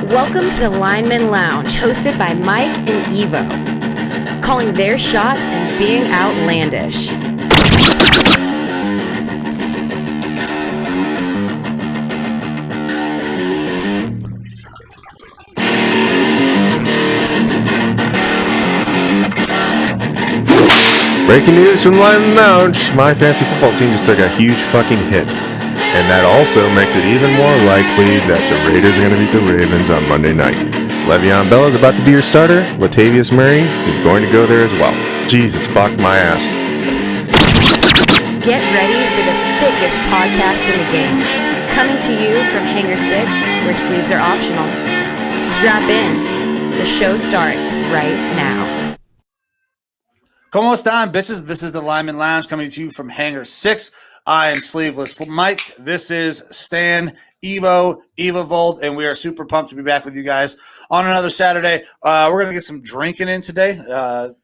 Welcome to the Lineman Lounge, hosted by Mike and Evo, calling their shots and being outlandish. Breaking news from the Lineman Lounge. My fantasy football team just took a huge fucking hit. And that also makes it even more likely that the Raiders are going to beat the Ravens on Monday night. Le'Veon Bell is about to be your starter. Latavius Murray is going to go there as well. Jesus, fuck my ass. Get ready for the thickest podcast in the game. Coming to you from Hangar 6, where sleeves are optional. Strap in. The show starts right now. ¿Cómo están, bitches? This is the Lineman Lounge coming to you from Hangar 6. I am Sleeveless Mike. This is Stan, Evo, Evavold, and we are super pumped to be back with you guys on another Saturday. We're going to get some drinking in today.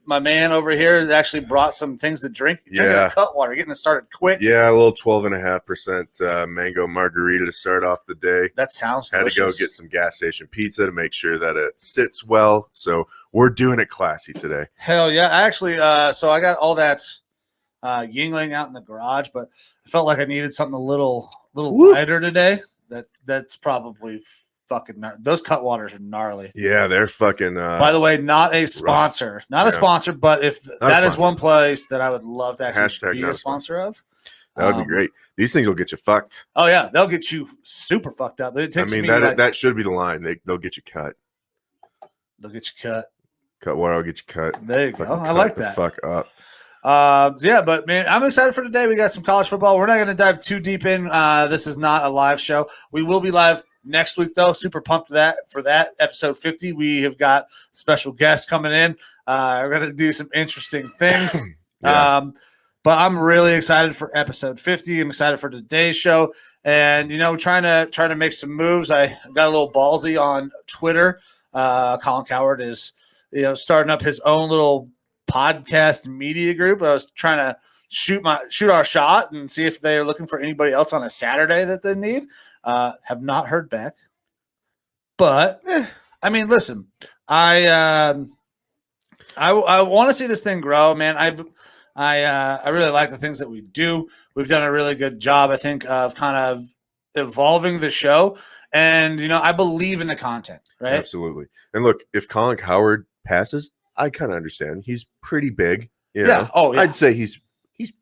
My man over here actually brought some things to drink. Drinking cut water, getting it started quick. Yeah, a little 12.5% mango margarita to start off the day. That sounds delicious. Had to go get some gas station pizza to make sure that it sits well. So we're doing it classy today. Hell yeah. Actually, so I got all that Yingling out in the garage, but I felt like I needed something a little lighter today. That's probably fucking those cut waters are gnarly. Yeah, they're fucking. By the way, not a sponsor, a sponsor, but if that is one place that I would love to actually be a sponsor of, that would be great. These things will get you fucked. Oh yeah, they'll get you super fucked up. It takes that should be the line. They'll get you cut. They'll get you cut. Cut water will get you cut. There you go. I like that. Fuck up. Yeah, but man, I'm excited for today. We got some college football. We're not going to dive too deep in. This is not a live show. We will be live next week, though. Super pumped for that episode 50. We have got special guests coming in. We're going to do some interesting things. But I'm really excited for episode 50. I'm excited for today's show, and trying to make some moves. I got a little ballsy on Twitter. Colin Cowherd is starting up his own little podcast media group. I was trying to shoot our shot and see if they're looking for anybody else on a Saturday that they need. Have not heard back, but I mean, listen, I want to see this thing grow, man. I really like the things that we do. We've done a really good job, I think, of kind of evolving the show, and I believe in the content, right? Absolutely. And look, if Colin Cowherd passes, I kind of understand. He's pretty big. Yeah. Oh, yeah. I'd say he's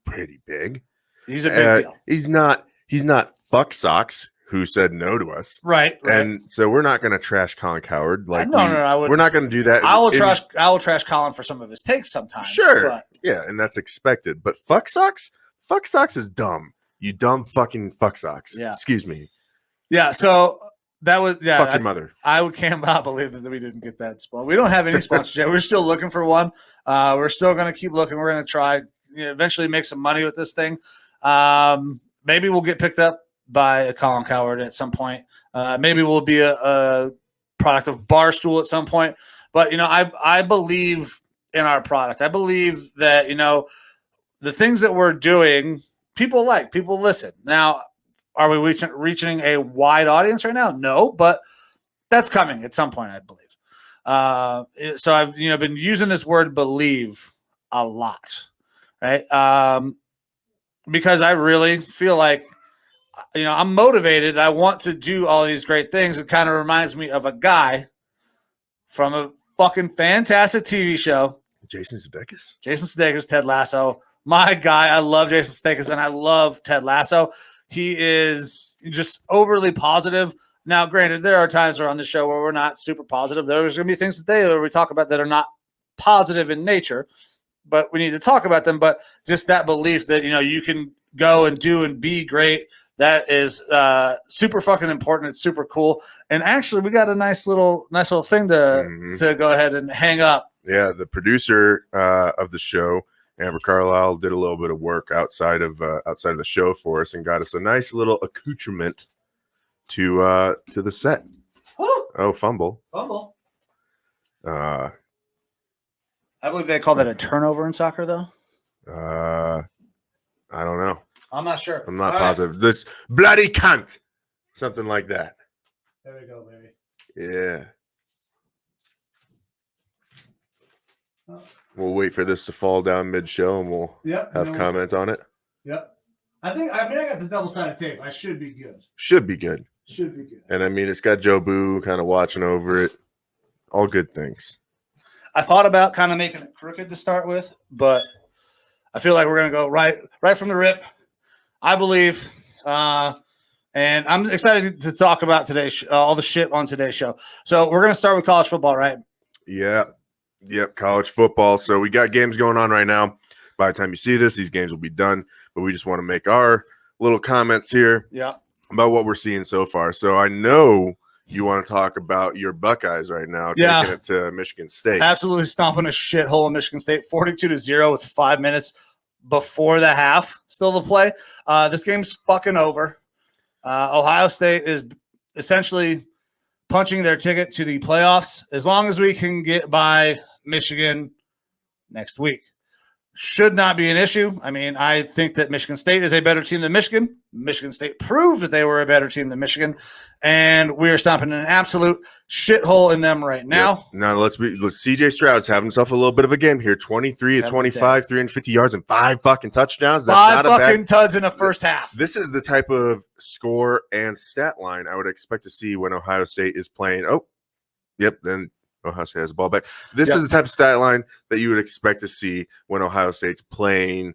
pretty big. He's a big deal. He's not fuck socks who said no to us. Right. And so we're not going to trash Colin Cowherd. Like no, we're not going to do that. I will trash Colin for some of his takes sometimes. Sure. But. Yeah, and that's expected. But fuck socks is dumb. You dumb fucking fuck socks. Yeah. Excuse me. Yeah. So. That was Fuck your mother. I cannot believe that we didn't get that sponsor. We don't have any sponsors yet. We're still looking for one. We're still going to keep looking. We're going to try eventually make some money with this thing. Maybe we'll get picked up by a Colin Cowherd at some point. Maybe we'll be a product of Barstool at some point. But I believe in our product. I believe that the things that we're doing, people listen. Now. Are we reaching a wide audience right now? No, but that's coming at some point, I believe. So I've been using this word "believe" a lot, right? Because I really feel like I'm motivated. I want to do all these great things. It kind of reminds me of a guy from a fucking fantastic TV show, Jason Sudeikis, Ted Lasso. My guy, I love Jason Sudeikis, and I love Ted Lasso. He is just overly positive. Now, granted, there are times on the show where we're not super positive. There's going to be things today where we talk about that are not positive in nature, but we need to talk about them. But just that belief that, you can go and do and be great, that is super fucking important. It's super cool. And actually, we got a nice little thing to go ahead and hang up. Yeah, the producer of the show, Amber Carlisle, did a little bit of work outside of the show for us and got us a nice little accoutrement to the set. Oh, fumble. I believe they call that a turnover in soccer, though. I don't know. I'm not sure. I'm not positive. This bloody cunt. Something like that. There we go, baby. Yeah. We'll wait for this to fall down mid-show, and we'll have comment on it. Yep. I got the double-sided tape. I should be good. Should be good. Should be good. And, I mean, it's got Joe Boo kind of watching over it. All good things. I thought about kind of making it crooked to start with, but I feel like we're going to go right from the rip. I believe, and I'm excited to talk about today's all the shit on today's show. So we're going to start with college football, right? Yeah. Yep, college football. So we got games going on right now. By the time you see this, these games will be done. But we just want to make our little comments here about what we're seeing so far. So I know you want to talk about your Buckeyes right now, taking it to Michigan State. Absolutely stomping a shithole in Michigan State, 42-0 with 5 minutes before the half still to play. This game's fucking over. Ohio State is essentially punching their ticket to the playoffs as long as we can get by Michigan next week. Should not be an issue. I mean, I think that Michigan State is a better team than Michigan. Michigan State proved that they were a better team than Michigan, and we are stomping an absolute shithole in them right now. Yep. Now let's CJ Stroud's having himself a little bit of a game here. 23 to 25, 350 yards and 5 fucking touchdowns. That's five not fucking tuds in the first half. This is the type of score and stat line I would expect to see when Ohio State is playing. Oh, yep. Then Ohio State has the ball back. This is the type of stat line that you would expect to see when Ohio State's playing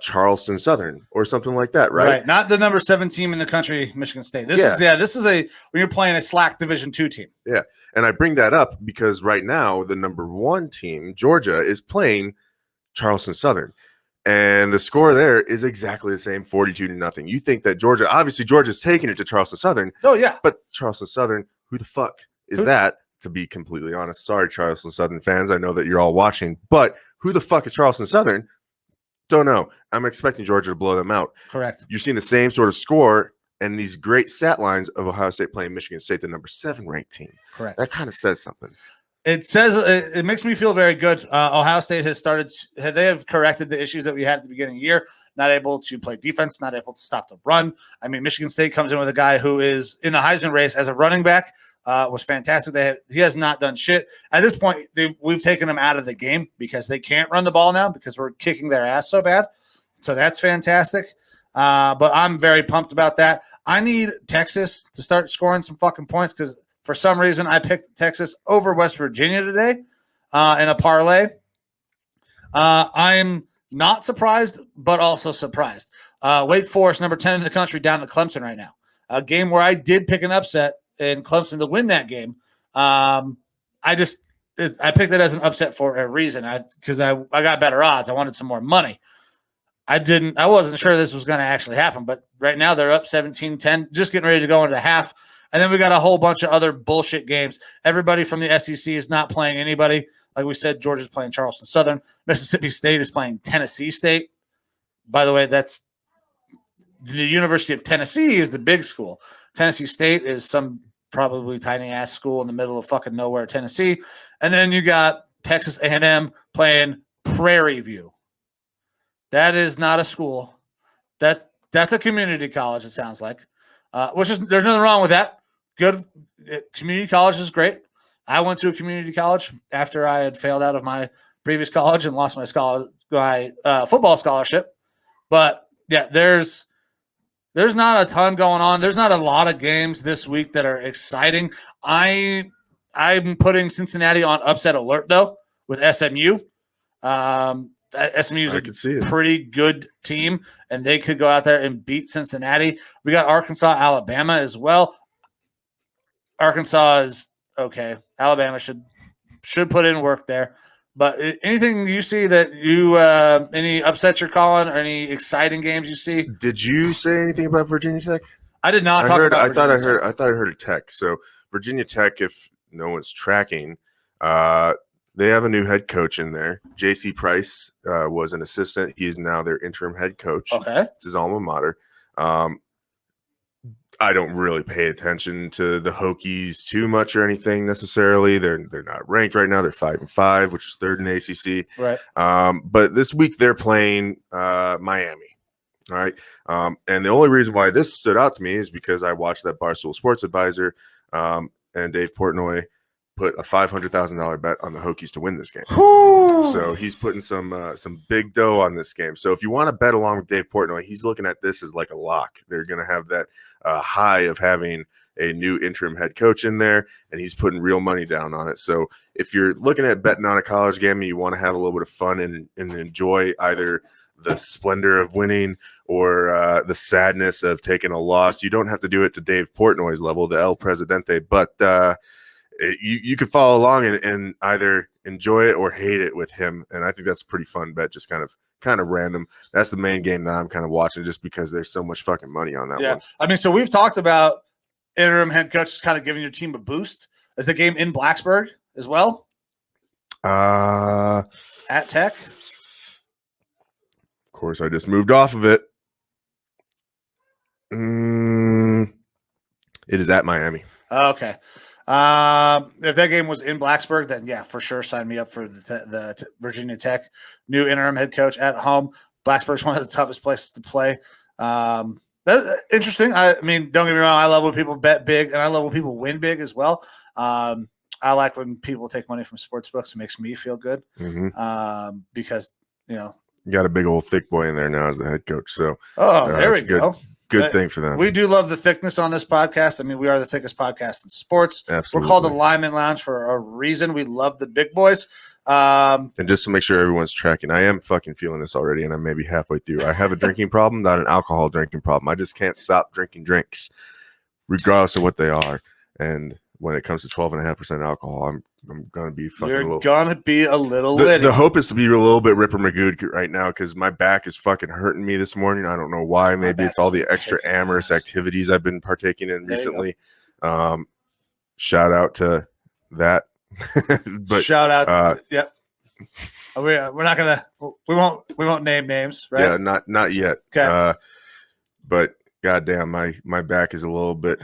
Charleston Southern or something like that, right? Right. Not the number 7 team in the country, Michigan State. This is when you're playing a slack Division II team. Yeah. And I bring that up because right now the number 1 team, Georgia, is playing Charleston Southern. And the score there is exactly the same, 42-0. You think that Georgia's taking it to Charleston Southern. Oh, yeah. But Charleston Southern, who the fuck is that? To be completely honest, sorry, Charleston Southern fans. I know that you're all watching, but who the fuck is Charleston Southern? Don't know. I'm expecting Georgia to blow them out. Correct. You're seeing the same sort of score and these great stat lines of Ohio State playing Michigan State, the number 7 ranked team. Correct. That kind of says something. It makes me feel very good. Ohio State they have corrected the issues that we had at the beginning of the year. Not able to play defense, not able to stop the run. I mean, Michigan State comes in with a guy who is in the Heisman race as a running back. Was fantastic. He has not done shit. At this point, we've taken him out of the game because they can't run the ball now because we're kicking their ass so bad. So that's fantastic. But I'm very pumped about that. I need Texas to start scoring some fucking points because for some reason I picked Texas over West Virginia today in a parlay. I'm not surprised, but also surprised. Wake Forest, number 10 in the country, down to Clemson right now. A game where I did pick an upset and Clemson to win that game. I picked it as an upset for a reason. Because I got better odds. I wanted some more money. I wasn't sure this was going to actually happen, but right now they're up 17-10, just getting ready to go into half. And then we got a whole bunch of other bullshit games. Everybody from the SEC is not playing anybody. Like we said, Georgia's playing Charleston Southern. Mississippi State is playing Tennessee State. By the way, that's the University of Tennessee is the big school. Tennessee State is some probably tiny-ass school in the middle of fucking nowhere, Tennessee. And then you got Texas A&M playing Prairie View. That is not a school. That's a community college, it sounds like. There's nothing wrong with that. Good. Community college is great. I went to a community college after I had failed out of my previous college and lost my football scholarship. But, yeah, there's not a ton going on. There's not a lot of games this week that are exciting. I'm putting Cincinnati on upset alert, though, with SMU. SMU is a pretty good team, and they could go out there and beat Cincinnati. We got Arkansas, Alabama as well. Arkansas is okay. Alabama should put in work there. But anything you see that any upsets you're calling or any exciting games you see? Did you say anything about Virginia Tech? I did not talk about Virginia Tech. I thought I heard a Tech. So Virginia Tech, if no one's tracking, they have a new head coach in there. J.C. Price was an assistant. He is now their interim head coach. Okay. It's his alma mater. I don't really pay attention to the Hokies too much or anything necessarily. They're not ranked right now. They're 5-5, which is third in the ACC. Right. But this week they're playing Miami. All right. And the only reason why this stood out to me is because I watched that Barstool Sports Advisor and Dave Portnoy put a $500,000 bet on the Hokies to win this game. So he's putting some big dough on this game. So if you want to bet along with Dave Portnoy, he's looking at this as like a lock. They're going to have that high of having a new interim head coach in there, and he's putting real money down on it. So if you're looking at betting on a college game and you want to have a little bit of fun and enjoy either the splendor of winning or the sadness of taking a loss, you don't have to do it to Dave Portnoy's level, the El Presidente, but you could follow along and either enjoy it or hate it with him. And I think that's a pretty fun bet, just kind of random. That's the main game that I'm kind of watching just because there's so much fucking money on that one. I mean, so we've talked about interim head coaches kind of giving your team a boost. Is the game in Blacksburg as well? At Tech? Of course, I just moved off of it. It is at Miami. Okay. If that game was in Blacksburg, then yeah, for sure, sign me up for the Virginia Tech new interim head coach at home. Blacksburg's one of the toughest places to play. That's interesting. I mean, don't get me wrong. I love when people bet big, and I love when people win big as well. I like when people take money from sports books. It makes me feel good because you got a big old thick boy in there now as the head coach. So there we go. Good thing for them. We do love the thickness on this podcast. I mean, we are the thickest podcast in sports. Absolutely. We're called the Lineman Lounge for a reason. We love the big boys. And just to make sure everyone's tracking, I am fucking feeling this already, and I'm maybe halfway through. I have a drinking problem, not an alcohol drinking problem. I just can't stop drinking drinks, regardless of what they are. And when it comes to 12.5% alcohol, I'm gonna be fucking. You're gonna be a little. The hope is to be a little bit Ripper Magoo right now because my back is fucking hurting me this morning. I don't know why. Maybe it's all the extra amorous activities I've been partaking in recently. Shout out to that. But shout out. Yep. We're not gonna. We won't name names, right? Yeah, not yet. Okay. But goddamn, my back is a little bit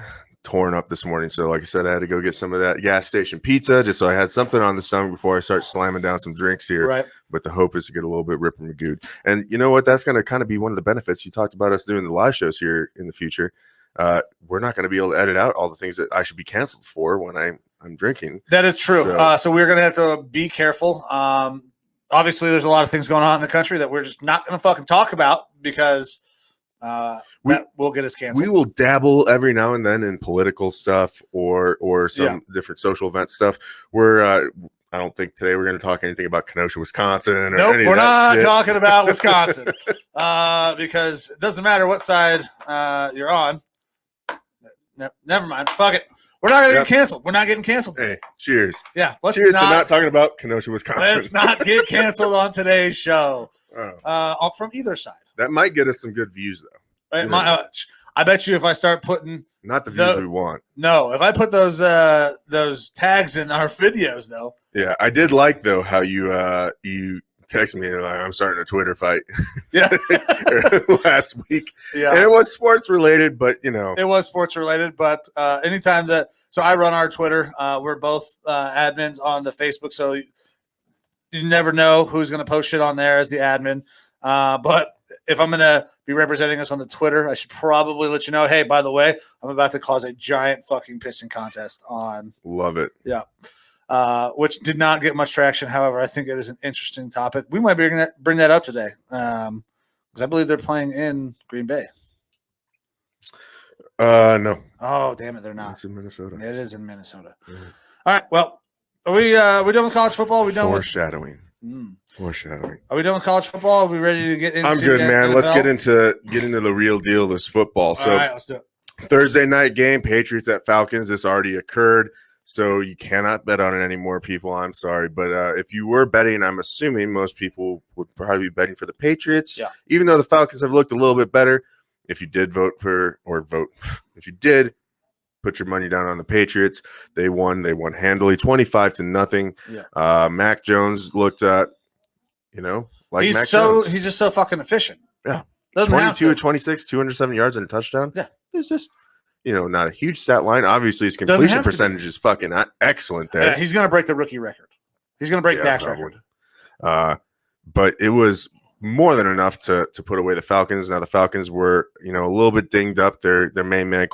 torn up this morning. So like I said, I had to go get some of that gas station pizza just so I had something on the stomach before I start slamming down some drinks here. Right. But the hope is to get a little bit Ripper Magoo. And you know what? That's going to kind of be one of the benefits. You talked about us doing the live shows here in the future. We're not going to be able to edit out all the things that I should be canceled for when I'm drinking. That is true. So we're going to have to be careful. Obviously, there's a lot of things going on in the country that we're just not going to fucking talk about because that will get us canceled. We will dabble every now and then in political stuff or some different social event stuff. I don't think today we're going to talk anything about Kenosha, Wisconsin. Or nope, any we're of that not shit. talking about Wisconsin because it doesn't matter what side you're on. Never mind. Fuck it. We're not going to get canceled. We're not getting canceled. Hey, cheers. Yeah. Cheers to not talking about Kenosha, Wisconsin. Let's not get canceled on today's show from either side. That might get us some good views, though. Right, I bet you if I start putting not the views we want. No, if I put those tags in our videos, though. Yeah, I did like though how you texted me like I'm starting a Twitter fight. Yeah, last week. Yeah, and it was sports related, but it was sports related. But anytime so I run our Twitter. We're both admins on the Facebook, so you never know who's going to post shit on there as the admin. But if I'm going to be representing us on the Twitter, I should probably let you know, hey, by the way, I'm about to cause a giant fucking pissing contest on. Love it. Yeah. Which did not get much traction. However, I think it is an interesting topic. We might bring that up today because I believe they're playing in Green Bay. No. Oh, damn it. They're not. It's in Minnesota. It is in Minnesota. Mm-hmm. All right. Well, are we done with college football? We done Foreshadowing. Foreshadowing. Are we done with college football? Are we ready to get into I'm good, man. Let's get into the real deal, this football. So, all right, let's do it. Thursday night game, Patriots at Falcons. This already occurred, so you cannot bet on it anymore, people. I'm sorry. But if you were betting, I'm assuming most people would probably be betting for the Patriots. Yeah. Even though the Falcons have looked a little bit better, if you did if you did put your money down on the Patriots, they won handily 25-0. Yeah. Mac Jones looked like he's Mac Jones. He's just so fucking efficient. Yeah. Doesn't 22 of 26, 207 yards and a touchdown. Yeah. It's just, not a huge stat line. Obviously, his completion percentage is fucking excellent there. Yeah, he's going to break the rookie record. He's going to break Dak's record. But it was more than enough to put away the Falcons. Now the Falcons were, a little bit dinged up. Their main man,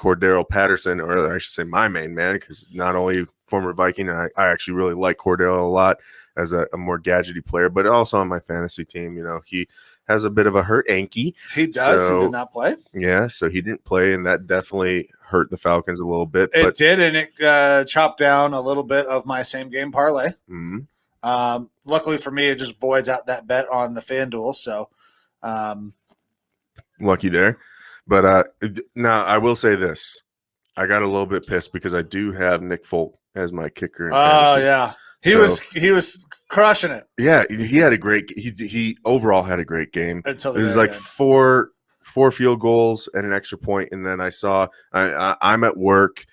Patterson, or I should say my main man, because not only former Viking, and I actually really like Cordero a lot as a more gadgety player, but also on my fantasy team, he has a bit of a hurt ankle. He does. He did not play. Yeah, so he didn't play, and that definitely hurt the Falcons a little bit. It did, and it chopped down a little bit of my same game parlay. Mm-hmm. Luckily for me, it just voids out that bet on the FanDuel. So, lucky there. But now I will say this: I got a little bit pissed because I do have Nick Folk as my kicker. Oh yeah, he was crushing it. Yeah, he had a great. He overall had a great game. Until it was like four field goals and an extra point, and then I saw I'm at work,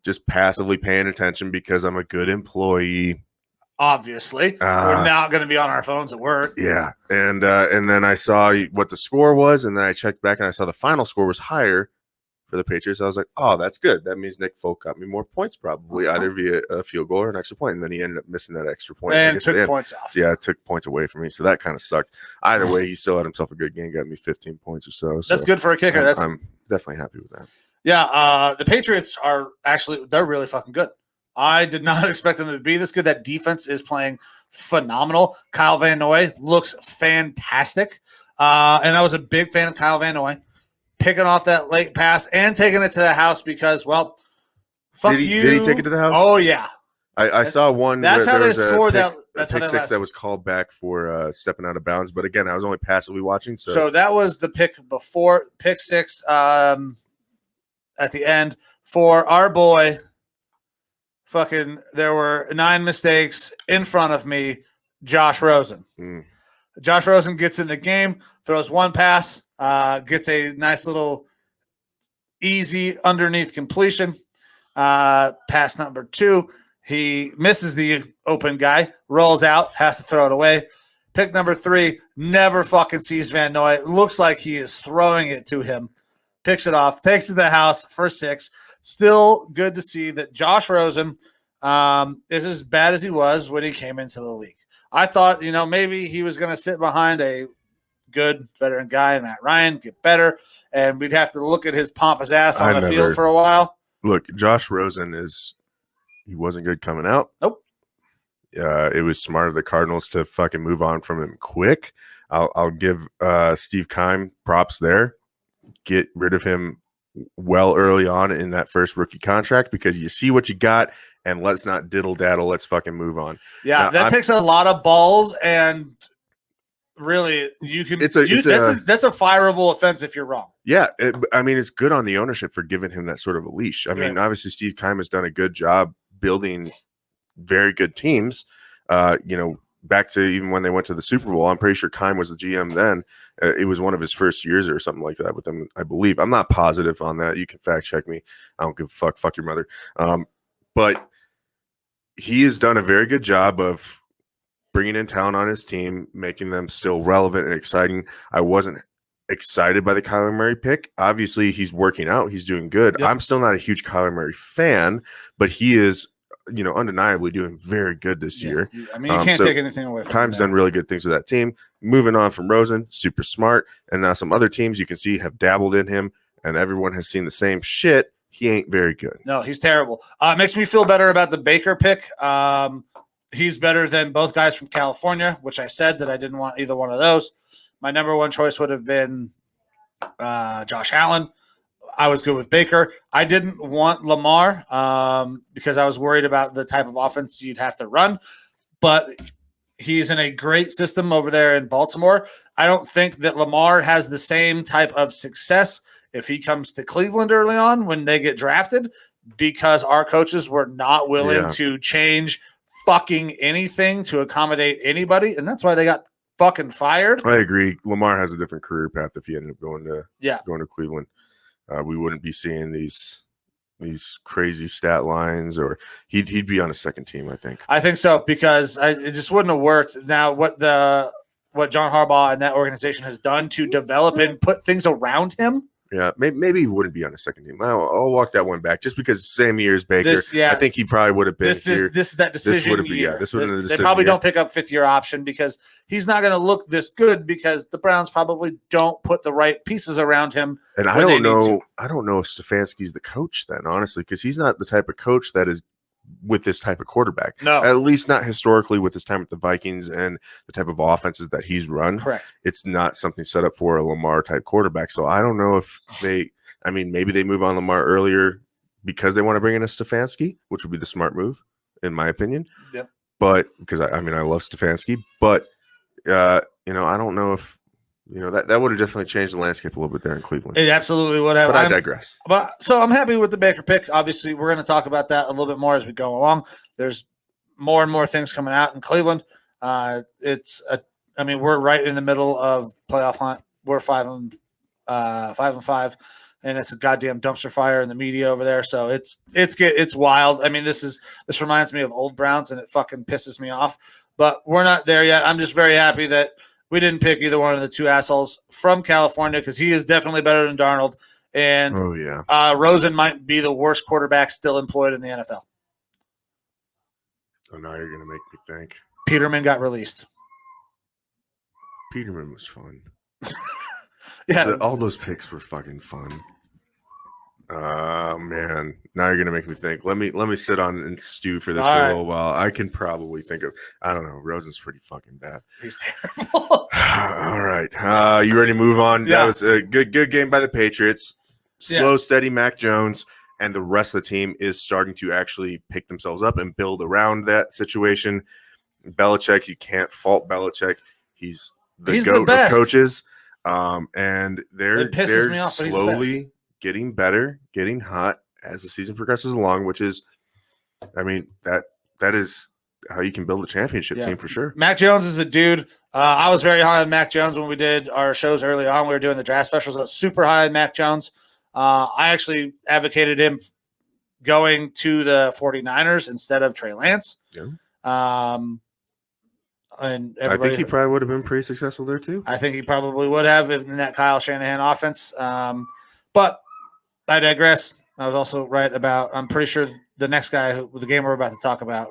just passively paying attention because I'm a good employee. Obviously, we're not going to be on our phones at work. Yeah, and then I saw what the score was, and then I checked back and I saw the final score was higher for the Patriots. I was like, oh, that's good. That means Nick Folk got me more points, probably either via a field goal or an extra point, and then he ended up missing that extra point and took points off. Yeah, it took points away from me, so that kind of sucked. Either way, he still had himself a good game, got me 15 points or so. That's good for a kicker. I'm definitely happy with that. Yeah, the Patriots they're really fucking good. I did not expect them to be this good. That defense is playing phenomenal. Kyle Van Noy looks fantastic. And I was a big fan of Kyle Van Noy picking off that late pass and taking it to the house because, well, fuck you. Did he take it to the house? Oh, yeah. I saw one. That's how they scored that. That's pick six that was called back for stepping out of bounds. But again, I was only passively watching. So that was the pick before pick six at the end for our boy. There were 9 mistakes in front of me, Josh Rosen. Josh Rosen gets in the game, throws one pass, gets a nice little easy underneath completion. Pass number 2, he misses the open guy, rolls out, has to throw it away. Pick number 3, never fucking sees Van Noy. Looks like he is throwing it to him. Picks it off, takes it to the house for 6. Still good to see that Josh Rosen is as bad as he was when he came into the league. I thought, maybe he was going to sit behind a good veteran guy, Matt Ryan, get better, and we'd have to look at his pompous ass on the field for a while. Look, Josh Rosen he wasn't good coming out. Nope. It was smart of the Cardinals to fucking move on from him quick. I'll give Steve Keim props there. Get rid of him well early on in that first rookie contract because you see what you got, and let's not diddle-daddle. Let's fucking move on. Yeah, now, that takes a lot of balls, and really, you can. That's a fireable offense if you're wrong. Yeah, it's good on the ownership for giving him that sort of a leash. I mean, obviously, Steve Keim has done a good job building very good teams. Back to even when they went to the Super Bowl, I'm pretty sure Keim was the GM then. It was one of his first years or something like that with them, I believe. I'm not positive on that. You can fact check me. I don't give a fuck. Fuck your mother. But he has done a very good job of bringing in talent on his team, making them still relevant and exciting. I wasn't excited by the Kyler Murray pick. Obviously, he's working out. He's doing good. Yep. I'm still not a huge Kyler Murray fan, but he is undeniably doing very good this year. I mean, you can't take anything away from him. Keim's done really good things with that team. Moving on from Rosen, super smart. And now some other teams you can see have dabbled in him, and everyone has seen the same shit. He ain't very good. No, he's terrible. It makes me feel better about the Baker pick. He's better than both guys from California, which I said that I didn't want either one of those. My number one choice would have been Josh Allen. I was good with Baker. I didn't want Lamar because I was worried about the type of offense you'd have to run, but he's in a great system over there in Baltimore. I don't think that Lamar has the same type of success if he comes to Cleveland early on when they get drafted because our coaches were not willing to change fucking anything to accommodate anybody, and that's why they got fucking fired. I agree. Lamar has a different career path if he ended up going to Cleveland. We wouldn't be seeing these crazy stat lines, or he'd be on a second team. I think so because it just wouldn't have worked. Now, what John Harbaugh and that organization has done to develop and put things around him Yeah, maybe he wouldn't be on the second team. I'll walk that one back just because same year as Baker. I think he probably would have been here. This is that decision year. This would have been the decision They probably year. don't pick up fifth-year option because he's not going to look this good because the Browns probably don't put the right pieces around him. And I don't know if Stefanski's the coach then, honestly, because he's not the type of coach that is with this type of quarterback. No. At least not historically with his time with the Vikings and the type of offenses that he's run. Correct. It's not something set up for a Lamar type quarterback. So I don't know if maybe they move on Lamar earlier because they want to bring in a Stefanski, which would be the smart move, in my opinion. Yep. But because I love Stefanski, but I don't know if that would have definitely changed the landscape a little bit there in Cleveland. It absolutely would have. But I digress. So I'm happy with the Baker pick. Obviously, we're going to talk about that a little bit more as we go along. There's more and more things coming out in Cleveland. We're right in the middle of playoff hunt. We're 5-5, and it's a goddamn dumpster fire in the media over there. So it's wild. I mean, this reminds me of old Browns, and it fucking pisses me off. But we're not there yet. I'm just very happy that we didn't pick either one of the two assholes from California because he is definitely better than Darnold. And Rosen might be the worst quarterback still employed in the NFL. Oh, now you're going to make me think. Peterman got released. Peterman was fun. Yeah. All those picks were fucking fun. Man. Now you're going to make me think. Let me sit on and stew for this for a little while. I can probably think of, I don't know. Rosen's pretty fucking bad. He's terrible. All right. You ready to move on? Yeah. That was a good game by the Patriots. Slow, steady Mac Jones. And the rest of the team is starting to actually pick themselves up and build around that situation. Belichick, you can't fault Belichick. He's the GOAT of coaches. And they're slowly getting better, getting hot as the season progresses along, which is, that is how you can build a championship team for sure. Mac Jones is a dude. I was very high on Mac Jones when we did our shows early on. We were doing the draft specials. I was super high on Mac Jones. I actually advocated him going to the 49ers instead of Trey Lance. Yeah. And I think he probably would have been pretty successful there too. I think he probably would have in that Kyle Shanahan offense. But I digress. I was also right about, I'm pretty sure the next guy, the game we're about to talk about,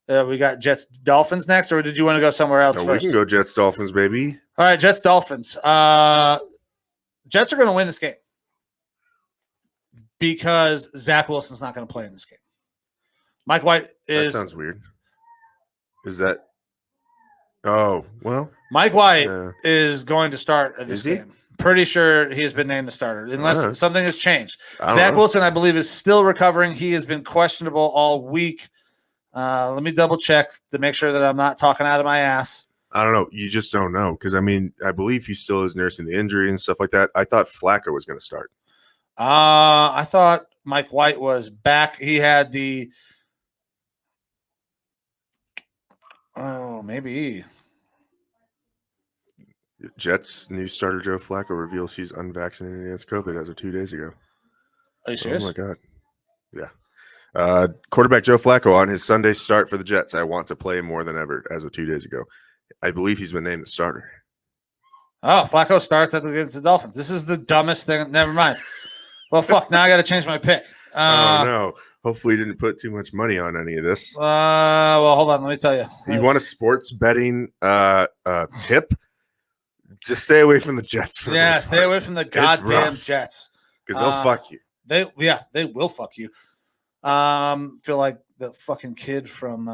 we got Jets Dolphins next, or did you want to go somewhere else first? We can go Jets Dolphins, baby. All right, Jets Dolphins. Jets are going to win this game because Zach Wilson's not going to play in this game. Mike White is. That sounds weird. Is that? Oh, well. Mike White is going to start this game. Pretty sure he has been named the starter, unless something has changed. Zach Wilson, I believe, is still recovering. He has been questionable all week. Let me double check to make sure that I'm not talking out of my ass. I don't know. You just don't know because, I believe he still is nursing the injury and stuff like that. I thought Flacco was going to start. I thought Mike White was back. He had the maybe. Jets new starter Joe Flacco reveals he's unvaccinated against COVID as of 2 days ago. Are you serious? Oh, my God. Yeah. Quarterback Joe Flacco on his Sunday start for the Jets. I want to play him more than ever as of 2 days ago. I believe he's been named the starter. Oh, Flacco starts against the Dolphins. This is the dumbest thing. Never mind. Well, fuck. Now I got to change my pick. Oh, no. Hopefully you didn't put too much money on any of this. Well, hold on. Let me tell you. You want a sports betting tip? Just stay away from the Jets. Stay away from the goddamn Jets. Because they'll fuck you. They will fuck you. Feel like the fucking kid from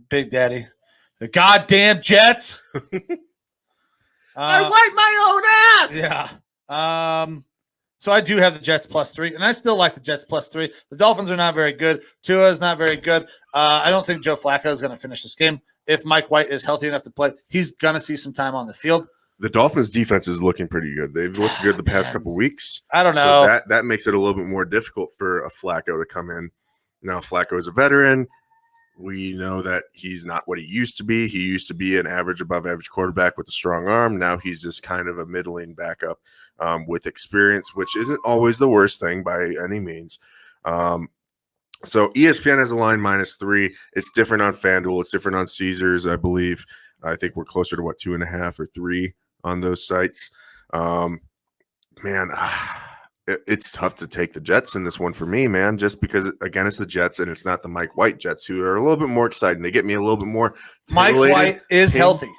Big Daddy. The goddamn Jets. I wipe my own ass. Yeah. So I do have the Jets +3, and I still like the Jets +3. The Dolphins are not very good. Tua is not very good. I don't think Joe Flacco is going to finish this game. If Mike White is healthy enough to play, he's going to see some time on the field. The Dolphins' defense is looking pretty good. They've looked good the past couple weeks. I don't know. So that makes it a little bit more difficult for a Flacco to come in. Now, Flacco is a veteran. We know that he's not what he used to be. He used to be an average, above-average quarterback with a strong arm. Now he's just kind of a middling backup with experience, which isn't always the worst thing by any means. So ESPN has a line -3. It's different on FanDuel. It's different on Caesars, I believe. I think we're closer to 2.5 or 3 on those sites. man, it's tough to take the Jets in this one for me, man, just because, again, it's the Jets and it's not the Mike White Jets, who are a little bit more exciting. They get me a little bit more. Mike White is healthy.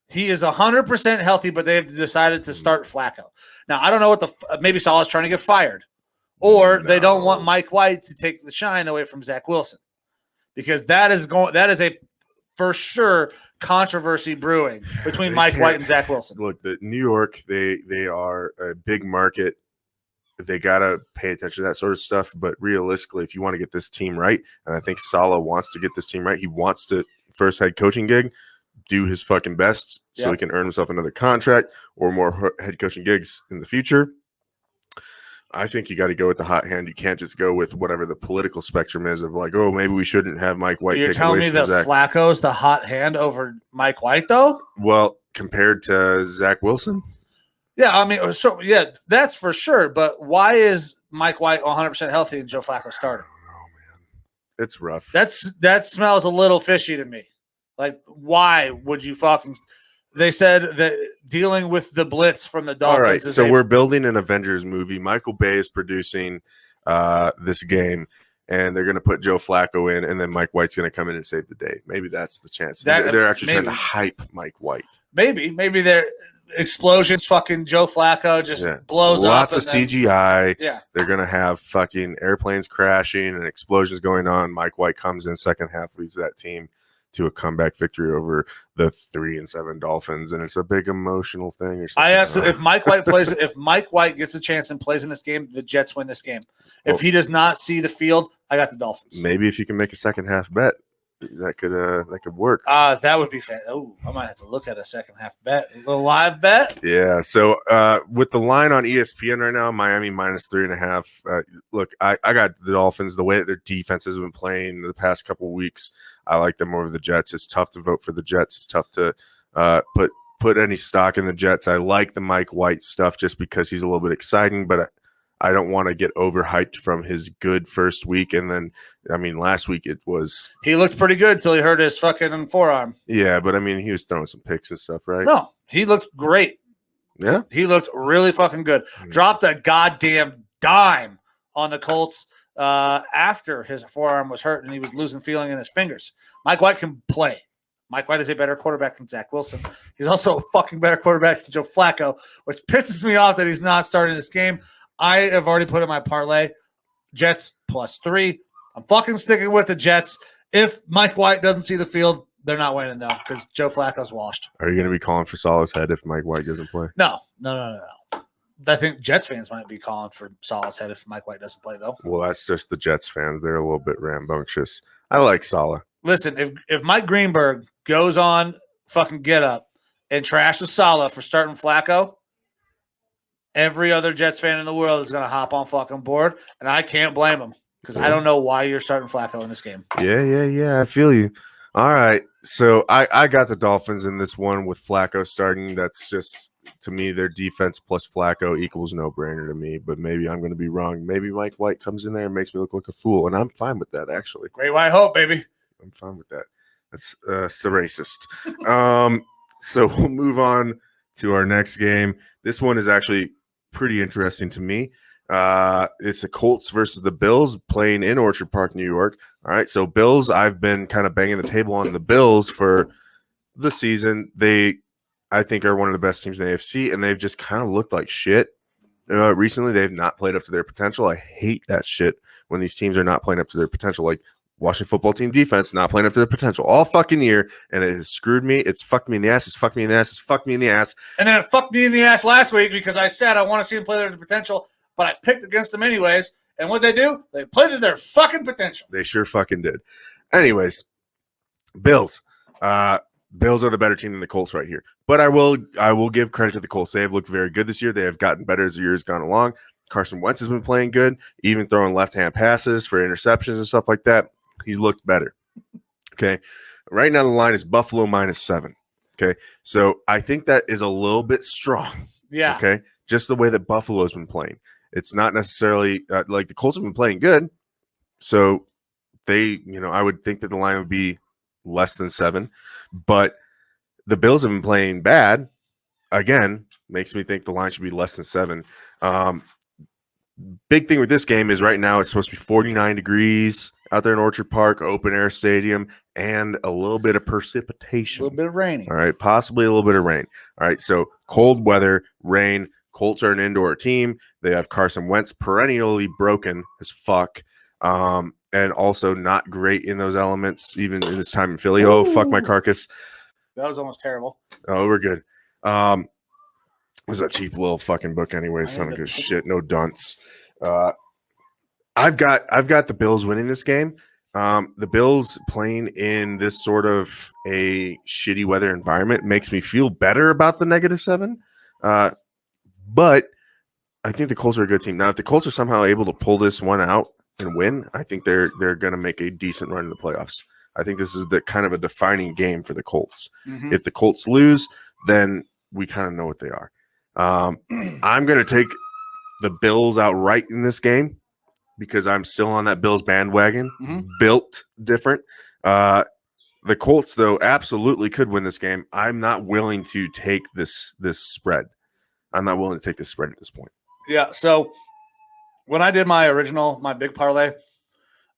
He is 100% healthy, but they've decided to start Flacco. Now, I don't know what maybe Salah's trying to get fired, or they don't want Mike White to take the shine away from Zach Wilson, because that is a for sure controversy brewing between Mike White and Zach Wilson. Look, the New York, they are a big market. They got to pay attention to that sort of stuff. But realistically, if you want to get this team right, and I think Saleh wants to get this team right, he wants to first head coaching gig, do his fucking best so he can earn himself another contract or more head coaching gigs in the future. I think you got to go with the hot hand. You can't just go with whatever the political spectrum is of like, oh, maybe we shouldn't have Mike White. You're telling me that Flacco's the hot hand over Mike White, though? Well, compared to Zach Wilson? Yeah, I mean, so yeah, that's for sure. But why is Mike White 100% healthy and Joe Flacco starting? Oh, man. It's rough. That smells a little fishy to me. Like, why would you fucking – they said that dealing with the blitz from the Dolphins. All right, so we're building an Avengers movie. Michael Bay is producing this game, and they're going to put Joe Flacco in, and then Mike White's going to come in and save the day. Maybe that's the chance. They're actually trying to hype Mike White. Maybe they're – explosions, fucking Joe Flacco just blows up. Lots of CGI. Yeah. They're going to have fucking airplanes crashing and explosions going on. Mike White comes in second half, leads that team to a comeback victory over the 3-7 Dolphins, and it's a big emotional thing or something. If Mike White gets a chance and plays in this game, the Jets win this game. If he does not see the field, I got the Dolphins. Maybe if you can make a second half bet, that could work. That would be fun. Oh, I might have to look at a second half bet, a little live bet. Yeah. So with the line on ESPN right now, Miami -3.5. Look, I got the Dolphins. The way that their defense has been playing the past couple of weeks, I like them over the Jets. It's tough to vote for the Jets. It's tough to put any stock in the Jets. I like the Mike White stuff just because he's a little bit exciting, but I don't want to get overhyped from his good first week. And then, I mean, last week he looked pretty good till he hurt his fucking forearm. Yeah, but I mean, he was throwing some picks and stuff, right? No, he looked great. Yeah. He looked really fucking good. Dropped a goddamn dime on the Colts after his forearm was hurt and he was losing feeling in his fingers. Mike White can play. Mike White is a better quarterback than Zach Wilson. He's also a fucking better quarterback than Joe Flacco, which pisses me off that he's not starting this game. I have already put in my parlay. Jets +3. I'm fucking sticking with the Jets. If Mike White doesn't see the field, they're not winning, though, because Joe Flacco's washed. Are you going to be calling for Saleh's head if Mike White doesn't play? No. I think Jets fans might be calling for Saleh's head if Mike White doesn't play, though. Well, that's just the Jets fans. They're a little bit rambunctious. I like Saleh. Listen, if Mike Greenberg goes on fucking Get Up and trashes Saleh for starting Flacco, every other Jets fan in the world is going to hop on fucking board, and I can't blame them because I don't know why you're starting Flacco in this game. Yeah. I feel you. All right. So I got the Dolphins in this one with Flacco starting. That's just, to me, their defense plus Flacco equals no-brainer to me, but maybe I'm going to be wrong. Maybe Mike White comes in there and makes me look like a fool, and I'm fine with that, actually. Great white hope, baby. I'm fine with that. That's so racist. So we'll move on to our next game. This one is actually pretty interesting to me. It's the Colts versus the Bills playing in Orchard Park, New York. All right, so Bills, I've been kind of banging the table on the Bills for the season. They, I think, are one of the best teams in the AFC, and they've just kind of looked like shit. Recently, they've not played up to their potential. I hate that shit when these teams are not playing up to their potential. Like Washington football team defense not playing up to their potential all fucking year, and it has screwed me. It's fucked me in the ass. It's fucked me in the ass. It's fucked me in the ass. And then it fucked me in the ass last week because I said I want to see them play their potential, but I picked against them anyways. And what they do? They played to their fucking potential. They sure fucking did. Anyways, Bills. Bills are the better team than the Colts right here. But I will give credit to the Colts. They have looked very good this year. They have gotten better as the year has gone along. Carson Wentz has been playing good, even throwing left-hand passes for interceptions and stuff like that. He's looked better. Okay. Right now the line is Buffalo -7. Okay. So I think that is a little bit strong. Yeah. Okay. Just the way that Buffalo's been playing. It's not necessarily like the Colts have been playing good. So they, I would think that the line would be less than 7. But the Bills have been playing bad. Again, Makes me think the line should be less than 7. Big thing with this game is right now it's supposed to be 49 degrees out there in Orchard Park, open air stadium, and a little bit of precipitation. A little bit of raining. All right, possibly a little bit of rain. All right, so cold weather, rain. Colts are an indoor team. They have Carson Wentz perennially broken as fuck, and also not great in those elements, even in this time in Philly. Ooh. Oh, fuck my carcass. That was almost terrible. Oh, we're good. This is a cheap little fucking book anyway. Son of good shit. No dunce. I've got the Bills winning this game. The Bills playing in this sort of a shitty weather environment makes me feel better about the -7. But I think the Colts are a good team. Now, if the Colts are somehow able to pull this one out and win, I think they're going to make a decent run in the playoffs. I think this is the kind of a defining game for the Colts. Mm-hmm. If the Colts lose, then we kind of know what they are. I'm going to take the Bills outright in this game because I'm still on that Bills bandwagon. Mm-hmm. Built different. The Colts, though, absolutely could win this game. I'm not willing to take this spread. I'm not willing to take this spread at this point. Yeah, so when I did my big parlay,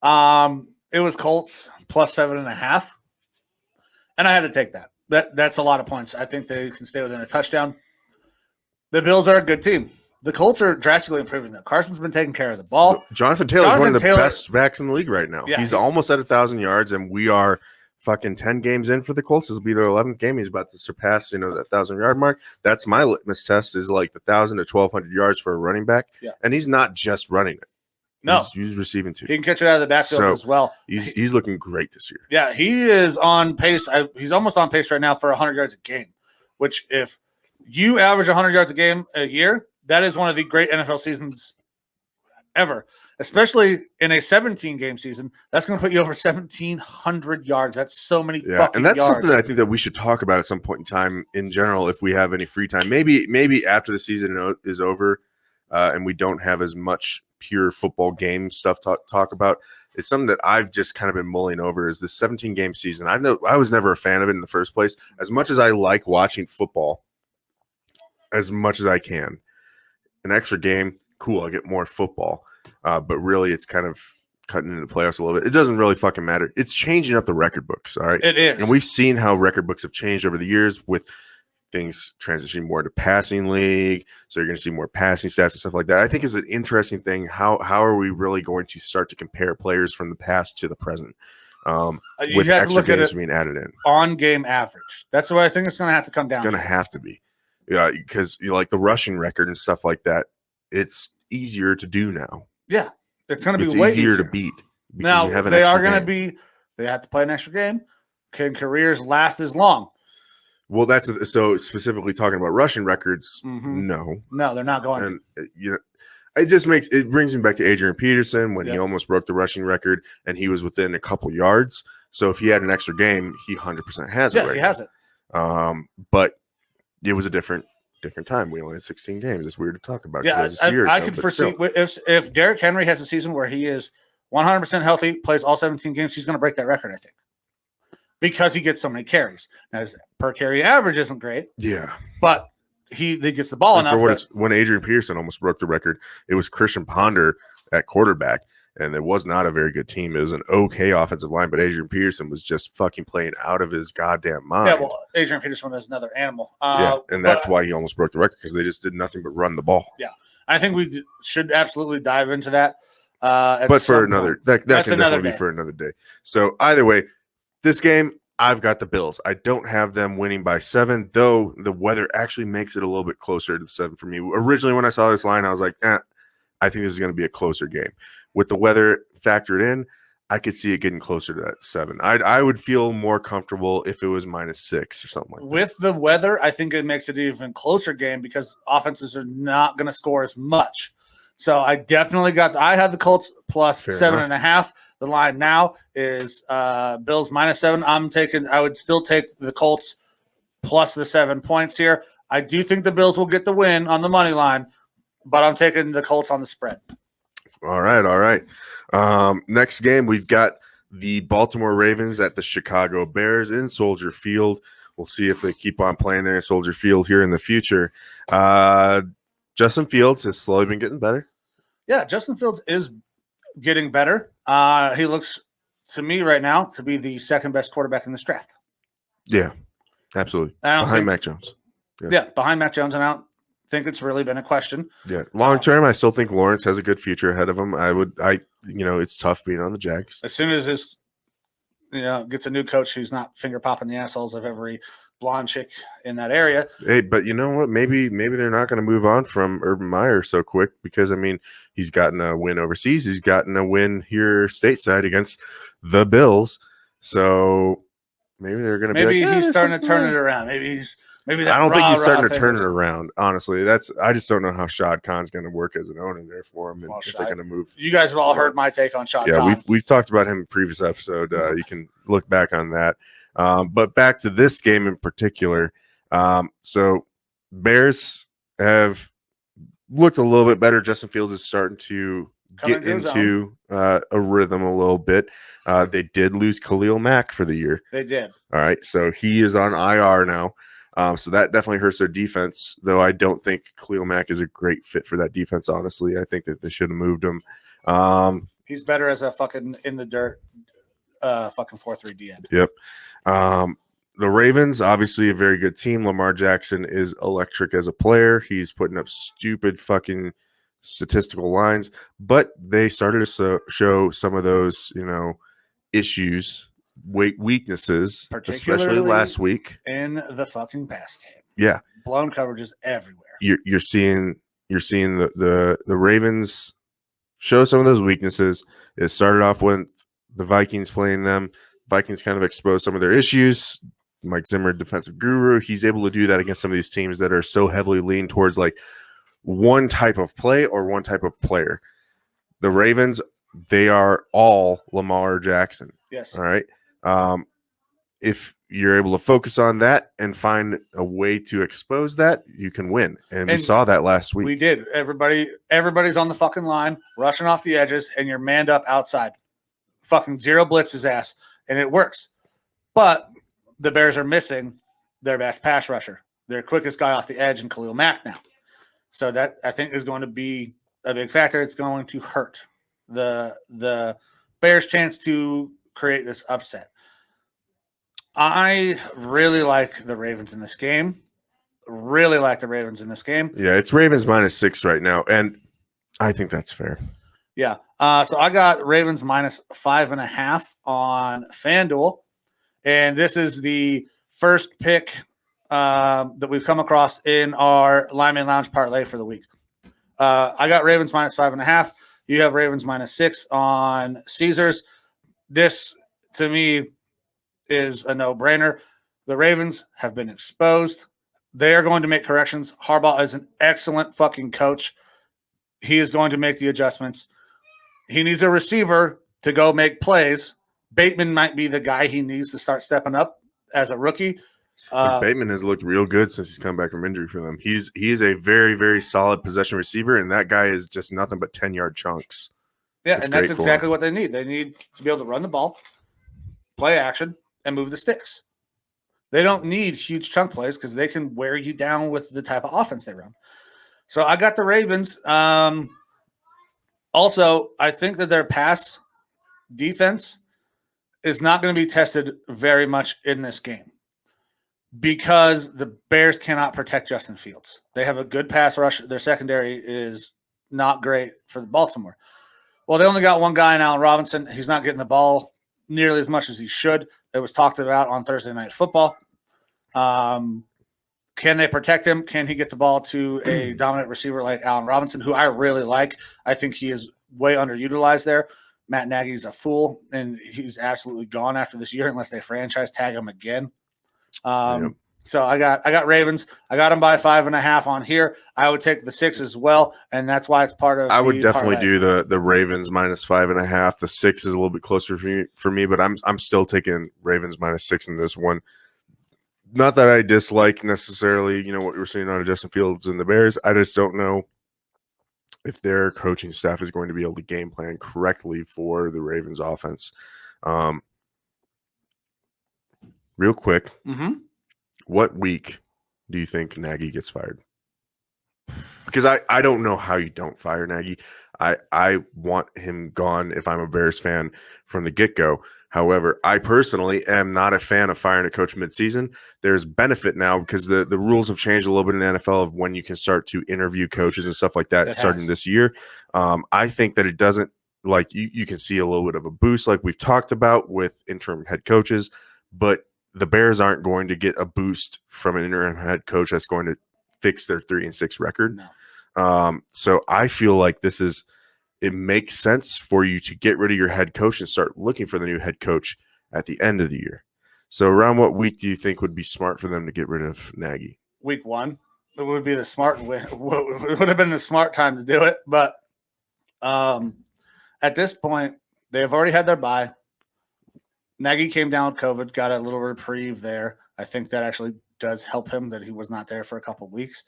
it was Colts plus 7.5, and I had to take that. That's a lot of points. I think they can stay within a touchdown. The Bills are a good team. The Colts are drastically improving them. Carson's been taking care of the ball. Jonathan Taylor is one of the best backs in the league right now. Yeah, he's almost at 1,000 yards, and we are fucking 10 games in for the Colts. This will be their 11th game. He's about to surpass, that 1,000-yard mark. That's my litmus test, is like the 1,000 to 1,200 yards for a running back. Yeah. And he's not just running it. No. He's receiving too. He can catch it out of the backfield as well. He's looking great this year. Yeah, he is on pace. He's almost on pace right now for 100 yards a game, which if you average 100 yards a game a year, that is one of the great NFL seasons ever, especially in a 17-game season. That's going to put you over 1,700 yards. That's so many fucking yards. And that's something that I think that we should talk about at some point in time in general if we have any free time. Maybe after the season is over and we don't have as much pure football game stuff to talk about. It's something that I've just kind of been mulling over is this 17-game season. I was never a fan of it in the first place. As much as I like watching football, as much as I can, an extra game, cool, I get more football. But really, it's kind of cutting into the playoffs a little bit. It doesn't really fucking matter. It's changing up the record books, all right? It is. And we've seen how record books have changed over the years with things transitioning more to passing league. So you're going to see more passing stats and stuff like that. I think is an interesting thing. How are we really going to start to compare players from the past to the present with extra games being added in? On game average. That's what I think it's going to have to come down. It's going to have to be. Yeah, because like the rushing record and stuff like that, it's easier to do now. Yeah, it's going to be way easier to beat. Now, they are going to be – they have to play an extra game. Can careers last as long? Well, that's – so specifically talking about rushing records, no. No, they're not going to. It brings me back to Adrian Peterson when he almost broke the rushing record and he was within a couple yards. So if he had an extra game, he 100% has it. Yeah, he has it. But it was a different time. We only had 16 games. It's weird to talk about. Yeah, I could foresee if Derrick Henry has a season where he is 100% healthy, plays all 17 games, he's going to break that record, I think, because he gets so many carries. Now, his per carry average isn't great. Yeah, but he gets the ball enough. When Adrian Peterson almost broke the record, it was Christian Ponder at quarterback, and it was not a very good team. It was an okay offensive line, but Adrian Peterson was just fucking playing out of his goddamn mind. Yeah, well, Adrian Peterson is another animal. And that's why he almost broke the record, because they just did nothing but run the ball. Yeah, I think we should absolutely dive into that. But for another, that can definitely be for another day. So either way, this game, I've got the Bills. I don't have them winning by 7, though the weather actually makes it a little bit closer to 7 for me. Originally, when I saw this line, I was like, I think this is going to be a closer game. With the weather factored in, I could see it getting closer to that 7. I would feel more comfortable if it was -6 or something like that. With the weather, I think it makes it an even closer game because offenses are not going to score as much. So I definitely I had the Colts plus 7.5. The line now is Bills -7. I would still take the Colts plus the 7 points here. I do think the Bills will get the win on the money line, but I'm taking the Colts on the spread. All right. Next game, we've got the Baltimore Ravens at the Chicago Bears in Soldier Field. We'll see if they keep on playing there at Soldier Field here in the future. Justin Fields has slowly been getting better. Yeah, Justin Fields is getting better. He looks to me right now to be the second best quarterback in this draft. Yeah, absolutely. Behind Mac Jones. Yeah, behind Mac Jones, and I don't think it's really been a question. Yeah, long term, I still think Lawrence has a good future ahead of him. It's tough being on the Jags. As soon as his, gets a new coach who's not finger popping the assholes of every blonde chick in that area. Hey, but you know what? Maybe they're not going to move on from Urban Meyer so quick because he's gotten a win overseas. He's gotten a win here stateside against the Bills. So maybe they're going to be like, he's starting to turn it around. Maybe I don't think he's starting to turn it around. Honestly, I just don't know how Shad Khan's going to work as an owner there for him, and if they're going to move. You guys have all heard my take on Shad Khan. Yeah, we've talked about him in a previous episode. You can look back on that. But back to this game in particular. So Bears have looked a little bit better. Justin Fields is starting to get into a rhythm a little bit. They did lose Khalil Mack for the year. They did. All right, so he is on IR now. So that definitely hurts their defense, though I don't think Khalil Mack is a great fit for that defense, honestly. I think that they should have moved him. He's better as a fucking in the dirt fucking 4-3 D end. Yep. The Ravens, obviously a very good team. Lamar Jackson is electric as a player. He's putting up stupid fucking statistical lines, but they started to show some of those, issues, weaknesses, especially last week in the fucking pass game. Yeah, blown coverages everywhere. You're seeing the Ravens show some of those weaknesses. It started off with the Vikings playing them. Vikings kind of exposed some of their issues. Mike Zimmer, defensive guru, he's able to do that against some of these teams that are so heavily leaned towards like one type of play or one type of player. The Ravens, they are all Lamar Jackson. Yes. All right. If you're able to focus on that and find a way to expose that, you can win. And we saw that last week. We did. Everybody's on the fucking line, rushing off the edges, and you're manned up outside. Fucking zero blitz his ass, and it works. But the Bears are missing their best pass rusher, their quickest guy off the edge, and Khalil Mack now. So that, I think, is going to be a big factor. It's going to hurt the Bears' chance to create this upset. I really like the Ravens in this game. Yeah, it's Ravens -6 right now, and I think that's fair. Yeah. So I got Ravens -5.5 on FanDuel, and this is the first pick that we've come across in our Lineman Lounge parlay for the week. I got Ravens -5.5. You have Ravens -6 on Caesars. This, to me, is a no-brainer. The Ravens have been exposed. They are going to make corrections. Harbaugh is an excellent fucking coach. He is going to make the adjustments. He needs a receiver to go make plays. Bateman might be the guy he needs to start stepping up as a rookie. Bateman has looked real good since he's come back from injury for them. He is a very, very solid possession receiver, and that guy is just nothing but 10-yard chunks. Yeah, and that's exactly what they need. They need to be able to run the ball, play action, and move the sticks. They don't need huge chunk plays because they can wear you down with the type of offense they run. So I got the Ravens. Also, I think that their pass defense is not going to be tested very much in this game because the Bears cannot protect Justin Fields. They have a good pass rush. Their secondary is not great for the Baltimore. Well, they only got one guy in Allen Robinson. He's not getting the ball nearly as much as he should. It was talked about on Thursday Night Football. Can they protect him? Can he get the ball to a dominant receiver like Allen Robinson, who I really like? I think he is way underutilized there. Matt Nagy's a fool, and he's absolutely gone after this year unless they franchise tag him again. So I got Ravens. I got them by 5.5 on here. I would take the 6 as well, and that's why it's part of. I would definitely do the Ravens -5.5. The 6 is a little bit closer for me, but I'm still taking Ravens -6 in this one. Not that I dislike necessarily, what we were seeing out of Justin Fields and the Bears. I just don't know if their coaching staff is going to be able to game plan correctly for the Ravens offense. Real quick. Mm-hmm. what week do you think Nagy gets fired? Because I don't know how you don't fire Nagy. I want him gone if I'm a Bears fan from the get-go. However, I personally am not a fan of firing a coach midseason. There's benefit now because the rules have changed a little bit in the NFL of when you can start to interview coaches and stuff like that starting this year. I think that it doesn't, like, you can see a little bit of a boost like we've talked about with interim head coaches, but the Bears aren't going to get a boost from an interim head coach that's going to fix their 3-6 record. No. So I feel like it makes sense for you to get rid of your head coach and start looking for the new head coach at the end of the year. So around what week do you think would be smart for them to get rid of Nagy? Week 1. It would be it would have been the smart time to do it. But at this point, they have already had their bye. Nagy came down with COVID, got a little reprieve there. I think that actually does help him that he was not there for a couple of weeks.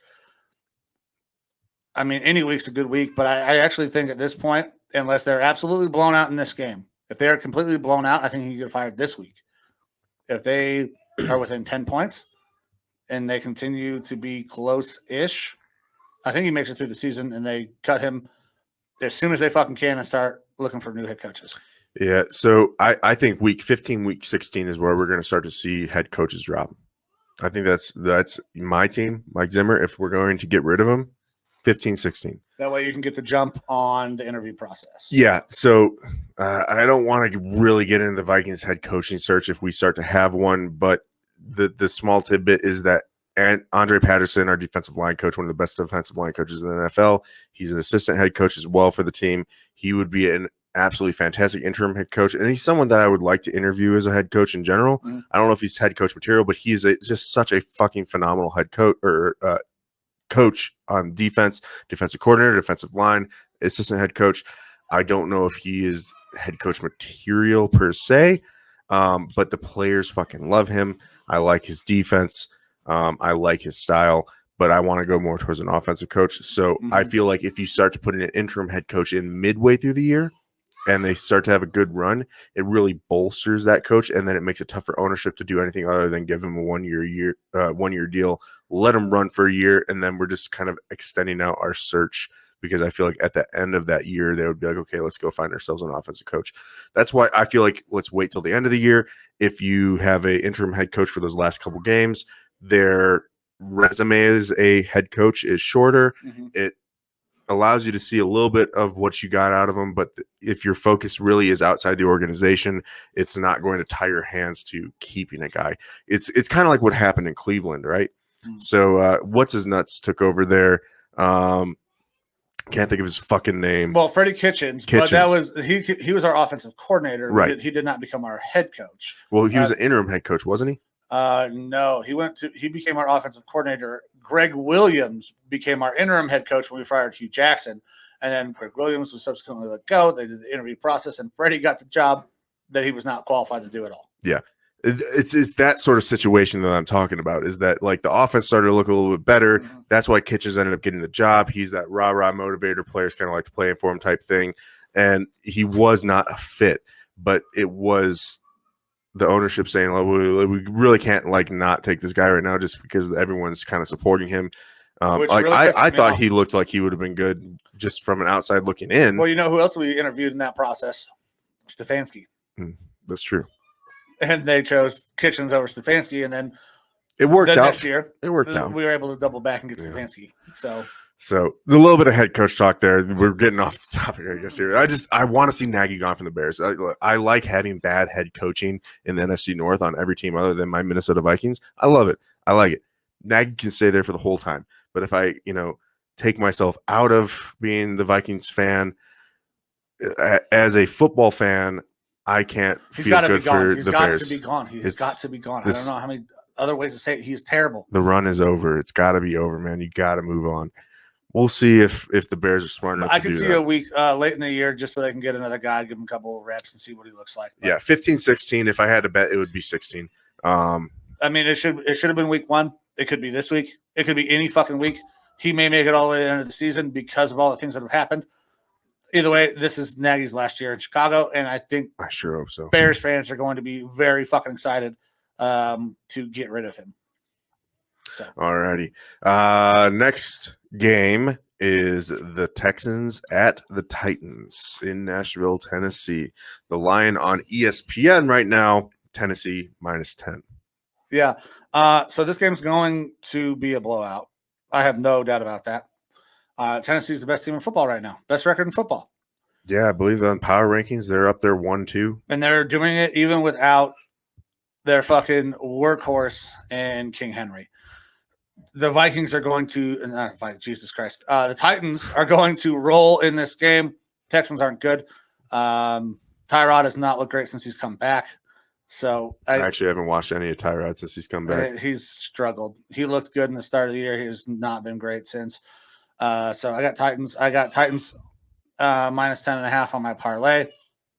I mean, any week's a good week, but I actually think at this point, unless they're absolutely blown out in this game, if they are completely blown out, I think he can get fired this week. If they are within 10 points and they continue to be close-ish, I think he makes it through the season and they cut him as soon as they fucking can and start looking for new head coaches. Yeah, so I think week 15, week 16 is where we're going to start to see head coaches drop. I think that's my team, Mike Zimmer. If we're going to get rid of him, 15, 16. That way you can get the jump on the interview process. Yeah, so I don't want to really get into the Vikings head coaching search if we start to have one, but the small tidbit is that Andre Patterson, our defensive line coach, one of the best defensive line coaches in the NFL, he's an assistant head coach as well for the team. He would be an absolutely fantastic interim head coach, and he's someone that I would like to interview as a head coach in general. Mm-hmm. I don't know if he's head coach material, but he's just such a fucking phenomenal head coach or coach on defense, defensive coordinator, defensive line, assistant head coach. I don't know if he is head coach material per se, but the players fucking love him. I like his defense. I like his style, but I want to go more towards an offensive coach. So I feel like if you start to put in an interim head coach in midway through the year and they start to have a good run, it really bolsters that coach, and then it makes it tough for ownership to do anything other than give him a one-year deal, let him run for a year, and then we're just kind of extending out our search because I feel like at the end of that year, they would be like, okay, let's go find ourselves an offensive coach. That's why I feel like let's wait till the end of the year. If you have an interim head coach for those last couple games, their resume as a head coach is shorter. Mm-hmm. It allows you to see a little bit of what you got out of them, but if your focus really is outside the organization, it's not going to tie your hands to keeping a guy. It's kind of like what happened in Cleveland, right? Mm-hmm. So what's his nuts took over there. Can't think of his fucking name. Well, Freddie Kitchens. But that was he was our offensive coordinator. Right. He did not become our head coach. Well, he was an interim head coach, wasn't he? No, he became our offensive coordinator. Greg Williams became our interim head coach when we fired Hugh Jackson. And then Greg Williams was subsequently let go. They did the interview process, and Freddie got the job that he was not qualified to do at all. Yeah. It's that sort of situation that I'm talking about, is that like the offense started to look a little bit better. Mm-hmm. That's why Kitchens ended up getting the job. He's that rah-rah motivator, players kind of like to play for him type thing. And he was not a fit, but it was the ownership saying, well, we really can't like not take this guy right now just because everyone's kind of supporting him. I thought he looked like he would have been good just from an outside looking in. Well, you know who else we interviewed in that process? Stefanski. That's true. And they chose Kitchens over Stefanski, and then it worked out. Next year, it worked out. We were able to double back and get Stefanski. So the little bit of head coach talk there. We're getting off the topic, I guess. Here, I want to see Nagy gone from the Bears. I like having bad head coaching in the NFC North on every team other than my Minnesota Vikings. I love it. I like it. Nagy can stay there for the whole time. But if I, take myself out of being the Vikings fan, as a football fan, I can't feel good for the Bears. He's got to be gone. He's got to be gone. I don't know how many other ways to say it. He's terrible. The run is over. It's got to be over, man. You got to move on. We'll see if the Bears are smart enough to do that. I could see a week late in the year just so they can get another guy, give him a couple of reps and see what he looks like. But, 15, 16. If I had to bet, it would be 16. I mean, it should have been week 1. It could be this week. It could be any fucking week. He may make it all the way to the end of the season because of all the things that have happened. Either way, this is Nagy's last year in Chicago, and I sure hope so. Bears fans are going to be very fucking excited to get rid of him. So, Alrighty. Next game is the Texans at the Titans in Nashville, Tennessee. The line on ESPN right now, Tennessee -10. yeah. So this game's going to be a blowout. I have no doubt about that. Tennessee's the best team in football right now. Best record in football. Yeah, I believe on power rankings, they're up there 1-2. And they're doing it even without their fucking workhorse and King Henry. The Vikings are going to Jesus Christ. The Titans are going to roll in this game. Texans aren't good. Tyrod has not looked great since he's come back. So I actually haven't watched any of Tyrod since he's come back. He's struggled. He looked good in the start of the year. He has not been great since. So I got Titans. -10.5 on my parlay.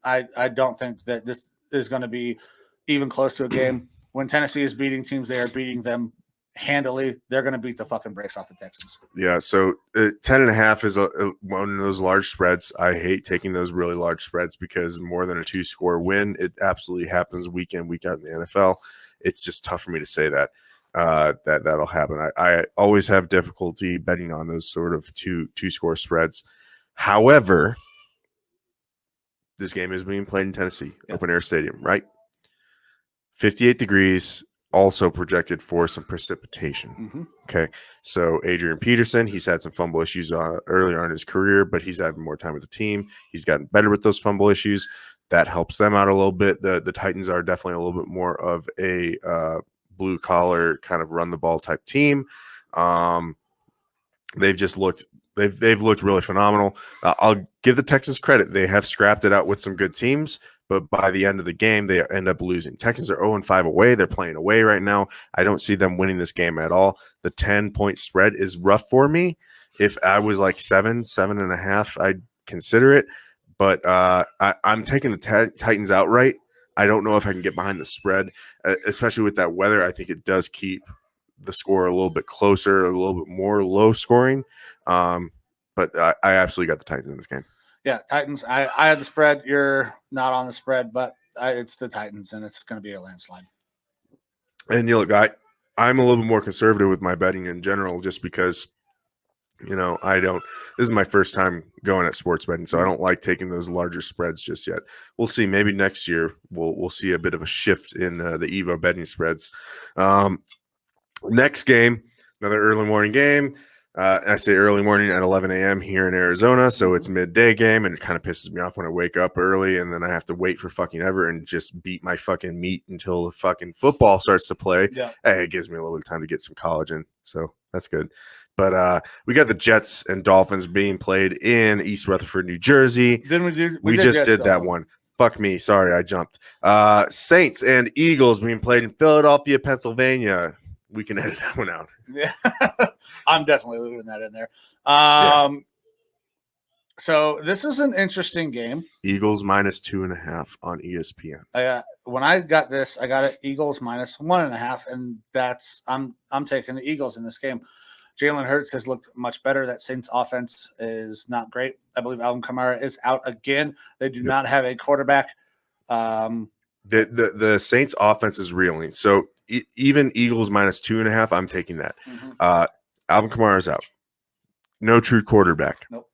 I don't think that this is going to be even close to a game. When Tennessee is beating teams, they are beating them handily. They're going to beat the fucking brakes off the Texans. Yeah, so 10.5 is one of those large spreads. I hate taking those really large spreads because more than a 2-score win, it absolutely happens week in, week out in the NFL. It's just tough for me to say that that'll happen. I always have difficulty betting on those sort of two-score spreads. However, this game is being played in Tennessee, open air stadium, right? 58 degrees. Also projected for some precipitation. Mm-hmm. Okay, so Adrian Peterson, he's had some fumble issues earlier in his career, but he's having more time with the team. He's gotten better with those fumble issues. That helps them out a little bit. The Titans are definitely a little bit more of a blue collar kind of run the ball type team. They've looked really phenomenal. I'll give the Texans credit. They have scrapped it out with some good teams. But by the end of the game, they end up losing. Texans are 0-5 away. They're playing away right now. I don't see them winning this game at all. The 10-point spread is rough for me. If I was like 7.5, I'd consider it. But I'm taking the Titans outright. I don't know if I can get behind the spread, especially with that weather. I think it does keep the score a little bit closer, a little bit more low scoring. But I absolutely got the Titans in this game. Yeah, Titans. I had the spread. You're not on the spread, but it's the Titans, and it's going to be a landslide. And you look, I'm a little bit more conservative with my betting in general, just because, I don't. This is my first time going at sports betting, so I don't like taking those larger spreads just yet. We'll see. Maybe next year we'll see a bit of a shift in the Evo betting spreads. Next game, another early morning game. I say early morning at 11 a.m. here in Arizona, so it's midday game, and it kind of pisses me off when I wake up early and then I have to wait for fucking ever and just beat my fucking meat until the fucking football starts to play. Yeah. Hey, it gives me a little bit of time to get some collagen, so that's good. But we got the Jets and Dolphins being played in East Rutherford, New Jersey. Didn't we do? We just did that one. Fuck me. Sorry, I jumped. Saints and Eagles being played in Philadelphia, Pennsylvania. We can edit that one out. Yeah, I'm definitely leaving that in there. So this is an interesting game. Eagles -2.5 on ESPN. When I got this, I got it Eagles -1.5, and that's I'm taking the Eagles in this game. Jalen Hurts has looked much better. That Saints offense is not great. I believe Alvin Kamara is out again. They do not have a quarterback. The Saints offense is reeling. So even Eagles -2.5, I'm taking that. Mm-hmm. Alvin Kamara is out. No true quarterback. Nope.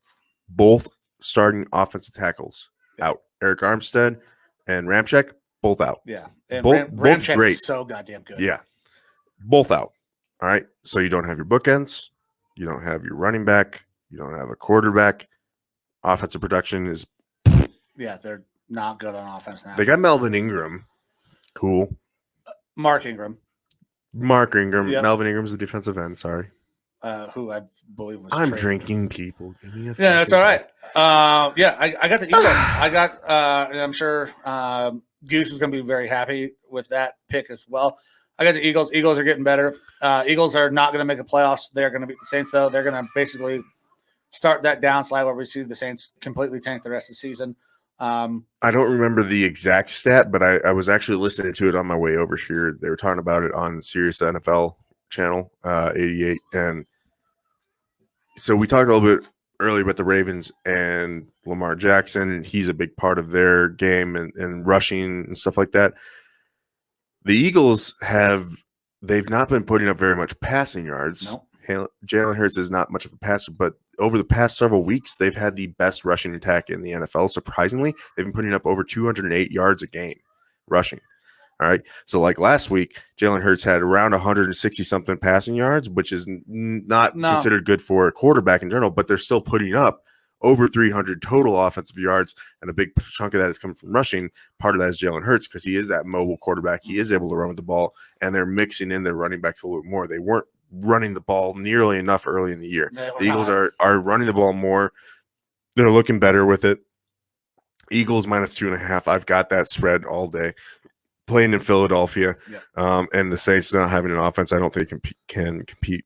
Both starting offensive tackles out. Eric Armstead and Ramczyk, both out. Yeah. And both Ramczyk great. is so goddamn good. Yeah. Both out. All right. So you don't have your bookends. You don't have your running back. You don't have a quarterback. Offensive production is. Yeah, they're not good on offense now. They got Melvin Ingram. Cool. Mark Ingram. Yep. Melvin Ingram's the defensive end. Sorry. Who I believe was. I'm traded. drinking, people. Give me a that's all right. I got the Eagles. And I'm sure Goose is going to be very happy with that pick as well. I got the Eagles. Eagles are getting better. Eagles are not going to make the playoffs. They're going to beat the Saints, though. They're going to basically start that downslide where we see the Saints completely tank the rest of the season. I don't remember the exact stat, but I was actually listening to it on my way over here. They were talking about it on Sirius NFL channel 88, and so we talked a little bit earlier about the Ravens and Lamar Jackson. He's a big part of their game and rushing and stuff like that. The Eagles have they've not been putting up very much passing yards. Nope. Jalen Hurts is not much of a passer, but over the past several weeks, they've had the best rushing attack in the NFL. Surprisingly, they've been putting up over 208 yards a game rushing. All right. So, like last week, Jalen Hurts had around 160 something passing yards, which is not considered good for a quarterback in general, but they're still putting up over 300 total offensive yards, and a big chunk of that is coming from rushing. Part of that is Jalen Hurts because he is that mobile quarterback. He is able to run with the ball, and they're mixing in their running backs a little bit more. They weren't running the ball nearly enough early in the year. The Eagles are running the ball more. They're looking better with it. Eagles -2.5. I've got that spread all day. Playing in Philadelphia, and the Saints not having an offense, I don't think can compete.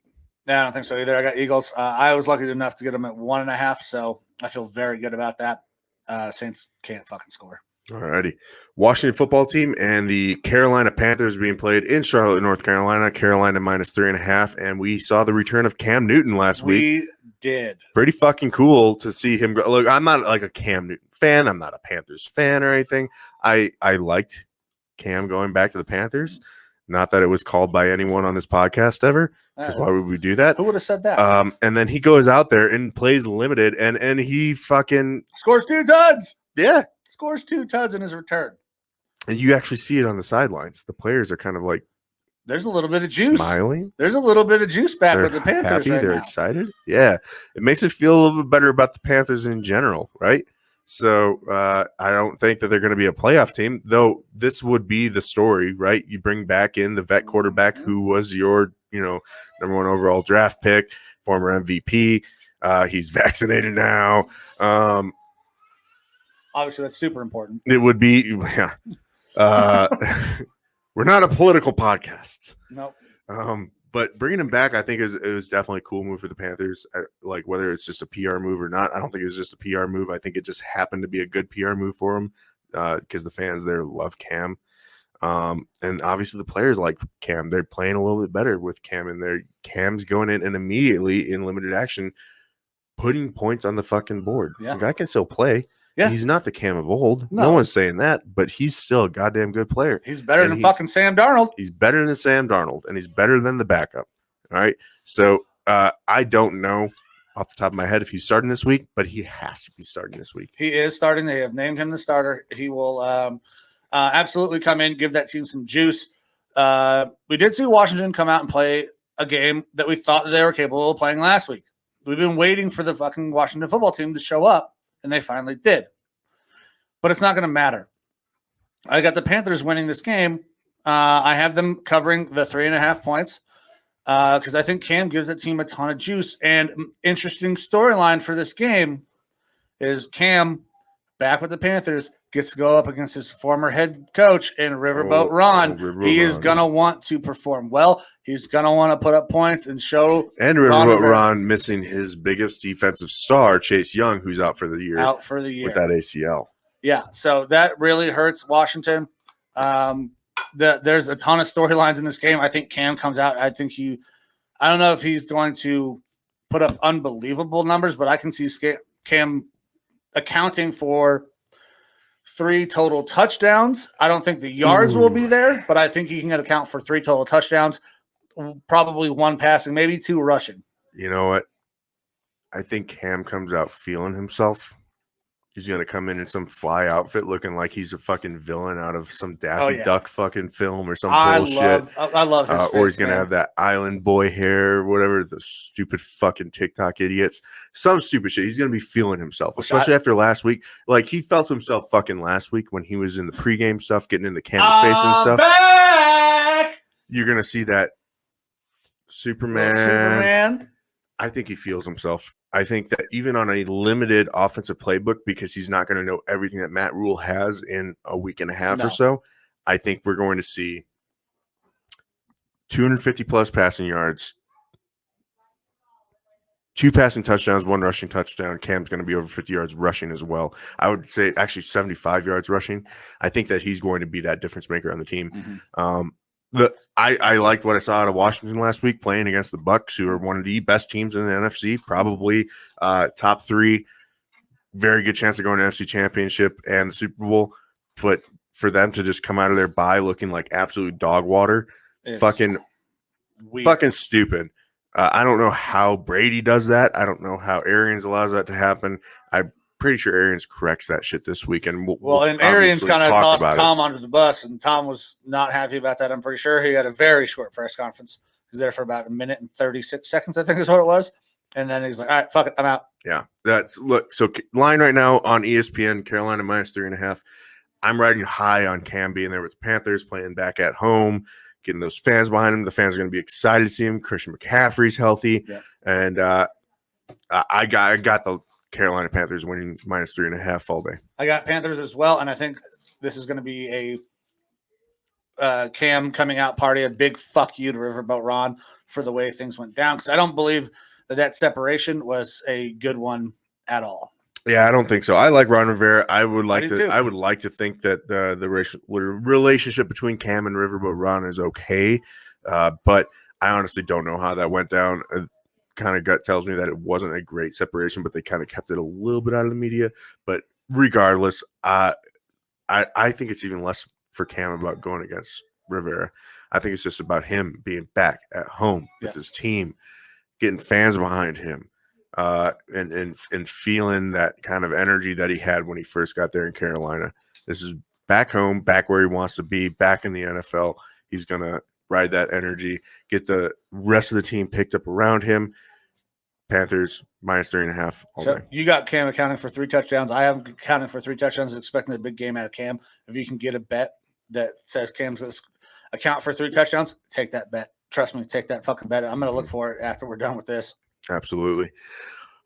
Yeah, I don't think so either. I got Eagles. I was lucky enough to get them at 1.5, so I feel very good about that. Saints can't fucking score. Alrighty. Washington football team and the Carolina Panthers being played in Charlotte, North Carolina. Carolina -3.5, and we saw the return of Cam Newton last week. We did. Pretty fucking cool to see him go. Look, I'm not like a Cam Newton fan. I'm not a Panthers fan or anything. I liked Cam going back to the Panthers. Not that it was called by anyone on this podcast ever, because why would we do that? Who would have said that? And then he goes out there and plays limited, and he fucking scores 2 tuds. Yeah. Scores 2 tuds in his return. And you actually see it on the sidelines. The players are kind of like, there's a little bit of juice. Smiling. There's a little bit of juice back They're with the Panthers happy. right They're now. excited. Yeah. It makes it feel a little bit better about the Panthers in general, right? So I don't think that they're going to be a playoff team, though. This would be the story, right? You bring back in the vet quarterback who was your, number 1 overall draft pick, former MVP. He's vaccinated now. Obviously, that's super important. It would be, yeah. We're not a political podcast. Nope. But bringing him back, I think it was definitely a cool move for the Panthers. Like whether it's just a PR move or not, I don't think it was just a PR move. I think it just happened to be a good PR move for him because the fans there love Cam. And obviously the players like Cam. They're playing a little bit better with Cam in there. Cam's going in and immediately in limited action, putting points on the fucking board. Yeah. The guy can still play. Yeah. He's not the Cam of old. No one's saying that, but he's still a goddamn good player. He's better than fucking Sam Darnold. He's better than Sam Darnold, and he's better than the backup. All right. So I don't know off the top of my head if he's starting this week, but he has to be starting this week. He is starting. They have named him the starter. He will absolutely come in, give that team some juice. We did see Washington come out and play a game that we thought that they were capable of playing last week. We've been waiting for the fucking Washington football team to show up, and they finally did. But it's not going to matter. I got the Panthers winning this game. I have them covering the 3.5 points because I think Cam gives that team a ton of juice. And interesting storyline for this game is Cam, back with the Panthers, gets to go up against his former head coach in Riverboat Ron. He is going to want to perform well. He's going to want to put up points and show. And Riverboat Ron missing his biggest defensive star, Chase Young, who's out for the year. With that ACL. Yeah, so that really hurts Washington. There's a ton of storylines in this game. I think Cam comes out. I don't know if he's going to put up unbelievable numbers, but I can see Cam accounting for 3 total touchdowns. I don't think the yards will be there, but I think he can account for 3 total touchdowns, probably 1 passing, maybe 2 rushing. You know what? I think Cam comes out feeling himself. He's going to come in some fly outfit looking like he's a fucking villain out of some Daffy Duck fucking film or some bullshit. I love his face, or he's going to have that island boy hair, whatever, the stupid fucking TikTok idiots. Some stupid shit. He's going to be feeling himself, especially after last week. Like, he felt himself fucking last week when he was in the pregame stuff, getting in the Cam's face and stuff. Back! You're going to see that Superman. I think he feels himself. I think that even on a limited offensive playbook, because he's not going to know everything that Matt Rule has in a week and a half or so, I think we're going to see 250-plus passing yards, 2 passing touchdowns, 1 rushing touchdown. Cam's going to be over 50 yards rushing as well. I would say actually 75 yards rushing. I think that he's going to be that difference maker on the team. Mm-hmm. I liked what I saw out of Washington last week playing against the Bucs, who are one of the best teams in the NFC, probably top 3. Very good chance of going to NFC Championship and the Super Bowl. But for them to just come out of their bye looking like absolute dog water, fucking weird. Fucking stupid. I don't know how Brady does that. I don't know how Arians allows that to happen. I'm pretty sure Arians corrects that shit this week. And and Arians kind of tossed Tom under the bus, and Tom was not happy about that. I'm pretty sure he had a very short press conference. He was there for about 1 minute and 36 seconds, I think is what it was. And then he's like, all right, fuck it, I'm out. Yeah, so line right now on ESPN, Carolina -3.5. I'm riding high on Cam being there with the Panthers, playing back at home, getting those fans behind him. The fans are going to be excited to see him. Christian McCaffrey's healthy. Yeah. And I got the Carolina Panthers winning -3.5 all day. I got Panthers as well, and I think this is going to be a Cam coming out party, a big fuck you to Riverboat Ron for the way things went down, because I don't believe that separation was a good one at all. Yeah, I don't think so. I like Ron Rivera. I would like to think that the relationship between Cam and Riverboat Ron is okay, but I honestly don't know how that went down. Kind of gut tells me that it wasn't a great separation, but they kind of kept it a little bit out of the media. But regardless, I think it's even less for Cam about going against Rivera. I think it's just about him being back at home with his team, getting fans behind him. And feeling that kind of energy that he had when he first got there in Carolina. This is back home, back where he wants to be, back in the NFL. He's going to ride that energy, get the rest of the team picked up around him. Panthers -3.5 all day. You got Cam accounting for 3 touchdowns. I am accounting for 3 touchdowns, expecting a big game out of Cam. If you can get a bet that says Cam's going to account for 3 touchdowns, take that bet. Trust me, take that fucking bet. I'm going to look for it after we're done with this. Absolutely.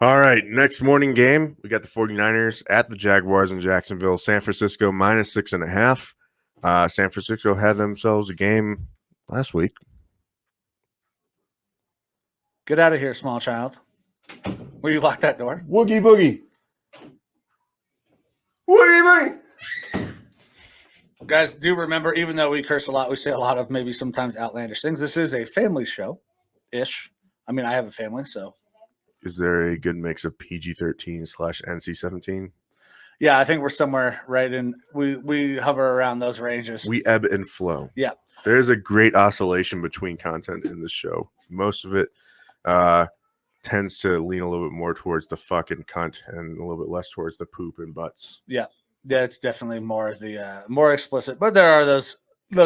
All right, next morning game, we got the 49ers at the Jaguars in Jacksonville. San Francisco -6.5. San Francisco had themselves a game last week. Get out of here, small child. Will you lock that door? Woogie boogie. Woogie boogie. Guys, do remember, even though we curse a lot, we say a lot of maybe sometimes outlandish things. This is a family show-ish. I mean, I have a family, so. Is there a good mix of PG-13/NC-17? Yeah, I think we're somewhere right in. We hover around those ranges. We ebb and flow. Yeah. There's a great oscillation between content in this show. Most of it tends to lean a little bit more towards the fucking cunt and a little bit less towards the poop and butts. Yeah. Yeah, it's definitely more the more explicit, but there are those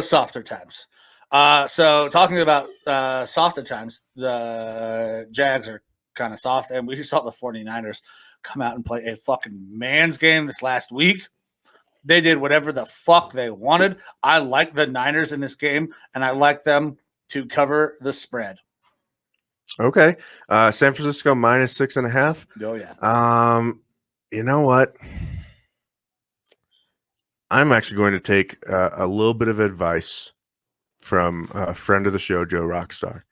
softer times. So talking about softer times, the Jags are kind of soft, and we saw the 49ers come out and play a fucking man's game this last week. They did whatever the fuck they wanted. I like the Niners in this game, and I like them to cover the spread. Okay. San Francisco -6.5. Oh, yeah. You know what? I'm actually going to take a little bit of advice from a friend of the show, Joe Rockstar,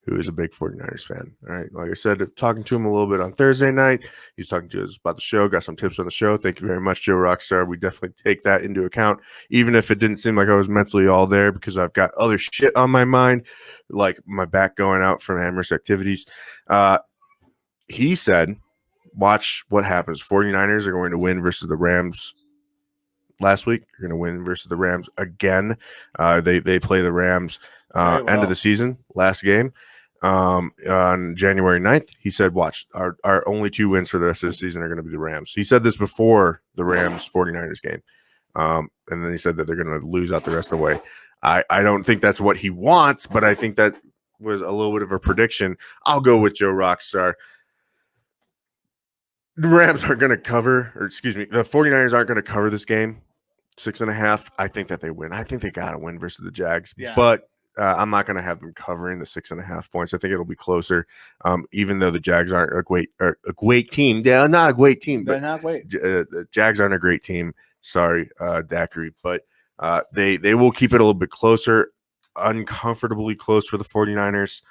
who is a big 49ers fan. All right. Like I said, talking to him a little bit on Thursday night. He's talking to us about the show, got some tips on the show. Thank you very much, Joe Rockstar. We definitely take that into account, even if it didn't seem like I was mentally all there, because I've got other shit on my mind, like my back going out from amorous activities. He said, watch what happens. 49ers are going to win versus the Rams. Last week, you're going to win versus the Rams again. They play the Rams end of the season, last game. On January 9th, he said, watch, our only 2 wins for the rest of the season are going to be the Rams. He said this before the Rams-49ers game. And then he said that they're going to lose out the rest of the way. I don't think that's what he wants, but I think that was a little bit of a prediction. I'll go with Joe Rockstar. The Rams aren't going to cover, the 49ers aren't going to cover this game. 6.5. I think that they win. I think they got to win versus the Jags. Yeah. But I'm not going to have them covering the 6.5 points. I think it'll be closer, even though the Jags aren't a great team. They're not a great team. They're not great. The Jags aren't a great team. Sorry, Daiquiri. But they will keep it a little bit closer, uncomfortably close for the 49ers,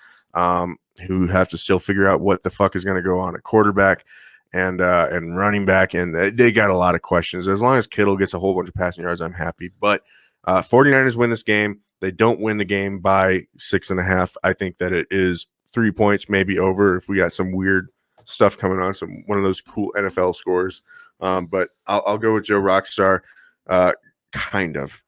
who have to still figure out what the fuck is going to go on at quarterback and running back. And they got a lot of questions. As long as Kittle gets a whole bunch of passing yards, I'm happy. But 49ers win this game. They don't win the game by 6.5. I think that it is 3 points, maybe over, if we got some weird stuff coming on, one of those cool NFL scores. But I'll go with Joe Rockstar, kind of.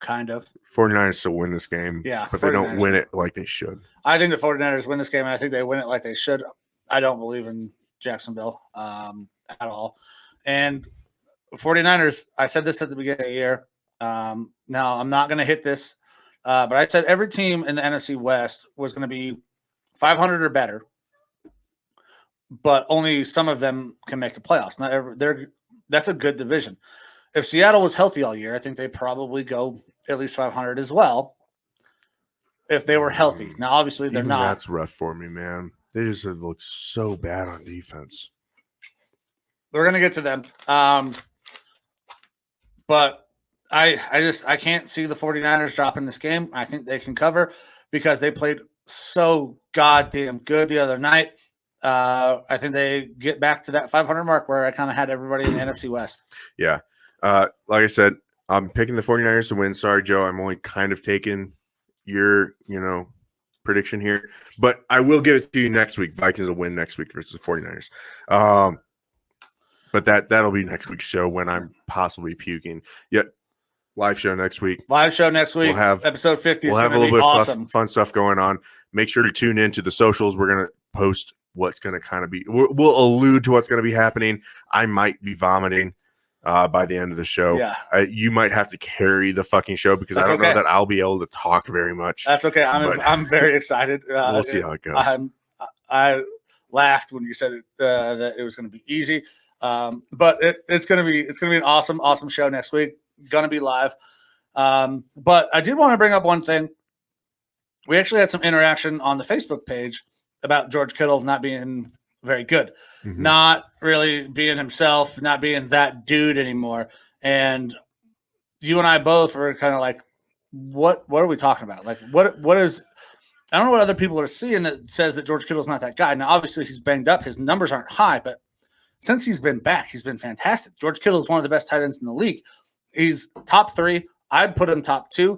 kind of. 49ers still win this game, Yeah, but they don't 49ers win it like they should. I think the 49ers win this game, and I think they win it like they should. I don't believe in Jacksonville at all. And 49ers, I said this at the beginning of the year. Now, I'm not going to hit this, but I said every team in the NFC West was going to be 500 or better, but only some of them can make the playoffs. That's a good division. If Seattle was healthy all year, I think they probably go at least 500 as well. If they were healthy. Now, obviously, they're not. That's rough for me, man. They just have looked so bad on defense. We're going to get to them. But I can't see the 49ers dropping this game. I think they can cover because they played so goddamn good the other night. I think they get back to that 500 mark where I kind of had everybody in the NFC West. Yeah. Like I said, I'm picking the 49ers to win. Sorry, Joe. I'm only kind of taking your, prediction here. But I will give it to you next week. Vikings will win next week versus the 49ers. But that'll be next week's show when I'm possibly puking. Yet, live show next week. We'll have episode 50. We'll have a little bit of fun stuff going on. Make sure to tune in to the socials. We're going to post what's going to kind of be. We'll allude to what's going to be happening. I might be vomiting by the end of the show. Yeah. You might have to carry the fucking show because I don't know that I'll be able to talk very much. That's okay. I'm very excited. We'll see how it goes. I laughed when you said that it was going to be easy. But it's gonna be an awesome show next week. Gonna be live. But I did want to bring up one thing. We actually had some interaction on the Facebook page about George Kittle not being very good, not really being himself, not being that dude anymore. And you and I both were kind of like, what are we talking about? Like, what is? I don't know what other people are seeing that says that George Kittle's not that guy. Now, obviously, he's banged up. His numbers aren't high, but since he's been back, he's been fantastic. George Kittle is one of the best tight ends in the league. He's top 3. I'd put him top 2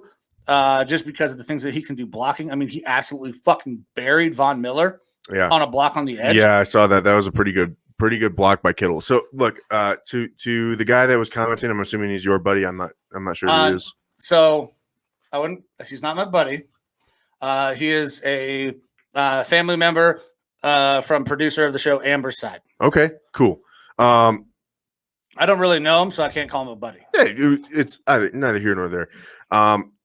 just because of the things that he can do blocking. I mean, he absolutely fucking buried Von Miller on a block on the edge. Yeah, I saw that. That was a pretty good block by Kittle. So, look, to the guy that was commenting, I'm assuming he's your buddy. I'm not sure who he is. So, he's not my buddy. He is a family member from producer of the show, Amber's side. Okay, cool. I don't really know him, so I can't call him a buddy. Yeah, it's neither here nor there.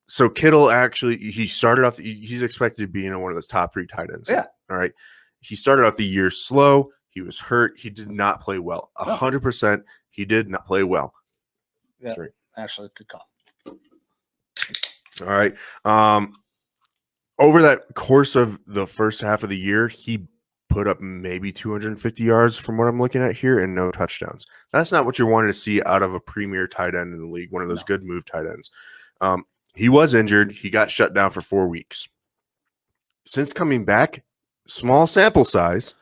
So Kittle actually, he started off. He's expected to be one of those top 3 tight ends. Yeah. All right. He started out the year slow. He was hurt. He did not play well. 100%. He did not play well. Yeah. Actually, good call. All right. Over that course of the first half of the year, he put up maybe 250 yards from what I'm looking at here and no touchdowns. That's not what you're wanting to see out of a premier tight end in the league, one of those good move tight ends. He was injured. He got shut down for 4 weeks. Since coming back, small sample size,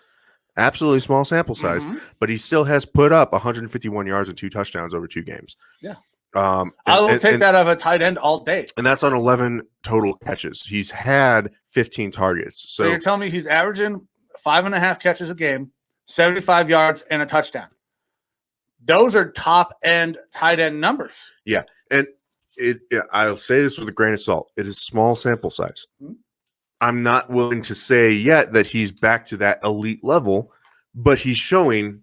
absolutely small sample size, but he still has put up 151 yards and 2 touchdowns over 2 games. Yeah. I will take that of a tight end all day. And that's on 11 total catches. He's had 15 targets. So you're telling me he's averaging 5.5 catches a game, 75 yards, and a touchdown. Those are top-end tight end numbers. Yeah, and I'll say this with a grain of salt. It is small sample size. I'm not willing to say yet that he's back to that elite level, but he's showing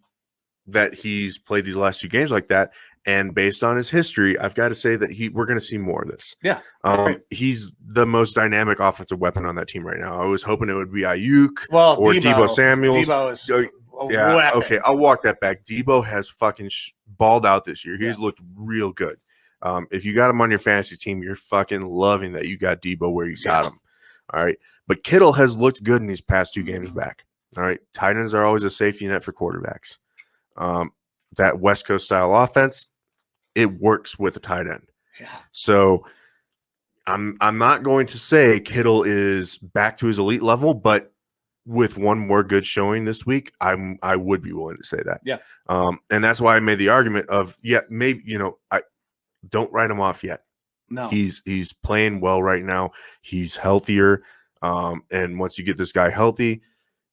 that he's played these last 2 games like that. And based on his history, I've got to say that we're going to see more of this. Yeah. He's the most dynamic offensive weapon on that team right now. I was hoping it would be Ayuk or Deebo Samuels. Deebo is weapon. Okay, I'll walk that back. Deebo has fucking balled out this year. He's looked real good. If you got him on your fantasy team, you're fucking loving that you got Deebo where you got him. All right. But Kittle has looked good in these past 2 games back. All right. Tight ends are always a safety net for quarterbacks. That West Coast style offense, it works with a tight end. Yeah. So I'm not going to say Kittle is back to his elite level, but with one more good showing this week, I would be willing to say that. Yeah. And that's why I made the argument of maybe I don't write him off yet. No. He's playing well right now. He's healthier. And once you get this guy healthy,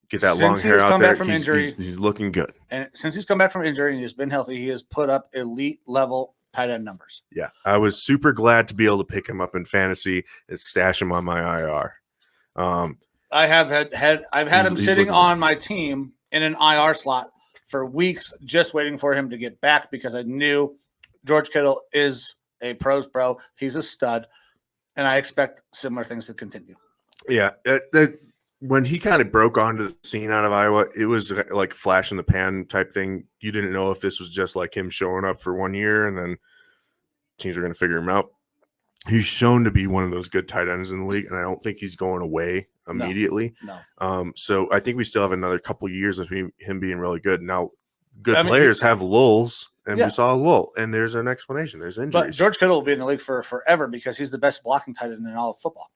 get that long hair out there, he's looking good. And since he's come back from injury and he's been healthy, he has put up elite level tight end numbers. Yeah, I was super glad to be able to pick him up in fantasy and stash him on my IR. I've had him sitting on my team in an IR slot for weeks, just waiting for him to get back because I knew George Kittle is a pro's pro. He's a stud, and I expect similar things to continue. Yeah, when he kind of broke onto the scene out of Iowa, it was like flash in the pan type thing. You didn't know if this was just like him showing up for 1 year and then teams are going to figure him out. He's shown to be one of those good tight ends in the league, and I don't think he's going away immediately. No. So I think we still have another couple years of him being really good. Now, players have lulls, and we saw a lull, and there's an explanation. There's injuries. But George Kittle will be in the league for forever because he's the best blocking tight end in all of football.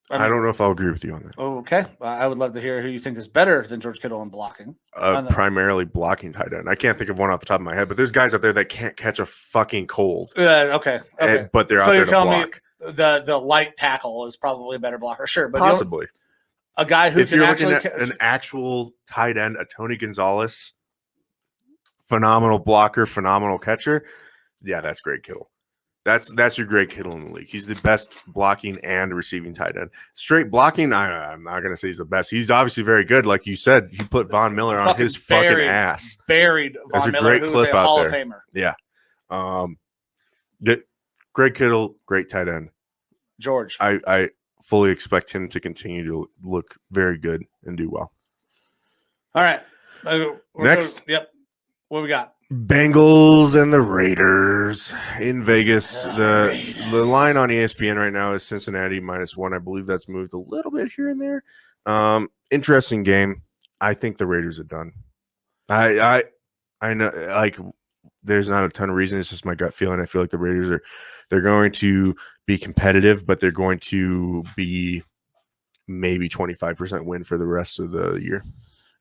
I don't know if I'll agree with you on that. Okay. I would love to hear who you think is better than George Kittle in blocking. Primarily blocking tight end. I can't think of one off the top of my head, but there's guys out there that can't catch a fucking cold. Okay. But they're out there to block. So you're telling me the light tackle is probably a better blocker. Sure. But possibly. A guy who if you're looking at an actual tight end, a Tony Gonzalez, phenomenal blocker, phenomenal catcher. Yeah, that's Greg Kittle. That's your Greg Kittle in the league. He's the best blocking and receiving tight end. Straight blocking, I'm not going to say he's the best. He's obviously very good. Like you said, he put Von Miller on his fucking ass. Buried Von Miller, great clip out Hall there. Of Famer. Yeah. Greg Kittle, great tight end. George. I fully expect him to continue to look very good and do well. All right. Next. Yep. What we got? Bengals and the Raiders in Vegas. The line on ESPN right now is Cincinnati -1. I believe that's moved a little bit here and there. Interesting game. I think the Raiders are done. I know, like, there's not a ton of reason. It's just my gut feeling. I feel like the Raiders they're going to be competitive, but they're going to be maybe 25% win for the rest of the year.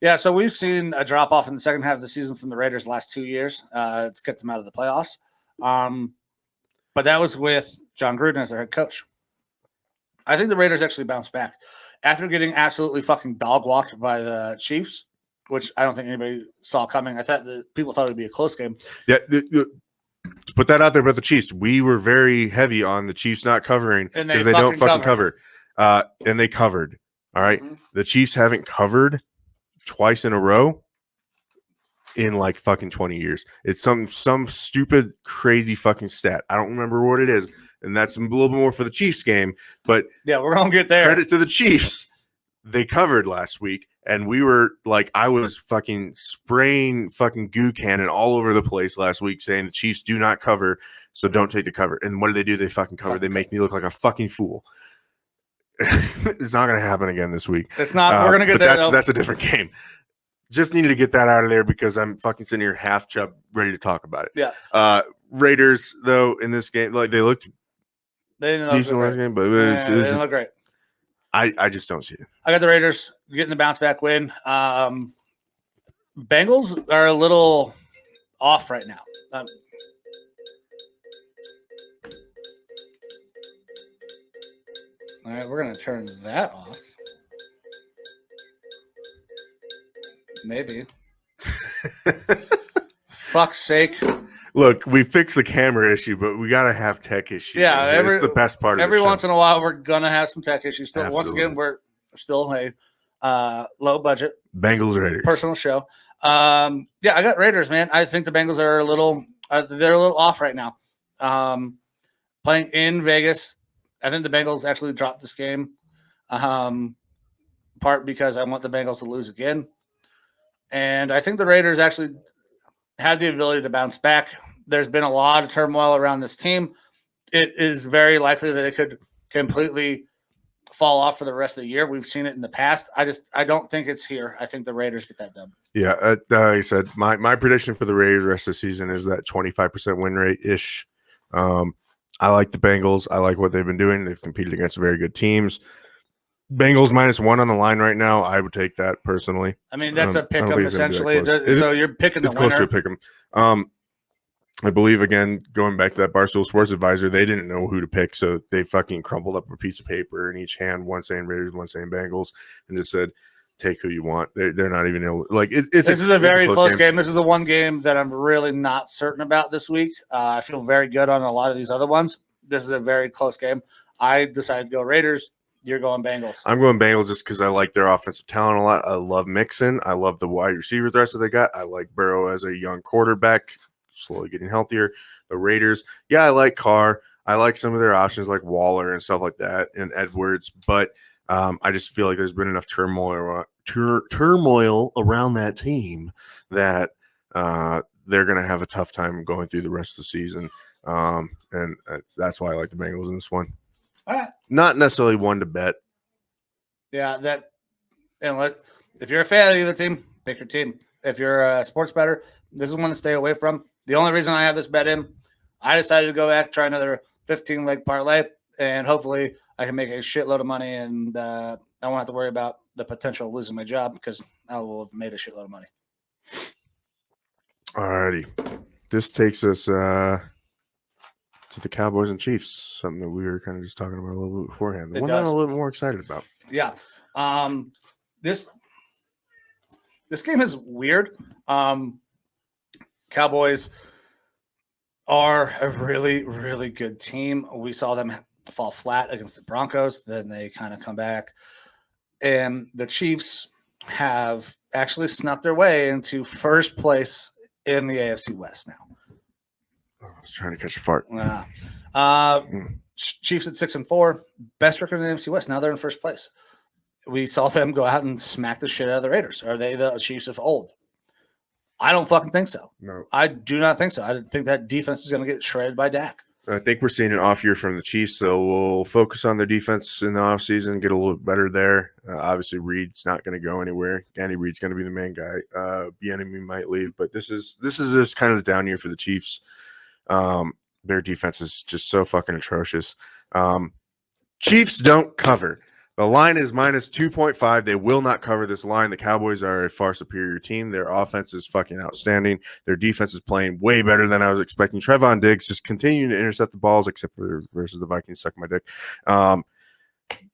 Yeah, so we've seen a drop-off in the second half of the season from the Raiders the last 2 years. It's kept them out of the playoffs. But that was with John Gruden as their head coach. I think the Raiders actually bounced back. After getting absolutely fucking dog-walked by the Chiefs, which I don't think anybody saw coming. I thought people thought it would be a close game. Yeah, to put that out there about the Chiefs, we were very heavy on the Chiefs not covering because they don't fucking cover. And they covered. All right? Mm-hmm. The Chiefs haven't covered twice in a row in like fucking 20 years. It's some stupid, crazy fucking stat. I don't remember what it is, and that's a little bit more for the Chiefs game. But yeah, we're gonna get there. Credit to the Chiefs. They covered last week, and we were like, I was fucking spraying fucking goo cannon all over the place last week saying the Chiefs do not cover, so don't take the cover. And what do? They fucking cover. They make me look like a fucking fool. It's not going to happen again this week. It's not. We're going to get there. That's a different game. Just needed to get that out of there because I'm fucking sitting here half Chubb ready to talk about it. Yeah. Raiders, though, in this game, like they looked decent last game, but they didn't look great. I just don't see it. I got the Raiders getting the bounce back win. Bengals are a little off right now. All right, we're going to turn that off. Maybe. Fuck's sake. Look, we fixed the camera issue, but we got to have tech issues. Yeah, it's the best part of every once in a while, we're going to have some tech issues. Still, Absolutely. Once again, we're still a low budget Bengals Raiders personal show. Yeah, I got Raiders, man. I think the Bengals are a little off right now. Playing in Vegas. I think the Bengals actually dropped this game, part because I want the Bengals to lose again. And I think the Raiders actually had the ability to bounce back. There's been a lot of turmoil around this team. It is very likely that it could completely fall off for the rest of the year. We've seen it in the past. I don't think it's here. I think the Raiders get that done. Yeah, like I said, my prediction for the Raiders rest of the season is that 25% win rate-ish. I like the Bengals. I like what they've been doing. They've competed against very good teams. Bengals -1 on the line right now. I would take that personally. I mean, that's a pick 'em essentially. So you're picking the winner. It's close to a pick 'em. I believe, again, going back to that Barstool Sports Advisor, they didn't know who to pick, so they fucking crumpled up a piece of paper in each hand, one saying Raiders, one saying Bengals, and just said, take who you want. They're not even able, like this is a very close game. This is the one game that I'm really not certain about this week. I feel very good on a lot of these other ones. This is a very close game. I decided to go Raiders. You're going Bengals. I'm going Bengals just because I like their offensive talent a lot. I love Mixon. I love the wide receiver thrust that they got. I like Burrow as a young quarterback, slowly getting healthier. The Raiders, yeah, I like Carr. I like some of their options like Waller and stuff like that and Edwards, but I just feel like there's been enough turmoil around that team that they're going to have a tough time going through the rest of the season. And that's why I like the Bengals in this one. All right. Not necessarily one to bet. Yeah, if you're a fan of either team, pick your team. If you're a sports bettor, this is one to stay away from. The only reason I have this bet in, I decided to go back, try another 15-leg parlay, and hopefully I can make a shitload of money, and I won't have to worry about the potential of losing my job because I will have made a shitload of money. All righty. This takes us to the Cowboys and Chiefs, something that we were kind of just talking about a little bit beforehand. The one I'm a little bit more excited about. Yeah. This game is weird. Cowboys are a really, really good team. We saw them fall flat against the Broncos. Then they kind of come back. And the Chiefs have actually snuck their way into first place in the AFC West now. Oh, I was trying to catch a fart. Chiefs at 6-4, best record in the AFC West. Now they're in first place. We saw them go out and smack the shit out of the Raiders. Are they the Chiefs of old? I don't fucking think so. No. I do not think so. I think that defense is going to get shredded by Dak. I think we're seeing an off year from the Chiefs, so we'll focus on their defense in the offseason, get a little bit better there. Obviously, Reed's not going to go anywhere. Andy Reid's going to be the main guy. Bieniemy might leave, but this is just kind of the down year for the Chiefs. Their defense is just so fucking atrocious. Chiefs don't cover. The line is minus 2.5. They will not cover this line. The Cowboys are a far superior team. Their offense is fucking outstanding. Their defense is playing way better than I was expecting. Trevon Diggs just continuing to intercept the balls, except for versus the Vikings. Suck my dick.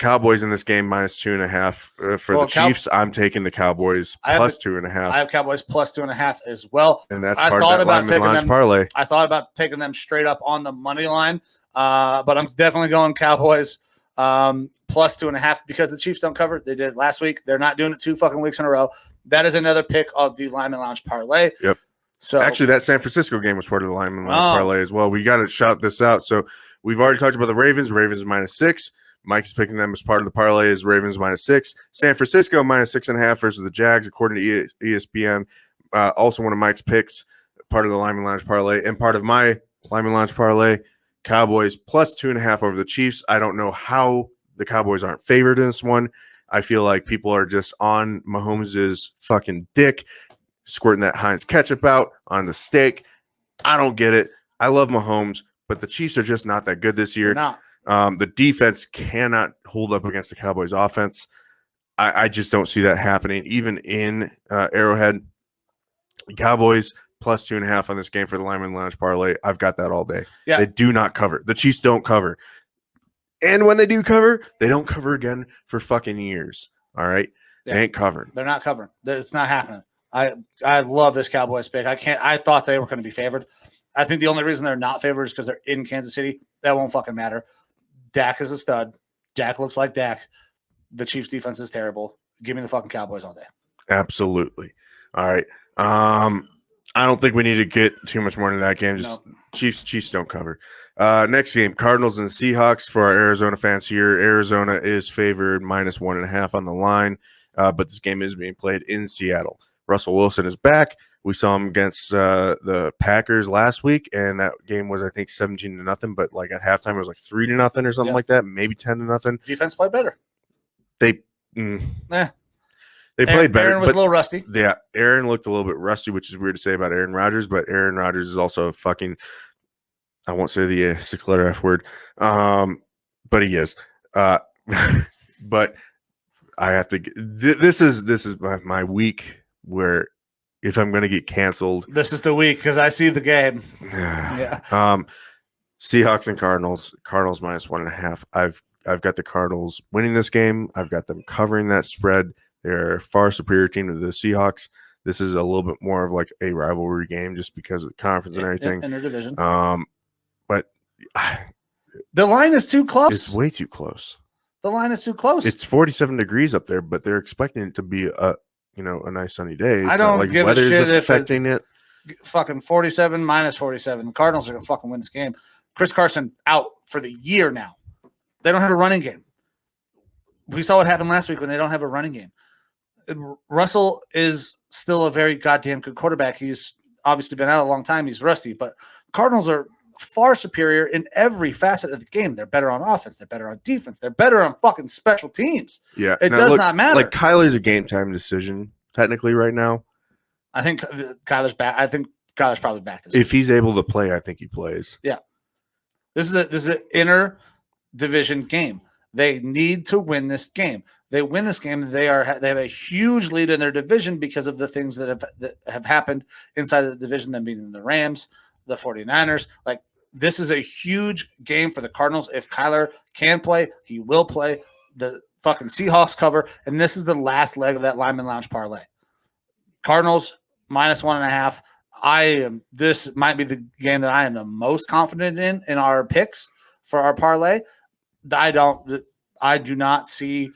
Cowboys in this game minus 2.5 for the Chiefs. I'm taking the Cowboys plus 2.5. I have Cowboys plus 2.5 as well. And that's part of that Lineman Lounge parlay. I thought about taking them straight up on the money line, but I'm definitely going Cowboys plus 2.5 because the Chiefs don't cover. They did it last week. They're not doing it 2 fucking weeks in a row. That is another pick of the Lineman Lounge parlay. Yep. So actually, that San Francisco game was part of the Lineman Lounge parlay as well. We got to shout this out. So we've already talked about the Ravens. Ravens minus 6. Mike's picking them as part of the parlay as Ravens minus 6. San Francisco minus 6.5 versus the Jags, according to ESPN. Also one of Mike's picks, part of the Lineman Lounge parlay, and part of my Lineman Lounge parlay, Cowboys plus 2.5 over the Chiefs. I don't know how the Cowboys aren't favored in this one. I feel like people are just on Mahomes' fucking dick, squirting that Heinz ketchup out on the steak. I don't get it. I love Mahomes, but the Chiefs are just not that good this year. They're not. The defense cannot hold up against the Cowboys offense. I just don't see that happening. Even in Arrowhead, Cowboys plus 2.5 on this game for the Lineman Lounge parlay. I've got that all day. Yeah. They do not cover. The Chiefs don't cover. And when they do cover, they don't cover again for fucking years. All right? Yeah. They ain't covering. They're not covering. It's not happening. I love this Cowboys pick. I thought they were going to be favored. I think the only reason they're not favored is because they're in Kansas City. That won't fucking matter. Dak is a stud. Dak looks like Dak. The Chiefs defense is terrible. Give me the fucking Cowboys all day. Absolutely. All right. I don't think we need to get too much more into that game. Just no. Chiefs don't cover. Next game, Cardinals and Seahawks for our Arizona fans here. Arizona is favored minus 1.5 on the line, but this game is being played in Seattle. Russell Wilson is back. We saw him against the Packers last week, and that game was, I think, 17-0. But like at halftime, it was like 3-0 or something like that, maybe 10-0. Defense played better. They played better. Aaron was a little rusty. Yeah, Aaron looked a little bit rusty, which is weird to say about Aaron Rodgers, but Aaron Rodgers is also a fucking, I won't say the 6-letter F word, but he is. But I have to. This is my week where if I'm going to get canceled, this is the week because I see the game. Yeah. Seahawks and Cardinals. Cardinals minus 1.5. I've got the Cardinals winning this game. I've got them covering that spread. They're a far superior team to the Seahawks. This is a little bit more of like a rivalry game just because of the conference and everything. In their division. But the line is too close. It's way too close. The line is too close. It's 47 degrees up there, but they're expecting it to be a nice sunny day. It's I don't not like give weather's a shit affecting it. Fucking 47 minus 47. The Cardinals are gonna fucking win this game. Chris Carson out for the year now. They don't have a running game. We saw what happened last week when they don't have a running game. Russell is still a very goddamn good quarterback. He's obviously been out a long time. He's rusty, but the Cardinals are far superior in every facet of the game. They're better on offense. They're better on defense. They're better on fucking special teams. Yeah. It does not matter. Like Kyler's a game time decision technically right now. I think Kyler's back. I think Kyler's probably back this week. If he's able to play, I think he plays. Yeah. This is an inner division game. They need to win this game. They win this game. They have a huge lead in their division because of the things that have happened inside the division, them beating the Rams, the 49ers. Like, this is a huge game for the Cardinals. If Kyler can play, he will play. The fucking Seahawks cover, and this is the last leg of that Lineman Lounge parlay. Cardinals minus 1.5. This might be the game that I am the most confident in our picks for our parlay. I do not see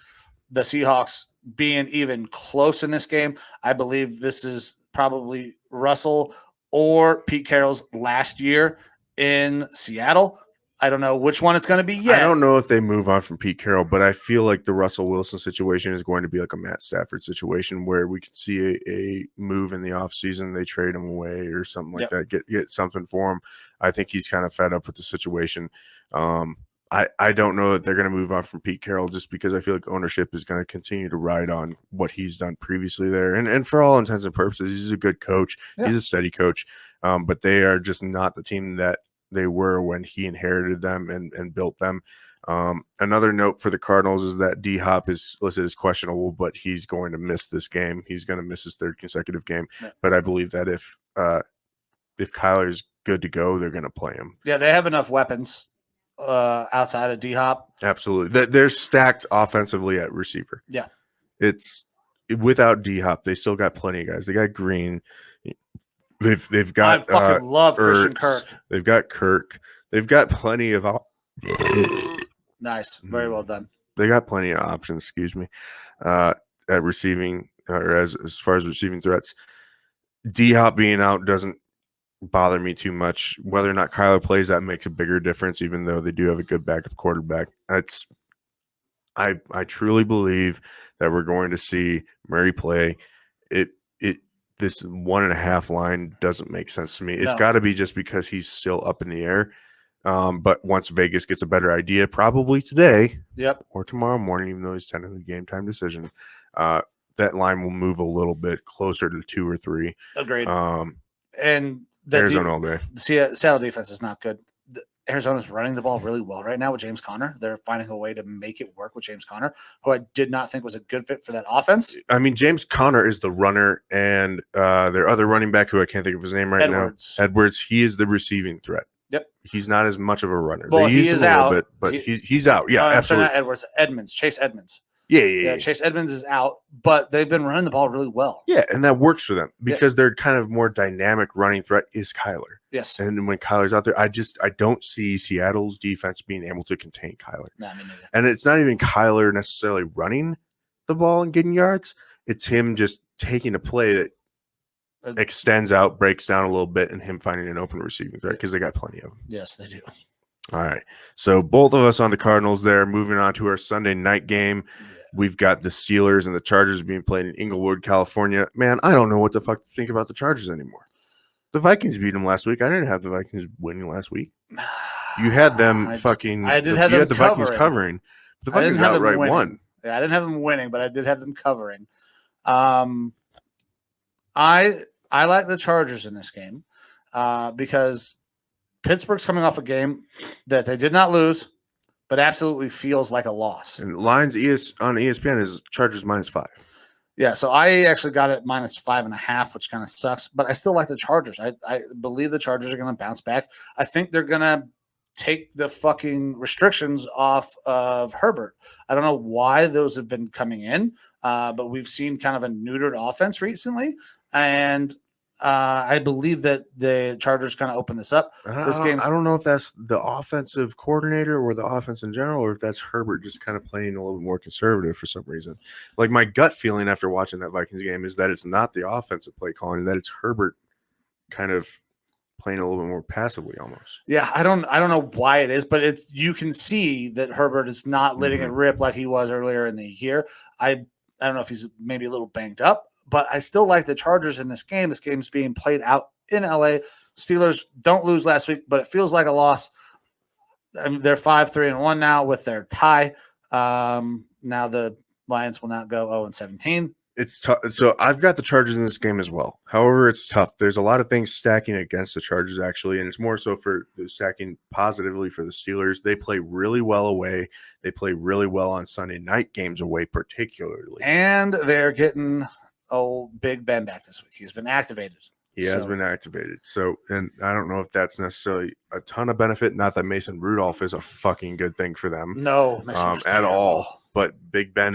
the Seahawks being even close in this game. I believe this is probably Russell or Pete Carroll's last year in Seattle. I don't know which one it's going to be yet. I don't know if they move on from Pete Carroll, but I feel like the Russell Wilson situation is going to be like a Matt Stafford situation where we could see a move in the offseason. They trade him away or something like that, get something for him. I think he's kind of fed up with the situation. I don't know that they're going to move on from Pete Carroll just because I feel like ownership is going to continue to ride on what he's done previously there. And for all intents and purposes, he's a good coach. Yeah. He's a steady coach. But they are just not the team that they were when he inherited them and built them. Another note for the Cardinals is that D-Hop is listed as questionable, but he's going to miss this game. He's going to miss his third consecutive game. Yeah. But I believe that if Kyler's good to go, they're going to play him. Yeah, they have enough weapons outside of D-Hop. Absolutely. They're stacked offensively at receiver. Yeah. It's without D-Hop, they still got plenty of guys. They got Green. They've got I fucking love Ertz. Christian Kirk. They've got Kirk. They've got plenty of nice. Very well done. They got plenty of options, excuse me, at receiving or as far as receiving threats. D-Hop being out doesn't bother me too much. Whether or not Kyler plays, that makes a bigger difference, even though they do have a good backup quarterback. I truly believe that we're going to see Murray play. This 1.5 line doesn't make sense to me. It's got to be just because he's still up in the air. But once Vegas gets a better idea, probably today or tomorrow morning, even though it's technically game time decision, that line will move a little bit closer to 2 or 3. Agreed. And Arizona all day. The Seattle defense is not good. Arizona's running the ball really well right now with James Conner. They're finding a way to make it work with James Conner, who I did not think was a good fit for that offense. I mean, James Conner is the runner, and their other running back, who I can't think of his name right now, Edwards, he is the receiving threat. Yep. He's not as much of a runner. Well, he is out. Bit, but he's out. Yeah, absolutely. Sorry, not Edwards. Chase Edmonds. Yeah. Chase Edmonds is out, but they've been running the ball really well. Yeah, and that works for them because they're kind of more dynamic running threat is Kyler. Yes. And when Kyler's out there, I don't see Seattle's defense being able to contain Kyler. No, me neither. And it's not even Kyler necessarily running the ball and getting yards. It's him just taking a play that extends out, breaks down a little bit, and him finding an open receiving threat because they got plenty of them. Yes, they do. All right. So both of us on the Cardinals there. Moving on to our Sunday night game. Yeah. We've got the Steelers and the Chargers being played in Inglewood, California. Man, I don't know what the fuck to think about the Chargers anymore. The Vikings beat them last week. I didn't have the Vikings winning last week. You had them fucking. I did have them. You had the Vikings covering. The Vikings outright won. Yeah, I didn't have them winning, but I did have them covering. I like the Chargers in this game because Pittsburgh's coming off a game that they did not lose, but absolutely feels like a loss. And lines on ESPN is Chargers -5. Yeah, so I actually got it -5.5, which kind of sucks, but I still like the Chargers. I believe the Chargers are going to bounce back. I think they're going to take the fucking restrictions off of Herbert. I don't know why those have been coming in, but we've seen kind of a neutered offense recently, and I believe that the Chargers kind of open this up. I don't know if that's the offensive coordinator or the offense in general, or if that's Herbert just kind of playing a little bit more conservative for some reason. Like my gut feeling after watching that Vikings game is that it's not the offensive play calling, that it's Herbert kind of playing a little bit more passively almost. Yeah, I don't know why it is, but you can see that Herbert is not letting it rip like he was earlier in the year. I don't know if he's maybe a little banged up, but I still like the Chargers in this game. This game's being played out in LA. Steelers don't lose last week, but it feels like a loss. I mean, they're 5-3-1 now with their tie. Now the Lions will not go 0-17. It's tough. So I've got the Chargers in this game as well. However, it's tough. There's a lot of things stacking against the Chargers, actually, and it's more so for the stacking positively for the Steelers. They play really well away. They play really well on Sunday night games away, particularly. And they're getting old Big Ben back this week. He's been activated. He has been activated. So, and I don't know if that's necessarily a ton of benefit. Not that Mason Rudolph is a fucking good thing for them. No, at all. But Big Ben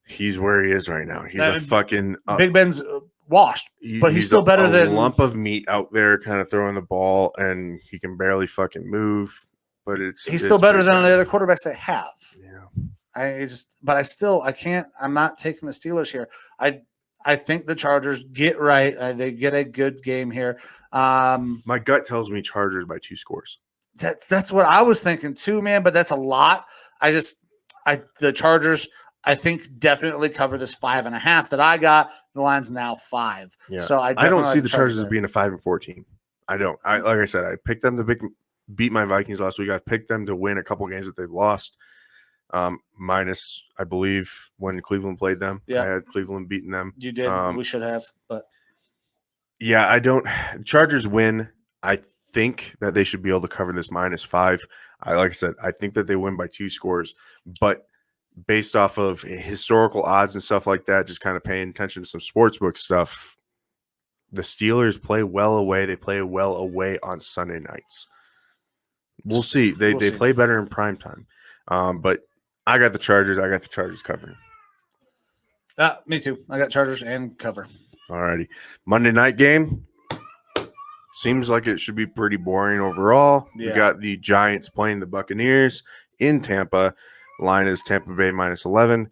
he's where he is right now. He's a fucking Big Ben's washed, but he's still better than a lump of meat out there, kind of throwing the ball, and he can barely fucking move. But he's still better than the other quarterbacks they have. Yeah, I can't. I'm not taking the Steelers here. I think the Chargers get right. They get a good game here. My gut tells me Chargers by 2 scores. That's what I was thinking too, man. But that's a lot. The Chargers, I think, definitely cover this 5.5 that I got. The line's now 5. Yeah. So I don't see the Chargers as being a 5-14. I don't. Like I said, I picked them to beat my Vikings last week. I picked them to win a couple games that they've lost. Minus, I believe, when Cleveland played them. Yeah. I had Cleveland beating them. You did. We should have, but yeah, I don't. Chargers win. I think that they should be able to cover this -5. Like I said, I think that they win by 2 scores, but based off of historical odds and stuff like that, just kind of paying attention to some sportsbook stuff, the Steelers play well away. They play well away on Sunday nights. We'll see. They play better in prime time. But I got the Chargers. I got the Chargers covering. Me too. I got Chargers and cover. Alrighty. Monday night game. Seems like it should be pretty boring overall. Yeah. We got the Giants playing the Buccaneers in Tampa. Line is Tampa Bay -11.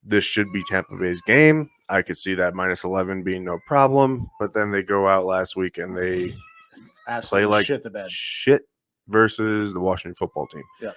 This should be Tampa Bay's game. I could see that -11 being no problem, but then they go out last week and they Absolutely play like shit the bed. shit versus the Washington football team. Yeah.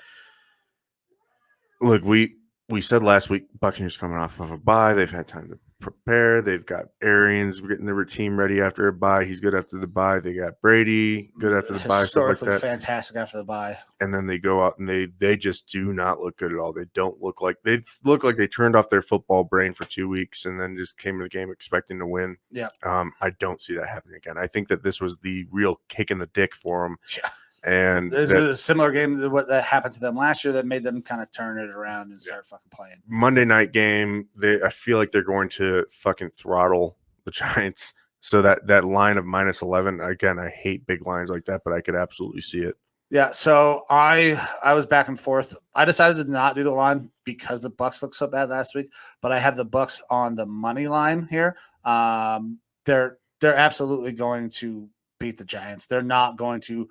Look, we said last week Buccaneers coming off of a bye. They've had time to prepare. They've got Arians getting their team ready after a bye. He's good after the bye. They got Brady good after the bye. Stuff like that. Fantastic after the bye. And then they go out and they just do not look good at all. They don't look like they turned off their football brain for 2 weeks and then just came to the game expecting to win. Yeah. I don't see that happening again. I think that this was the real kick in the dick for them. Yeah. And there's a similar game to what that happened to them last year that made them kind of turn it around and start fucking playing. Monday night game, I feel like they're going to fucking throttle the Giants. So that line of -11, again, I hate big lines like that, but I could absolutely see it. Yeah, so I was back and forth. I decided to not do the line because the Bucs looked so bad last week, but I have the Bucs on the money line here. They're absolutely going to beat the Giants. They're not going to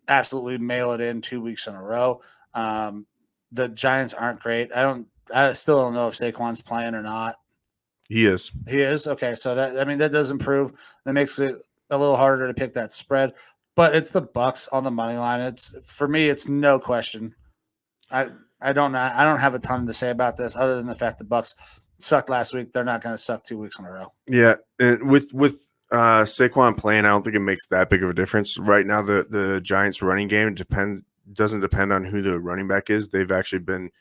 absolutely mail it in 2 weeks in a row. The Giants aren't great. I still don't know if Saquon's playing or not. He is. He is? Okay, so that does improve. That makes it a little harder to pick that spread. But it's the Bucs on the money line. For me, it's no question. I don't have a ton to say about this other than the fact the Bucs sucked last week. They're not going to suck 2 weeks in a row. Yeah, and with Saquon playing, I don't think it makes that big of a difference. Right now, the Giants' running game doesn't depend on who the running back is. They've actually been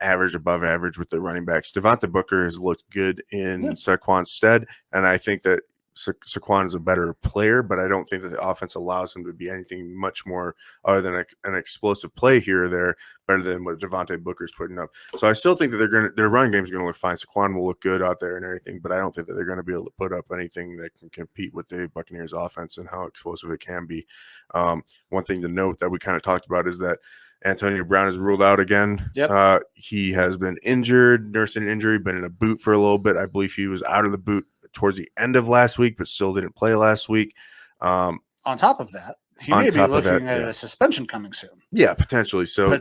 average, above average with the running backs. Devontae Booker has looked good in Saquon's stead, and I think that Saquon is a better player, but I don't think that the offense allows him to be anything much more other than an explosive play here or there, better than what Devontae Booker's putting up. So I still think that their run game is going to look fine. Saquon will look good out there and everything, but I don't think that they're going to be able to put up anything that can compete with the Buccaneers offense and how explosive it can be. One thing to note that we kind of talked about is that Antonio Brown is ruled out again. Yep. He has been injured, nursing an injury, been in a boot for a little bit. I believe he was out of the boot towards the end of last week, but still didn't play last week. On top of that, he may be looking at a suspension coming soon. Yeah, potentially. So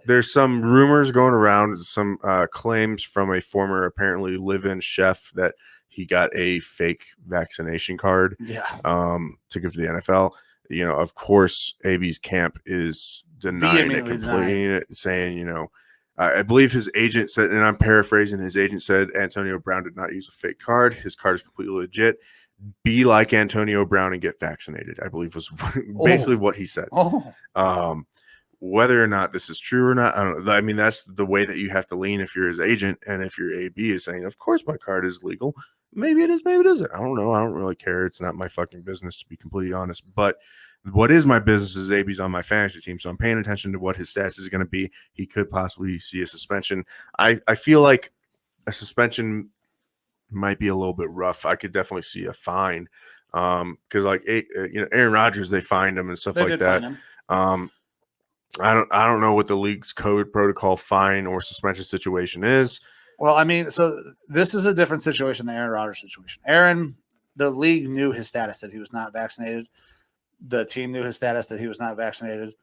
there's some rumors going around, some claims from a former apparently live-in chef that he got a fake vaccination card to give to the NFL. You know, of course, AB's camp is denying it completely, saying, I believe his agent said, and I'm paraphrasing, his agent said Antonio Brown did not use a fake card. His card is completely legit. Be like Antonio Brown and get vaccinated, I believe was basically what he said. Whether or not this is true or not, I don't know. I mean, that's the way that you have to lean if you're his agent. And if your AB is saying, of course my card is legal, maybe it is, maybe it isn't. I don't know. I don't really care. It's not my fucking business, to be completely honest. But what is my business is AB's on my fantasy team, so I'm paying attention to what his stats is going to be. He could possibly see a suspension. I feel like a suspension might be a little bit rough. I could definitely see a fine because, like, Aaron Rodgers, they fined him and stuff like that. I don't know what the league's code protocol fine or suspension situation is. Well, I mean, so this is a different situation than Aaron Rodgers' situation. The league knew his status that he was not vaccinated. The team knew his status that he was not vaccinated.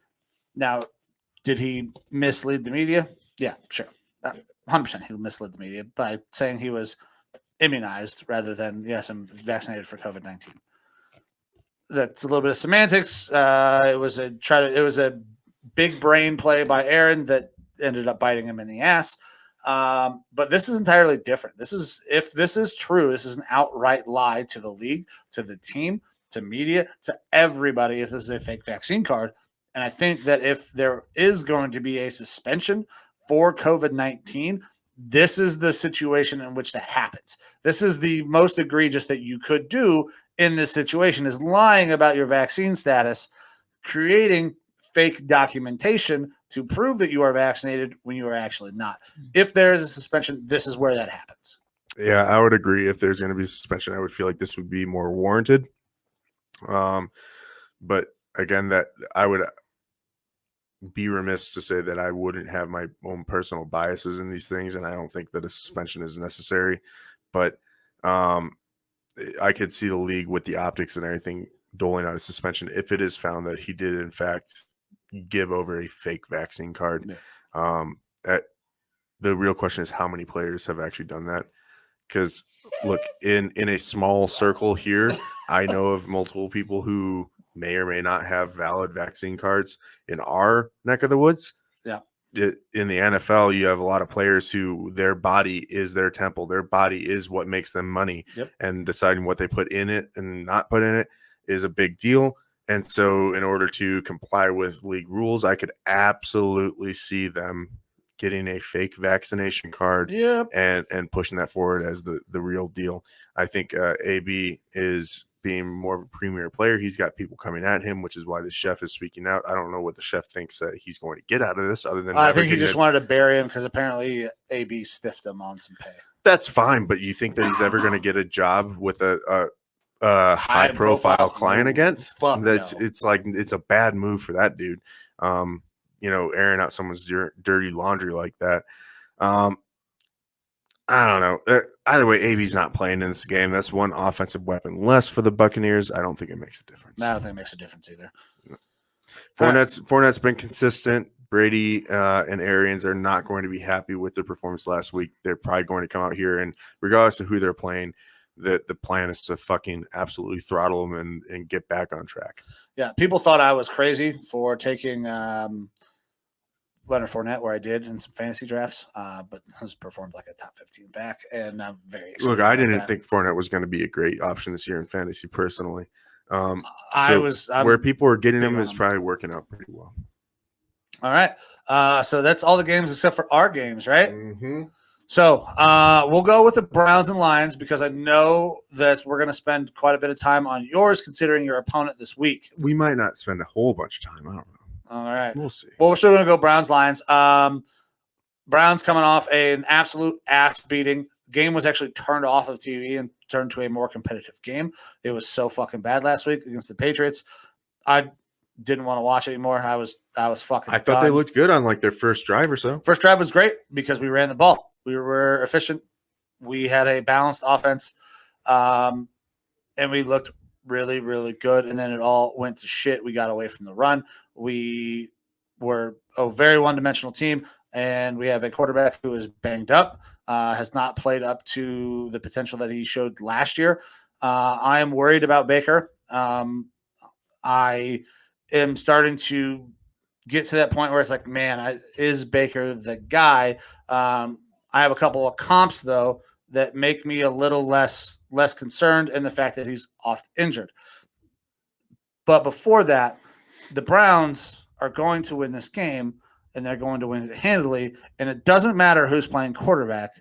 Now, did he mislead the media? Yeah, sure. 100% he misled the media by saying he was immunized rather than, yes, I'm vaccinated for COVID-19. That's a little bit of semantics. It was a big brain play by Aaron that ended up biting him in the ass. But this is entirely different. If this is true, this is an outright lie to the league, to the team, to media, to everybody, if this is a fake vaccine card. And I think that if there is going to be a suspension for COVID-19, this is the situation in which that happens. This is the most egregious that you could do in this situation, is lying about your vaccine status, creating fake documentation to prove that you are vaccinated when you are actually not. If there is a suspension, this is where that happens. Yeah, I would agree. If there's going to be suspension, I would feel like this would be more warranted. But again, that I would be remiss to say that I wouldn't have my own personal biases in these things, and I don't think that a suspension is necessary. But I could see the league with the optics and everything doling out a suspension if it is found that he did in fact give over a fake vaccine card. The real question is how many players have actually done that? Because look, in a small circle here, I know of multiple people who may or may not have valid vaccine cards in our neck of the woods. Yeah. In the NFL, you have a lot of players who their body is their temple. Their body is what makes them money. Yep. And deciding what they put in it and not put in it is a big deal. And so in order to comply with league rules, I could absolutely see them getting a fake vaccination card and pushing that forward as the real deal. I think AB is being more of a premier player. He's got people coming at him, which is why the chef is speaking out. I don't know what the chef thinks that he's going to get out of this other than I think he just wanted to bury him because apparently AB stiffed him on some pay. That's fine, but you think that he's ever going to get a job with a high profile client again? It's like it's a bad move for that dude. Airing out someone's dirty laundry like that. I don't know. Either way, AB's not playing in this game. That's one offensive weapon less for the Buccaneers. I don't think it makes a difference. I don't think it makes a difference either. Fournette's been consistent. Brady and Arians are not going to be happy with their performance last week. They're probably going to come out here, and regardless of who they're playing, the plan is to fucking absolutely throttle them and get back on track. Yeah, people thought I was crazy for taking Leonard Fournette where I did in some fantasy drafts, but has performed like a top 15 back, and I'm very excited. Look, I didn't think Fournette was going to be a great option this year in fantasy personally. Where people are getting him is probably working out pretty well. All right. So that's all the games except for our games, right? Mm-hmm. So we'll go with the Browns and Lions because I know that we're going to spend quite a bit of time on yours considering your opponent this week. We might not spend a whole bunch of time. I don't know. All right. We'll see. Well, we're still going to go Browns, Lions. Browns coming off an absolute ass beating. The game was actually turned off of TV and turned to a more competitive game. It was so fucking bad last week against the Patriots. I didn't want to watch it anymore. I was fucking I thought done. they looked good on like their first drive or so. First drive was great because we ran the ball. We were efficient. We had a balanced offense, and we looked really, really good. And then it all went to shit. We got away from the run. We were a very one-dimensional team, and we have a quarterback who is banged up, has not played up to the potential that he showed last year. I am worried about Baker. I am starting to get to that point where it's like, man, is Baker the guy? I have a couple of comps, though, that make me a little less concerned in the fact that he's oft injured. But before that, the Browns are going to win this game, and they're going to win it handily, and it doesn't matter who's playing quarterback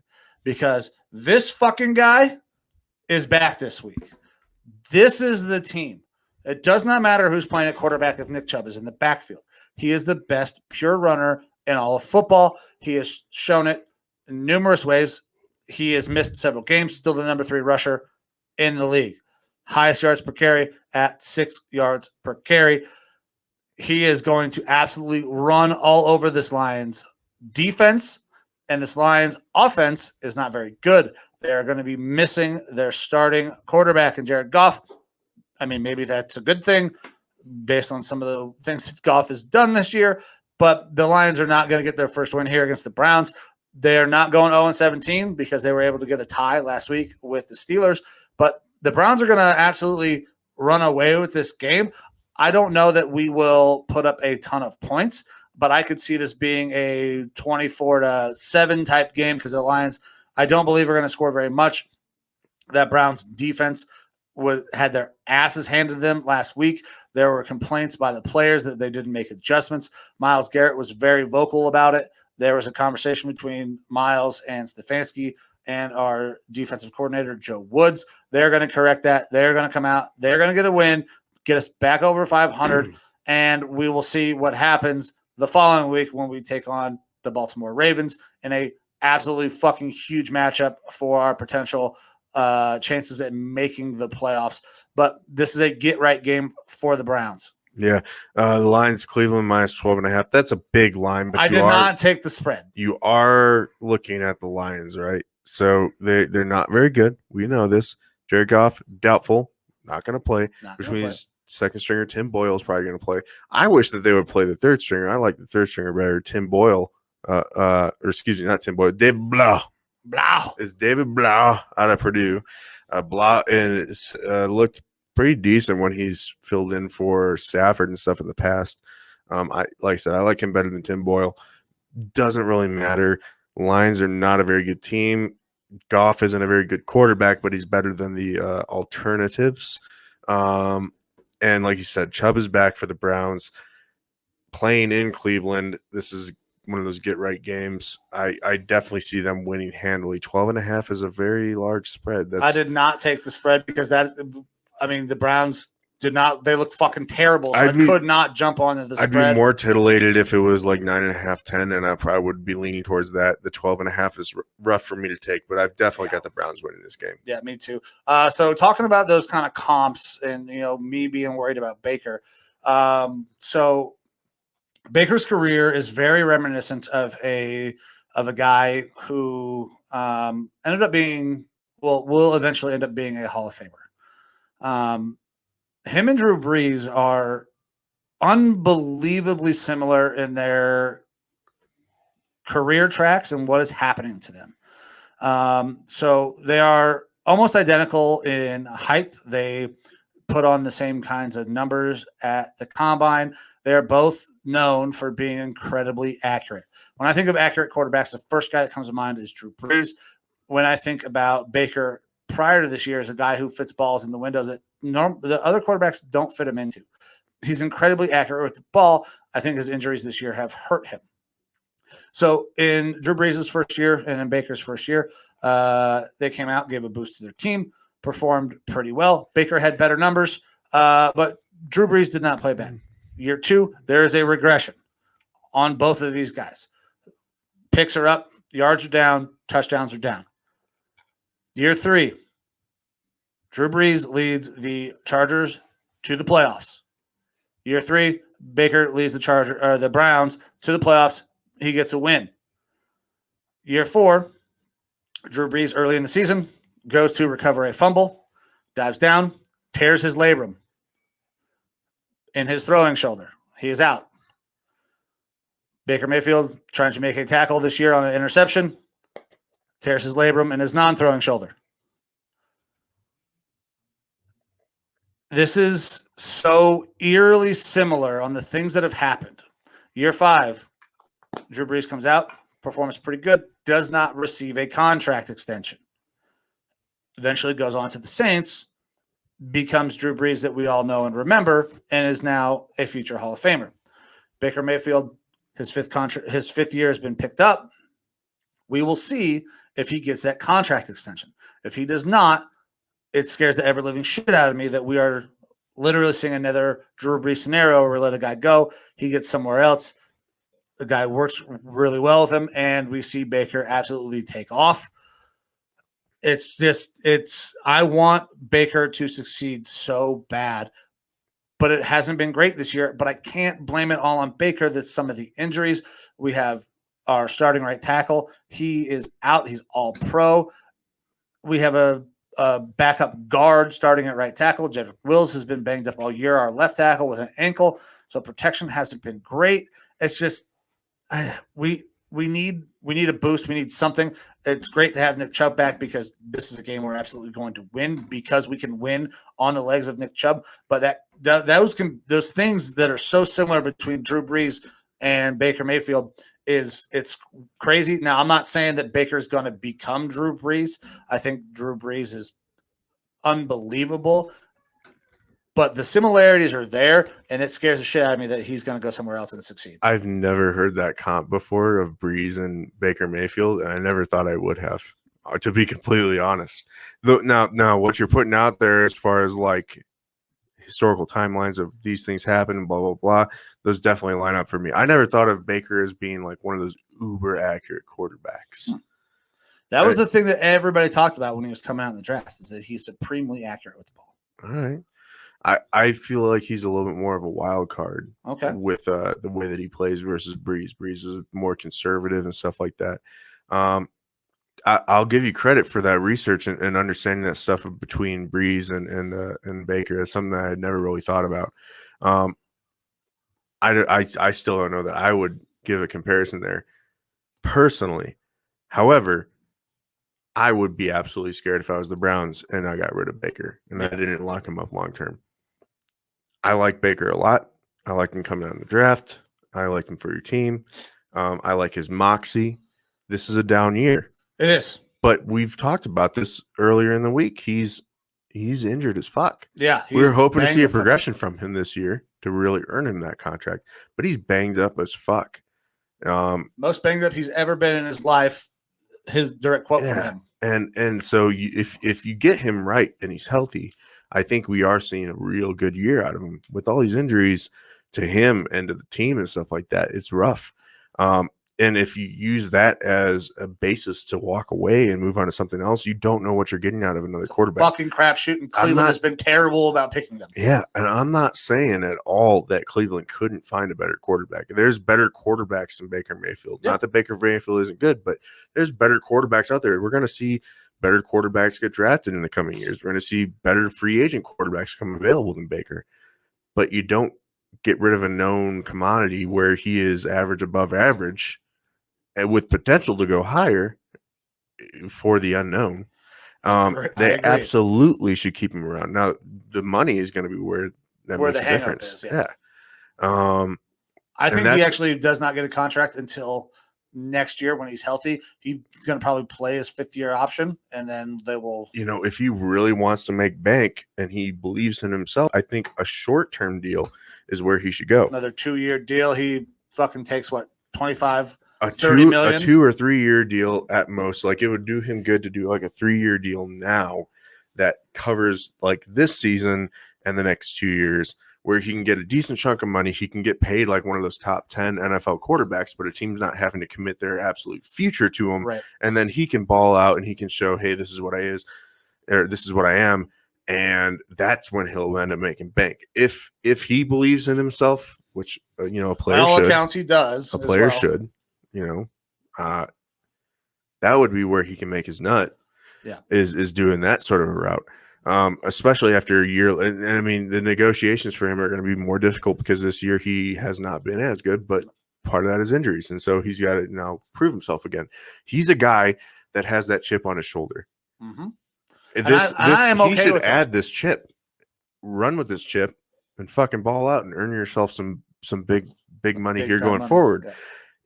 because this fucking guy is back this week. This is the team. It does not matter who's playing at quarterback if Nick Chubb is in the backfield. He is the best pure runner in all of football. He has shown it in numerous ways. He has missed several games, still the number 3 rusher in the league. Highest yards per carry at 6 yards per carry. He is going to absolutely run all over this Lions defense, and this Lions offense is not very good. They're going to be missing their starting quarterback in Jared Goff. I mean, maybe that's a good thing based on some of the things that Goff has done this year, but the Lions are not going to get their first win here against the Browns. They're not going 0-17 because they were able to get a tie last week with the Steelers, but the Browns are going to absolutely run away with this game. I don't know that we will put up a ton of points, but I could see this being a 24-7 type game because the Lions, I don't believe, are going to score very much. That Browns defense had their asses handed to them last week. There were complaints by the players that they didn't make adjustments. Myles Garrett was very vocal about it. There was a conversation between Myles and Stefanski and our defensive coordinator, Joe Woods. They're going to correct that. They're going to come out. They're going to get a win, get us back over 500, and we will see what happens the following week when we take on the Baltimore Ravens in a absolutely fucking huge matchup for our potential chances at making the playoffs. But this is a get-right game for the Browns. Yeah. The line's Cleveland minus 12.5. That's a big line. But I did not take the spread. You are looking at the Lions, right? So they're not very good. We know this. Jared Goff, doubtful. Not going to play, which means second stringer Tim Boyle is probably going to play. I wish that they would play the third stringer. I like the third stringer better. Tim Boyle, or excuse me, not Tim Boyle. David Blau. It's David Blau out of Purdue. Blau is looked pretty decent when he's filled in for Stafford and stuff in the past. Like I said, I like him better than Tim Boyle. Doesn't really matter. Lions are not a very good team. Goff isn't a very good quarterback, but he's better than the alternatives. And like you said, Chubb is back for the Browns. Playing in Cleveland, this is one of those get-right games. I definitely see them winning handily. 12.5 is a very large spread. I did not take the spread because the Browns did not. They looked fucking terrible, so I could not jump onto the spread. I'd be more titillated if it was like 9.5, 10, and I probably would be leaning towards that. The 12.5 is rough for me to take, but I've definitely got the Browns winning this game. Yeah, me too. So talking about those kind of comps and, me being worried about Baker. So Baker's career is very reminiscent of a guy who ended up being, will eventually end up being a Hall of Famer. Him and Drew Brees are unbelievably similar in their career tracks and what is happening to them. So they are almost identical in height. They put on the same kinds of numbers at the combine. They're both known for being incredibly accurate. When I think of accurate quarterbacks, the first guy that comes to mind is Drew Brees. When I think about Baker prior to this year as a guy who fits balls in the windows that the other quarterbacks don't fit him into. He's incredibly accurate with the ball. I think his injuries this year have hurt him. So in Drew Brees' first year and in Baker's first year, they came out, gave a boost to their team, performed pretty well. Baker had better numbers, but Drew Brees did not play bad. Year 2, there is a regression on both of these guys. Picks are up, yards are down, touchdowns are down. Year 3, Drew Brees leads the Chargers to the playoffs. Year 3, Baker leads the Browns to the playoffs. He gets a win. Year 4, Drew Brees early in the season goes to recover a fumble, dives down, tears his labrum in his throwing shoulder. He is out. Baker Mayfield trying to make a tackle this year on an interception, tears his labrum in his non-throwing shoulder. This is so eerily similar on the things that have happened. Year 5, Drew Brees comes out, performs pretty good, does not receive a contract extension. Eventually goes on to the Saints, becomes Drew Brees that we all know and remember, and is now a future Hall of Famer. Baker Mayfield, his fifth year has been picked up. We will see if he gets that contract extension. If he does not, it scares the ever-living shit out of me that we are literally seeing another Drew Brees scenario where we let a guy go, he gets somewhere else, the guy works really well with him, and we see Baker absolutely take off. I want Baker to succeed so bad, but it hasn't been great this year. But I can't blame it all on Baker. That's some of the injuries. We have our starting right tackle. He is out. He's all pro. We have a backup guard starting at right tackle. Jedrick Wills has been banged up all year. Our left tackle with an ankle. So protection hasn't been great. It's just we need a boost. We need something. It's great to have Nick Chubb back because this is a game we're absolutely going to win because we can win on the legs of Nick Chubb. But those things that are so similar between Drew Brees and Baker Mayfield it's crazy. Now, I'm not saying that Baker's going to become Drew Brees. I think Drew Brees is unbelievable. But the similarities are there, and it scares the shit out of me that he's going to go somewhere else and succeed. I've never heard that comp before of Brees and Baker Mayfield, and I never thought I would have, to be completely honest. Now, what you're putting out there as far as like historical timelines of these things happen and blah, blah, blah, those definitely line up for me. I never thought of Baker as being like one of those uber accurate quarterbacks. That was the thing that everybody talked about when he was coming out in the draft, is that he's supremely accurate with the ball. All right. I feel like he's a little bit more of a wild card with the way that he plays versus Brees. Brees is more conservative and stuff like that. I'll give you credit for that research and understanding that stuff between Brees and Baker. That's something that I had never really thought about. I still don't know that I would give a comparison there personally. However, I would be absolutely scared if I was the Browns and I got rid of Baker and I didn't lock him up long term. I like Baker a lot. I like him coming out in the draft. I like him for your team. I like his moxie. This is a down year. It is. But we've talked about this earlier in the week. He's injured as fuck. Yeah. We were hoping to see a progression from him this year to really earn him that contract. But he's banged up as fuck. Most banged up he's ever been in his life. His direct quote from him. And so if you get him right and he's healthy, I think we are seeing a real good year out of him. With all these injuries to him and to the team and stuff like that, it's rough. And if you use that as a basis to walk away and move on to something else, you don't know what you're getting out of another quarterback. Fucking crapshoot, and Cleveland has been terrible about picking them. Yeah, and I'm not saying at all that Cleveland couldn't find a better quarterback. There's better quarterbacks than Baker Mayfield. Yeah. Not that Baker Mayfield isn't good, but there's better quarterbacks out there. We're going to see better quarterbacks get drafted in the coming years. We're going to see better free agent quarterbacks come available than Baker. But you don't get rid of a known commodity where he is average above average and with potential to go higher for the unknown. They absolutely should keep him around. Now, the money is going to be where makes the difference. Is, yeah. I think he actually does not get a contract until next year when he's healthy. He's going to probably play his fifth-year option, and then they will. If he really wants to make bank and he believes in himself, I think a short-term deal is where he should go. Another 2-year deal. He fucking takes, 25 a 30 million? a 2 or 3 year deal at most. Like, it would do him good to do like a 3-year deal now that covers like this season and the next 2 years, where he can get a decent chunk of money. He can get paid like one of those top 10 NFL quarterbacks, but a team's not having to commit their absolute future to him. Right. And then he can ball out and he can show, hey, this is what this is what I am. And that's when he'll end up making bank. If he believes in himself, which, a player By all should. accounts, he does. A player should, that would be where he can make his nut. Yeah. Is doing that sort of a route. Especially after a year. And I mean, the negotiations for him are going to be more difficult because this year he has not been as good, but part of that is injuries. And so he's got to now prove himself again. He's a guy that has that chip on his shoulder. Mm-hmm. He should add this chip, run with this chip, and fucking ball out and earn yourself some big money here going forward. Yeah.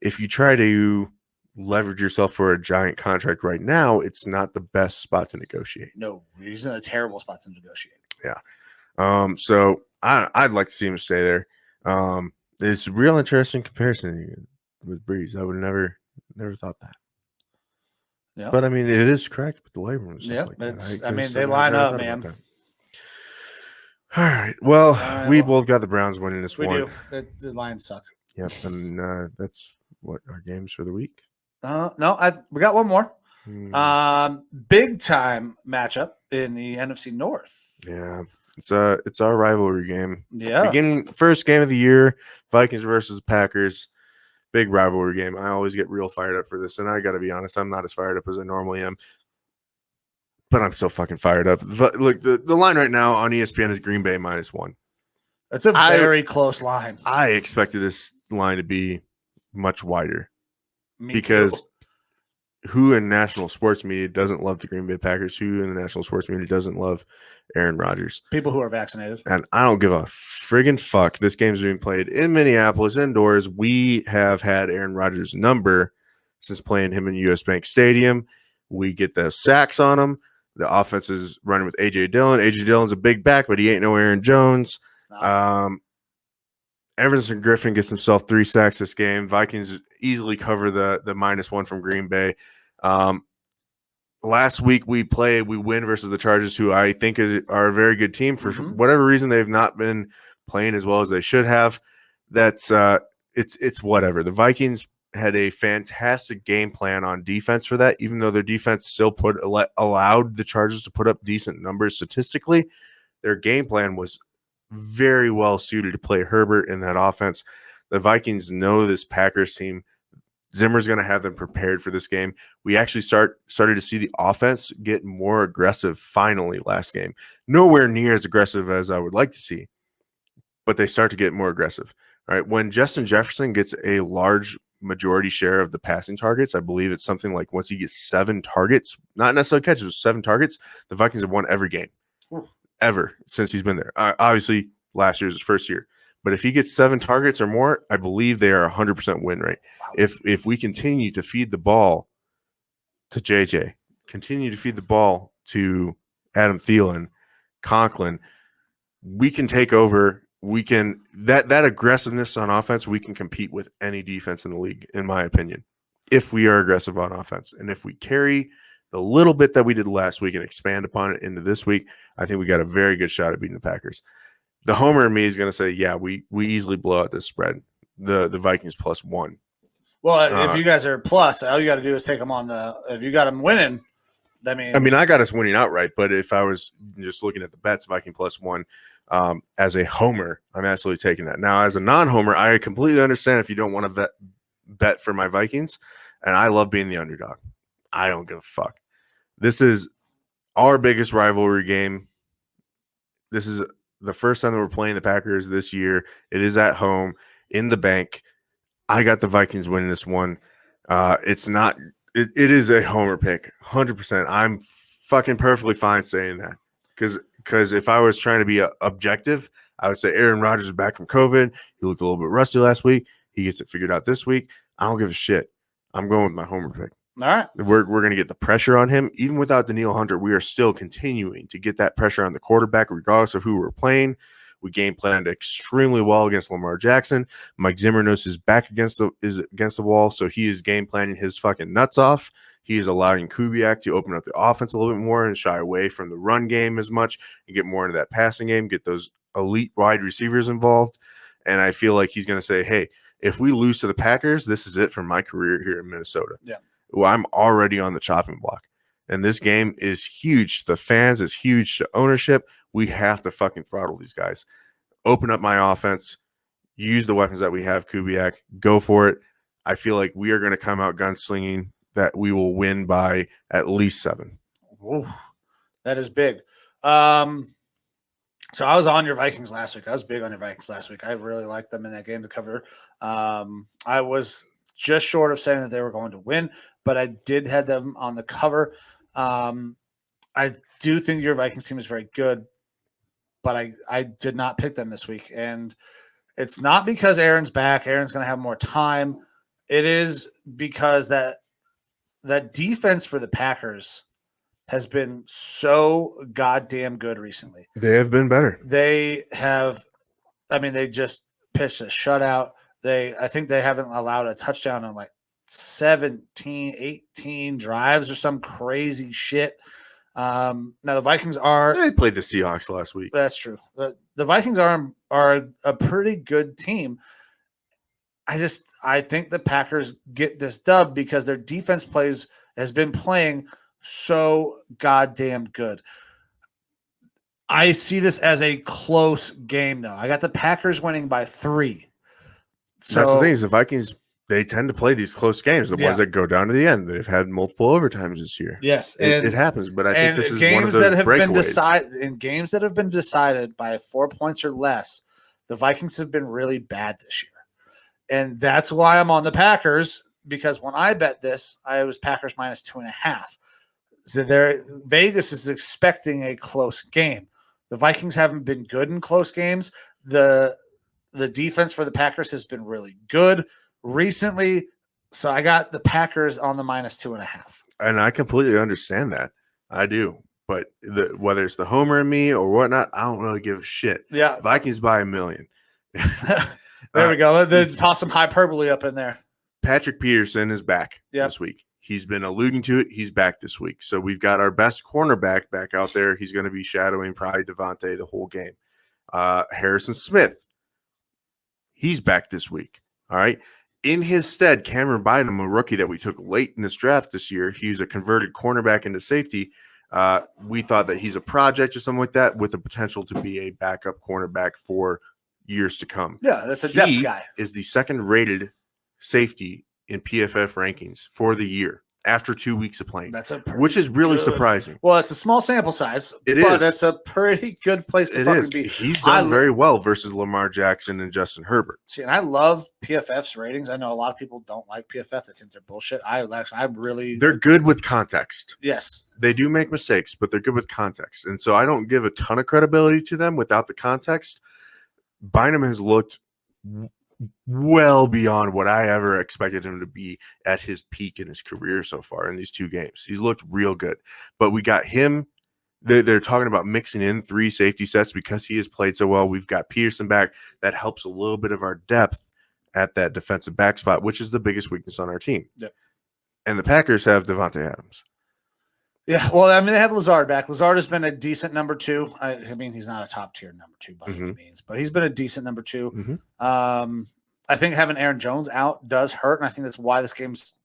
If you try to leverage yourself for a giant contract right now, it's not the best spot to negotiate. No, he's in a terrible spot to negotiate. Yeah. So I'd like to see him stay there. It's a real interesting comparison with Brees. I would never thought that. Yeah. But I mean, it is correct with the labor and stuff Yeah, like that. they line up, man. All right. Well, we both got the Browns winning this one. We do. The Lions suck. Yep, and that's what our games for the week. No, we got one more. Big time matchup in the NFC North. Yeah, it's our rivalry game. Yeah, first game of the year, Vikings versus Packers. Big rivalry game. I always get real fired up for this, and I got to be honest, I'm not as fired up as I normally am, but I'm still fucking fired up. Look, the line right now on ESPN is Green Bay -1. That's a very close line. I expected this line to be much wider. Me because too. Who in national sports media doesn't love the Green Bay Packers? Who in the national sports media doesn't love Aaron Rodgers? People who are vaccinated. And I don't give a friggin' fuck. This game's being played in Minneapolis indoors. We have had Aaron Rodgers' number since playing him in US Bank Stadium. We get the sacks on him. The offense is running with A.J. Dillon. A.J. Dillon's a big back, but he ain't no Aaron Jones. Everson Griffin gets himself 3 sacks this game. Vikings easily cover the -1 from Green Bay. Last week we win versus the Chargers, who I think are a very good team. For whatever reason, they've not been playing as well as they should have. That's it's whatever. The Vikings had a fantastic game plan on defense for that, even though their defense still allowed the Chargers to put up decent numbers statistically. Their game plan was very well suited to play Herbert in that offense. The Vikings know this Packers team. Zimmer's going to have them prepared for this game. We actually started to see the offense get more aggressive finally last game. Nowhere near as aggressive as I would like to see, but they start to get more aggressive. All right, when Justin Jefferson gets a large majority share of the passing targets, I believe it's something like once he gets 7 targets, not necessarily catches, 7 targets, the Vikings have won every game. Ever since he's been there. Obviously, last year's his first year. But if he gets 7 targets or more, I believe they are 100% win rate. Wow. If we continue to feed the ball to JJ, continue to feed the ball to Adam Thielen, Conklin, we can take over. We can that aggressiveness on offense, we can compete with any defense in the league, in my opinion, if we are aggressive on offense. And if we carry the little bit that we did last week and expand upon it into this week, I think we got a very good shot at beating the Packers. The homer in me is going to say, yeah, we easily blow out this spread, the Vikings +1. Well, if you guys are plus, all you got to do is take them on if you got them winning, I mean, I got us winning outright, but if I was just looking at the bets, Viking +1, as a homer, I'm absolutely taking that. Now, as a non-homer, I completely understand if you don't want to bet for my Vikings, and I love being the underdog. I don't give a fuck. This is our biggest rivalry game. This is the first time that we're playing the Packers this year. It is at home in the bank. I got the Vikings winning this one. It's not. It is a homer pick, 100%. I'm fucking perfectly fine saying that because if I was trying to be objective, I would say Aaron Rodgers is back from COVID. He looked a little bit rusty last week. He gets it figured out this week. I don't give a shit. I'm going with my homer pick. All right. We're going to get the pressure on him. Even without Danielle Hunter, we are still continuing to get that pressure on the quarterback, regardless of who we're playing. We game planned extremely well against Lamar Jackson. Mike Zimmer knows his back against the wall, so he is game planning his fucking nuts off. He is allowing Kubiak to open up the offense a little bit more and shy away from the run game as much and get more into that passing game, get those elite wide receivers involved. And I feel like he's going to say, hey, if we lose to the Packers, this is it for my career here in Minnesota. Yeah. Well, I'm already on the chopping block. And this game is huge to the fans. It's huge to ownership. We have to fucking throttle these guys. Open up my offense. Use the weapons that we have, Kubiak. Go for it. I feel like we are going to come out gunslinging, that we will win by at least 7. Ooh, that is big. So I was on your Vikings last week. I was big on your Vikings last week. I really liked them in that game to cover. I was just short of saying that they were going to win, but I did have them on the cover. I do think your Vikings team is very good, but I did not pick them this week. And it's not because Aaron's back. Aaron's going to have more time. It is because that defense for the Packers has been so goddamn good recently. They have been better. They just pitched a shutout. I think they haven't allowed a touchdown on like 17, 18 drives or some crazy shit. Now the Vikings They played the Seahawks last week. That's true. The Vikings are a pretty good team. I think the Packers get this dub because their defense has been playing so goddamn good. I see this as a close game, though. I got the Packers winning by 3. So that's the thing is the Vikings, they tend to play these close games, the ones that go down to the end. They've had multiple overtimes this year. Yes, it happens, but I think this is one of those that have breakaways. In games that have been decided by 4 points or less, the Vikings have been really bad this year. And that's why I'm on the Packers, because when I bet this, I was Packers minus 2.5. So Vegas is expecting a close game. The Vikings haven't been good in close games. The defense for the Packers has been really good recently. So I got the Packers on the minus 2.5. And I completely understand that. I do. But whether it's the homer in me or whatnot, I don't really give a shit. Yeah. Vikings by 1 million. There we go. Let's toss some hyperbole up in there. Patrick Peterson is back this week. He's been alluding to it. He's back this week. So we've got our best cornerback back out there. He's going to be shadowing probably Devontae the whole game. Harrison Smith, he's back this week. All right. In his stead, Cameron Bynum, a rookie that we took late in this draft this year, he's a converted cornerback into safety. We thought that he's a project or something like that with the potential to be a backup cornerback for years to come. Yeah, that's a depth guy. He is the second rated safety in PFF rankings for the year after 2 weeks of playing. Which is really surprising. Well, it's a small sample size, but it's a pretty good place to fucking be. He's done very well versus Lamar Jackson and Justin Herbert. See, and I love PFF's ratings. I know a lot of people don't like PFF. They think they're bullshit. They're good with context. Yes. They do make mistakes, but they're good with context. And so I don't give a ton of credibility to them without the context. Bynum has looked well beyond what I ever expected him to be at his peak in his career so far in these 2 games. He's looked real good. But we got him. They're talking about mixing in 3 safety sets because he has played so well. We've got Peterson back. That helps a little bit of our depth at that defensive back spot, which is the biggest weakness on our team. Yep. And the Packers have Devontae Adams. Yeah, well, I mean, they have Lazard back. Lazard has been a decent number 2. I mean, he's not a top-tier number 2 by any means, but he's been a decent number 2. Mm-hmm. I think having Aaron Jones out does hurt, and I think that's why this game's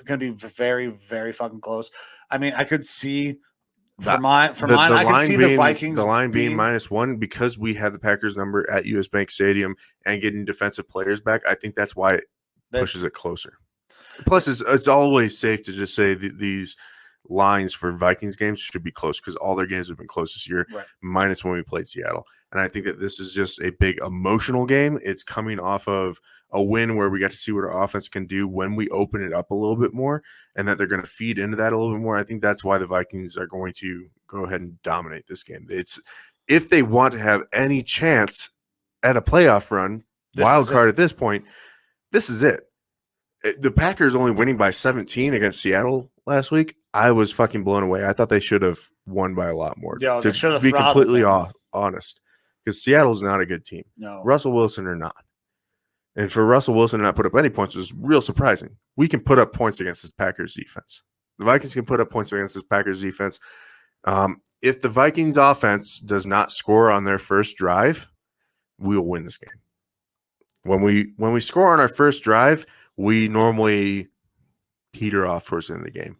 going to be very, very fucking close. I mean, I could see I could see the Vikings. The line being -1 because we have the Packers number at US Bank Stadium and getting defensive players back. I think that's why it pushes it closer. Plus, it's always safe to just say these lines for Vikings games should be close because all their games have been close this year, minus when we played Seattle. And I think that this is just a big emotional game. It's coming off of a win where we got to see what our offense can do when we open it up a little bit more, and that they're going to feed into that a little bit more. I think that's why the Vikings are going to go ahead and dominate this game. It's if they want to have any chance at a playoff run, wild card at this point, this is it. The Packers only winning by 17 against Seattle last week, I was fucking blown away. I thought they should have won by a lot more. Yeah, to be completely honest. because Seattle's not a good team. No. Russell Wilson or not. And for Russell Wilson to not put up any points is real surprising. We can put up points against this Packers defense. The Vikings can put up points against this Packers defense. If the Vikings offense does not score on their first drive, we will win this game. When we score on our first drive, we normally peter off towards the end of the game.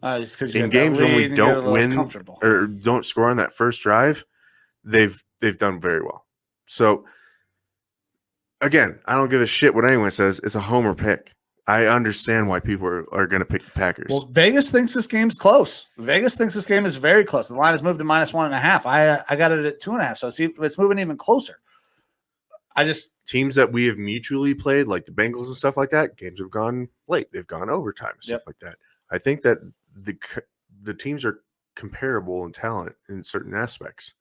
In games when we don't win or don't score on that first drive, they've done very well. So again, I don't give a shit what anyone says. It's a homer pick. I understand why people are going to pick the Packers. Well, Vegas thinks this game's close. Vegas thinks this game is very close. The line has moved to -1.5. I got it at 2.5. So it's moving even closer. Teams that we have mutually played, like the Bengals and stuff like that, games have gone late. They've gone overtime and stuff like that. I think that the teams are comparable in talent in certain aspects.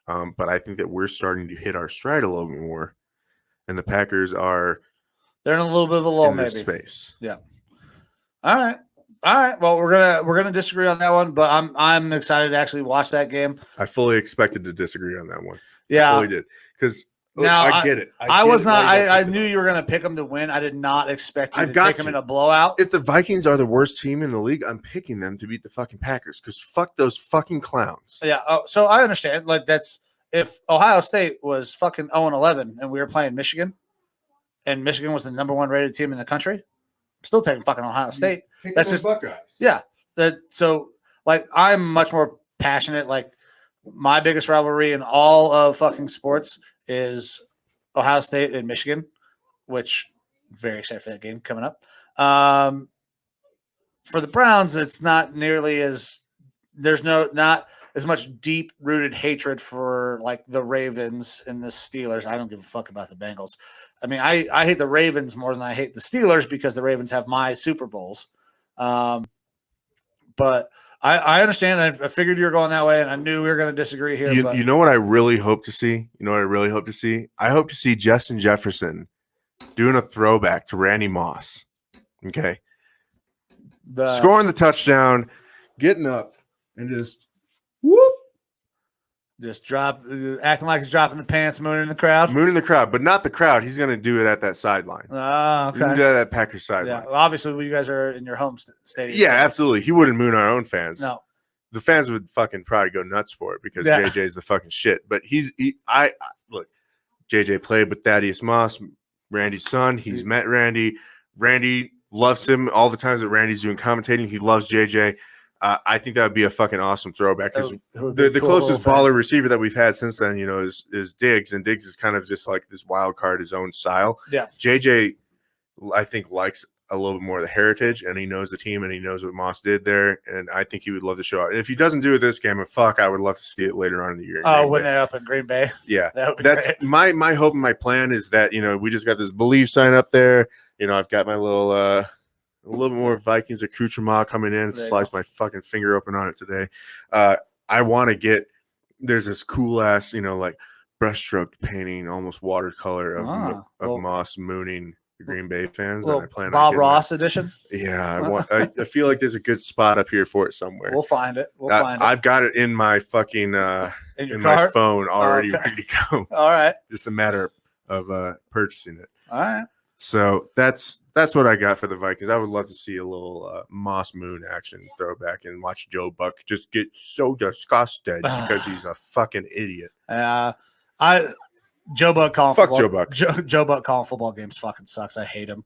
But I think that we're starting to hit our stride a little bit more. And the Packers are – they're in a little bit of a lull, maybe. Space. Yeah. All right. Well, we're gonna disagree on that one, but I'm excited to actually watch that game. I fully expected to disagree on that one. Yeah, I fully did because I get it. I knew you were gonna pick them to win. I did not expect you to pick them in a blowout. If the Vikings are the worst team in the league, I'm picking them to beat the fucking Packers because fuck those fucking clowns. Yeah. So I understand. Like that's if Ohio State was fucking 0-11 and we were playing Michigan. And Michigan was the #1 rated team in the country, I'm still taking fucking Ohio State. That's just Buckeyes. Yeah. So I'm much more passionate. Like my biggest rivalry in all of fucking sports is Ohio State and Michigan, which I'm very excited for that game coming up. For the Browns, it's not nearly as there's not as much deep rooted hatred for like the Ravens and the Steelers. I don't give a fuck about the Bengals. I mean, I hate the Ravens more than I hate the Steelers because the Ravens have my Super Bowls. But I understand. I figured you were going that way, and I knew we were going to disagree here. You know what I really hope to see? I hope to see Justin Jefferson doing a throwback to Randy Moss. Okay. Scoring the touchdown, getting up, and just whoop. Just acting like he's dropping the pants, mooning the crowd. But not the crowd. He's going to do it at that sideline. Oh, okay. He's going to do it at that Packers sideline. Yeah, well, obviously, you guys are in your home stadium. Yeah, absolutely. He wouldn't moon our own fans. No. The fans would fucking probably go nuts for it because JJ's the fucking shit. But look, JJ played with Thaddeus Moss, Randy's son. He's met Randy. Randy loves him all the times that Randy's doing commentating. He loves JJ. I think that would be a fucking awesome throwback because the closest baller receiver that we've had since then, is Diggs, and Diggs is kind of just like this wild card, his own style. Yeah, JJ, I think likes a little bit more of the heritage, and he knows the team, and he knows what Moss did there, and I think he would love to show it. And if he doesn't do it this game, I would love to see it later on in the year. When they're up in Green Bay. Yeah, that's great. My hope and my plan is that we just got this believe sign up there. I've got my little. A little bit more Vikings accoutrement coming in. Slice my fucking finger open on it today. I want to get – there's this cool-ass, like brushstroke painting, almost watercolor of Moss mooning the Green Bay fans. And I plan Bob Ross edition? Yeah. I feel like there's a good spot up here for it somewhere. We'll find it. I've got it in my fucking in my phone already ready to go. All right. Just a matter of purchasing it. All right. So that's what I got for the Vikings. I would love to see a little Moss Moon action throwback and watch Joe Buck just get so disgusted because he's a fucking idiot. Joe Buck calling Fuck football. Joe Buck. Joe Buck calling football games fucking sucks. I hate him.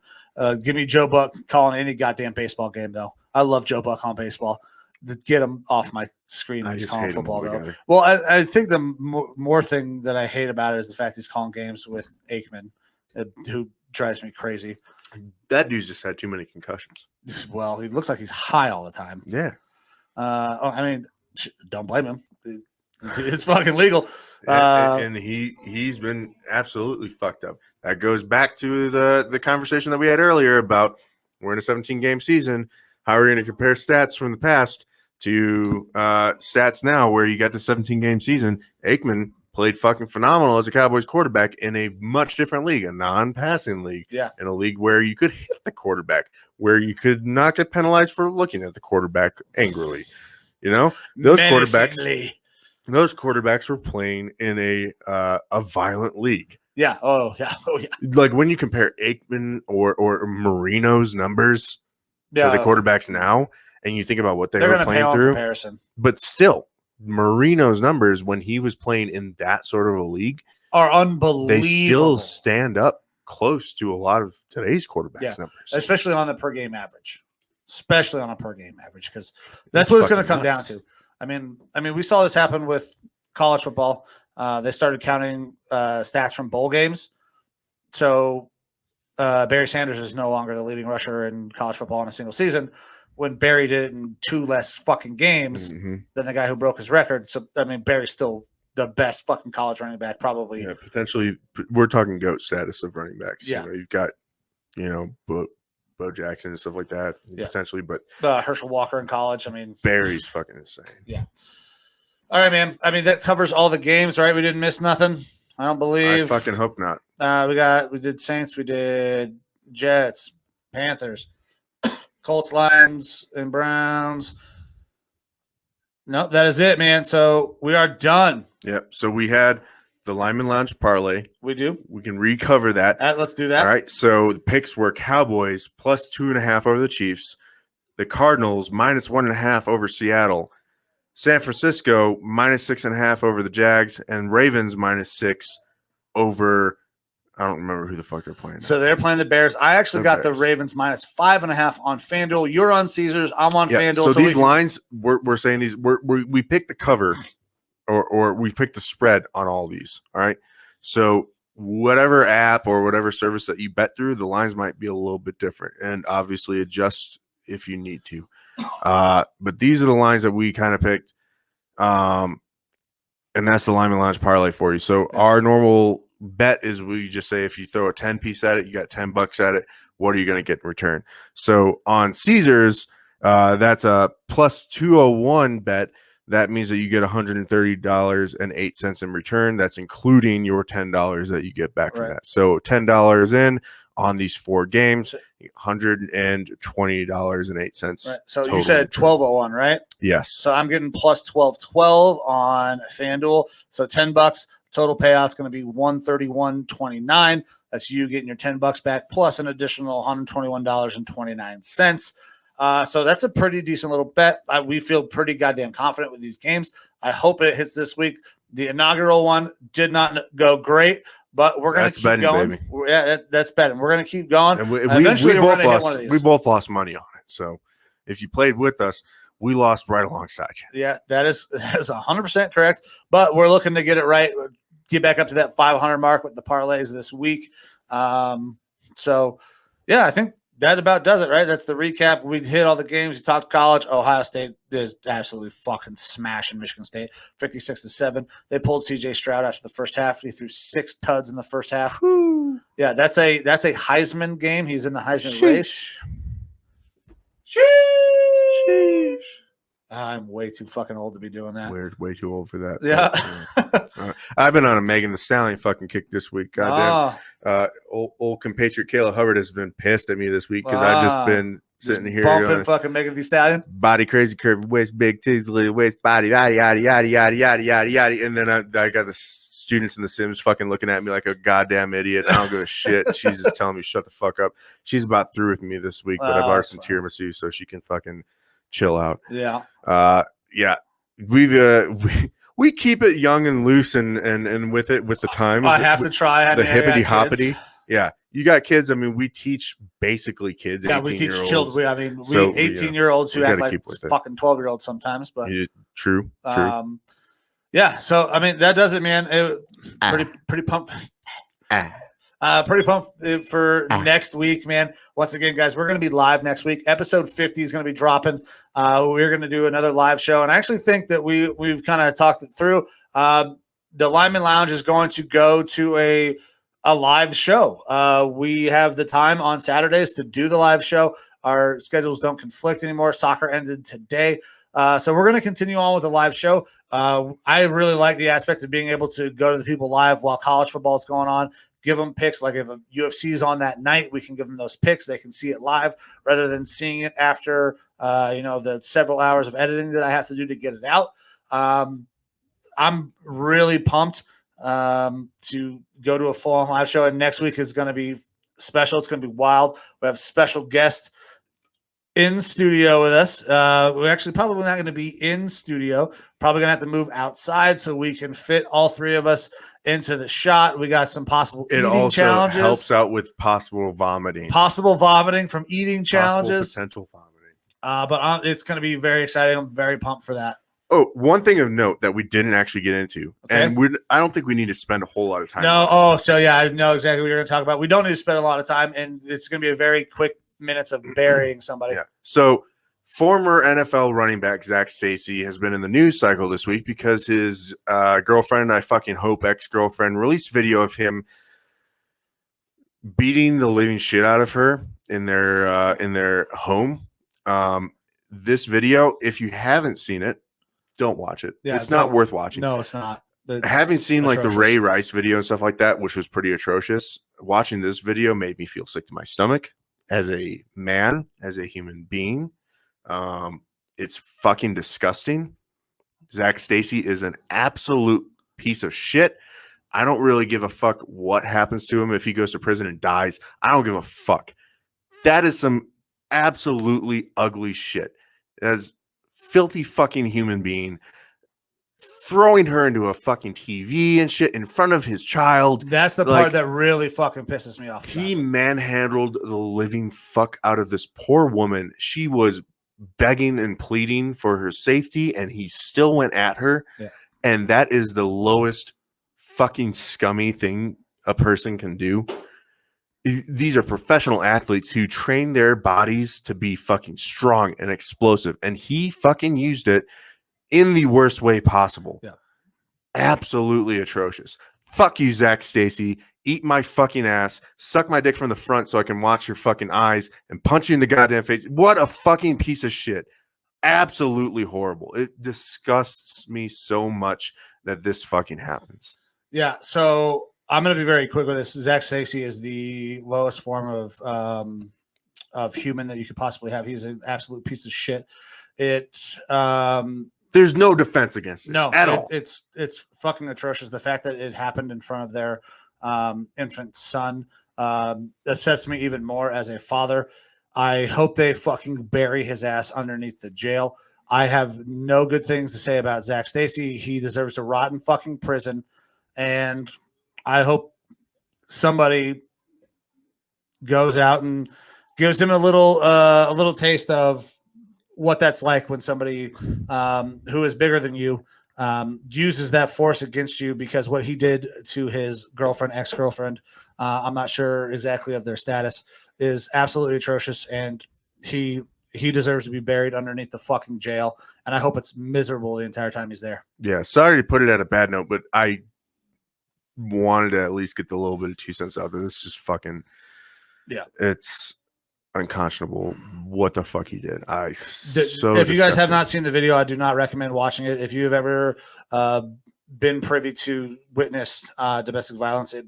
Give me Joe Buck calling any goddamn baseball game though. I love Joe Buck on baseball. Get him off my screen when he's calling football though. Well, I think the more thing that I hate about it is the fact he's calling games with Aikman, who drives me crazy. That dude's just had too many concussions. Well, he looks like he's high all the time. Yeah. I mean, don't blame him. It's fucking legal. And he's been absolutely fucked up. That goes back to the conversation that we had earlier about we're in a 17-game season. How are we going to compare stats from the past to stats now where you got the 17-game season? Aikman played fucking phenomenal as a Cowboys quarterback in a much different league, a non-passing league. Yeah. In a league where you could hit the quarterback, where you could not get penalized for looking at the quarterback angrily. Those quarterbacks. those quarterbacks were playing in a violent league. Yeah. Oh, yeah. Oh, yeah. Like when you compare Aikman or Marino's numbers to the quarterbacks now, and you think about what they're going to playing pay through, comparison. but still, Marino's numbers when he was playing in that sort of a league are unbelievable. They still stand up close to a lot of today's quarterbacks numbers, especially on the per game average. Especially on a per game average, because that's what it's going to come down to. I mean, we saw this happen with college football. They started counting stats from bowl games. So Barry Sanders is no longer the leading rusher in college football in a single season. When Barry did it in 2 less fucking games than the guy who broke his record. So I mean, Barry's still the best fucking college running back, probably. Yeah, potentially. We're talking GOAT status of running backs. Yeah, you've got Bo Jackson and stuff like that, potentially, but Herschel Walker in college. I mean, Barry's fucking insane. Yeah. All right, man. I mean, that covers all the games, right? We didn't miss nothing. I don't believe. I fucking hope not. We did Saints, we did Jets, Panthers, Colts, Lions, and Browns. Nope, that is it, man. So we are done. Yep. So we had the Lineman Lounge parlay. We do. We can recover that. Let's do that. All right. So the picks were Cowboys plus 2.5 over the Chiefs, the Cardinals minus 1.5 over Seattle, San Francisco minus 6.5 over the Jags, and Ravens minus 6 over. I don't remember who the fuck they're playing. So they're playing the Bears. I actually got the Ravens minus 5.5 on FanDuel. You're on Caesars. I'm on FanDuel. So these lines, we're saying these. We picked the cover, or we picked the spread on all these. All right. So whatever app or whatever service that you bet through, the lines might be a little bit different, and obviously adjust if you need to. But these are the lines that we kind of picked, and that's the Lineman Lounge parlay for you. So our normal bet is we just say if you throw a 10-piece at it, you got $10 at it. What are you going to get in return? So on Caesars, that's a plus 201 bet. That means that you get $130.08 in return. That's including your $10 that you get back from that. So $10 in on these 4 games, $120.08. Right. So you said 1201, right? Yes. So I'm getting plus 1212 on FanDuel. So $10. Total payout's going to be $131.29. That's you getting your $10 back plus an additional $121.29. So that's a pretty decent little bet. We feel pretty goddamn confident with these games. I hope it hits this week. The inaugural one did not go great, but we're going to keep going. Baby. Yeah, that's betting. We're going to keep going. And eventually, we both lost money on it. So if you played with us, we lost right alongside you. Yeah, that is 100% correct. But we're looking to get it right, get back up to that 500 mark with the parlays this week. So, yeah, I think that about does it, right? That's the recap. We hit all the games. We talked college. Ohio State is absolutely fucking smashing Michigan State, 56-7. They pulled C.J. Stroud after the first half. He threw 6 tuds in the first half. Whew. Yeah, that's a Heisman game. He's in the Heisman race. Sheesh. I'm way too fucking old to be doing that. We're way too old for that. Yeah. I've been on a Megan Thee Stallion fucking kick this week. Goddamn. Old compatriot Kayla Hubbard has been pissed at me this week because I've just been sitting here bumping fucking Megan Thee Stallion. Body crazy, curvy waist, big titties, little waist, body, yada, yada, yada, yada, yada, yada, yada. And then I got the students in the Sims fucking looking at me like a goddamn idiot. I don't give a shit. She's just telling me, shut the fuck up. She's about through with me this week, but I bought her some tiramisu so she can fucking chill out. Yeah. Yeah. We keep it young and loose and with the times. I have to try. The hippity hoppity. Yeah. You got kids. I mean, we teach basically kids. Yeah, we teach children. We 18-year-olds who act like fucking 12-year-olds sometimes. But true. Yeah. So I mean, that does it, man. Pretty pumped. Pretty pumped for next week, man. Once again, guys, we're going to be live next week. Episode 50 is going to be dropping. We're going to do another live show, and I actually think that we've kind of talked it through. The Lineman Lounge is going to go to a live show. We have the time on Saturdays to do the live show. Our schedules don't conflict anymore. Soccer ended today. So we're going to continue on with the live show. I really like the aspect of being able to go to the people live while college football is going on, give them picks. Like if a UFC is on that night, we can give them those picks. They can see it live rather than seeing it after, the several hours of editing that I have to do to get it out. I'm really pumped to go to a full-on live show, and next week is going to be special. It's going to be wild. We have a special guest in studio with us. We're actually probably not going to be in studio. Probably going to have to move outside so we can fit all three of us into the shot. We got some possible eating challenges. It also helps out with possible vomiting. Possible vomiting from eating challenges. Potential vomiting. But it's going to be very exciting. I'm very pumped for that. Oh, one thing of note that we didn't actually get into, Okay. and I don't think we need to spend a whole lot of time. No, I know exactly what you're going to talk about. We don't need to spend a lot of time, and it's going to be a very quick minutes of burying somebody. Yeah. So, former NFL running back Zach Stacy has been in the news cycle this week because his girlfriend, I fucking hope ex-girlfriend, released video of him beating the living shit out of her in their home. This video, if you haven't seen it, don't watch it. Yeah, it's not worth watching. No, it's not. Having seen atrocious. like the Ray Rice video and stuff like that, which was pretty atrocious, watching this video made me feel sick to my stomach as a man, as a human being. It's fucking disgusting. Zach Stacy is an absolute piece of shit. I don't really give a fuck what happens to him if he goes to prison and dies. I don't give a fuck. That is some absolutely ugly shit. As filthy fucking human being throwing her into a fucking TV and shit in front of his child. That's the part that really fucking pisses me off. He manhandled the living fuck out of this poor woman. She was begging and pleading for her safety, and he still went at her. Yeah. And that is the lowest fucking scummy thing a person can do. These are professional athletes who train their bodies to be fucking strong and explosive. And he fucking used it in the worst way possible. Yeah. Absolutely atrocious. Fuck you, Zach Stacy. Eat my fucking ass. Suck my dick from the front so I can watch your fucking eyes and punch you in the goddamn face. What a fucking piece of shit. Absolutely horrible. It disgusts me so much that this fucking happens. Yeah. So I'm going to be very quick with this. Zach Stacy is the lowest form of human that you could possibly have. He's an absolute piece of shit. There's no defense against it. No, at all. It's fucking atrocious. The fact that it happened in front of their infant son upsets me even more as a father. I hope they fucking bury his ass underneath the jail. I have no good things to say about Zach Stacy. He deserves to rot in fucking prison, and I hope somebody goes out and gives him a little taste of what that's like when somebody who is bigger than you uses that force against you, because what he did to his girlfriend, ex-girlfriend, I'm not sure exactly of their status, is absolutely atrocious, and he deserves to be buried underneath the fucking jail, and I hope it's miserable the entire time he's there. Yeah, sorry to put it at a bad note, but I wanted to at least get the little bit of 2 cents out there. This is fucking, yeah, it's unconscionable what the fuck he did. If you guys have not seen the video, I do not recommend watching it. If you have ever been privy to witnessed domestic violence, it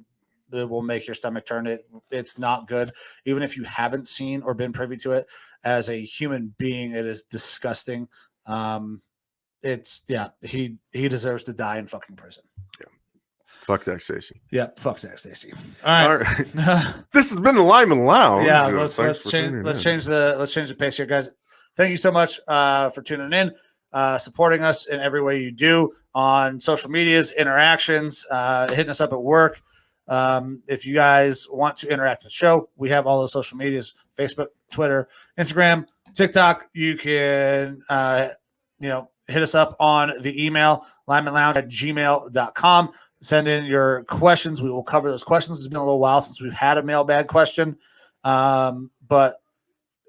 will make your stomach turn. It's not good. Even if you haven't seen or been privy to it, as a human being, it is disgusting. He deserves to die in fucking prison. Yeah. Fuck Zach Stacy. Yeah, fuck Zach Stacy. All right. This has been the Lineman Lounge. Yeah, let's change the pace here, guys. Thank you so much for tuning in, supporting us in every way you do on social medias, interactions, hitting us up at work. If you guys want to interact with the show, we have all those social medias: Facebook, Twitter, Instagram, TikTok. You can hit us up on the email linemanlounge@gmail.com. Send in your questions. We will cover those questions. It's been a little while since we've had a mailbag question. But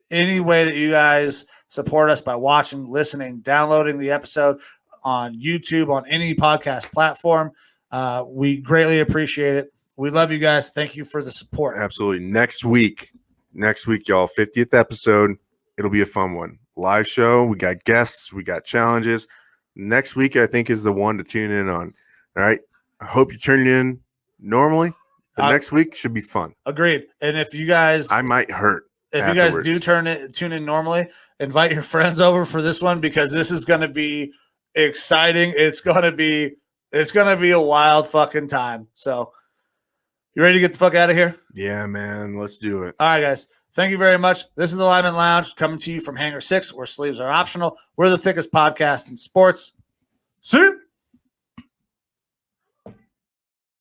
any way that you guys support us by watching, listening, downloading the episode on YouTube, on any podcast platform, we greatly appreciate it. We love you guys. Thank you for the support. Absolutely. Next week, y'all, 50th episode. It'll be a fun one. Live show. We got guests. We got challenges. Next week, I think, is the one to tune in on. All right. I hope you turn in normally. The next week should be fun. Agreed. And if you guys, I might hurt. If afterwards. You guys do tune in normally, invite your friends over for this one, because this is going to be exciting. It's going to be It's going to be a wild fucking time. So, you ready to get the fuck out of here? Yeah, man. Let's do it. All right, guys. Thank you very much. This is the Lineman Lounge coming to you from Hangar 6, where sleeves are optional. We're the thickest podcast in sports. See you.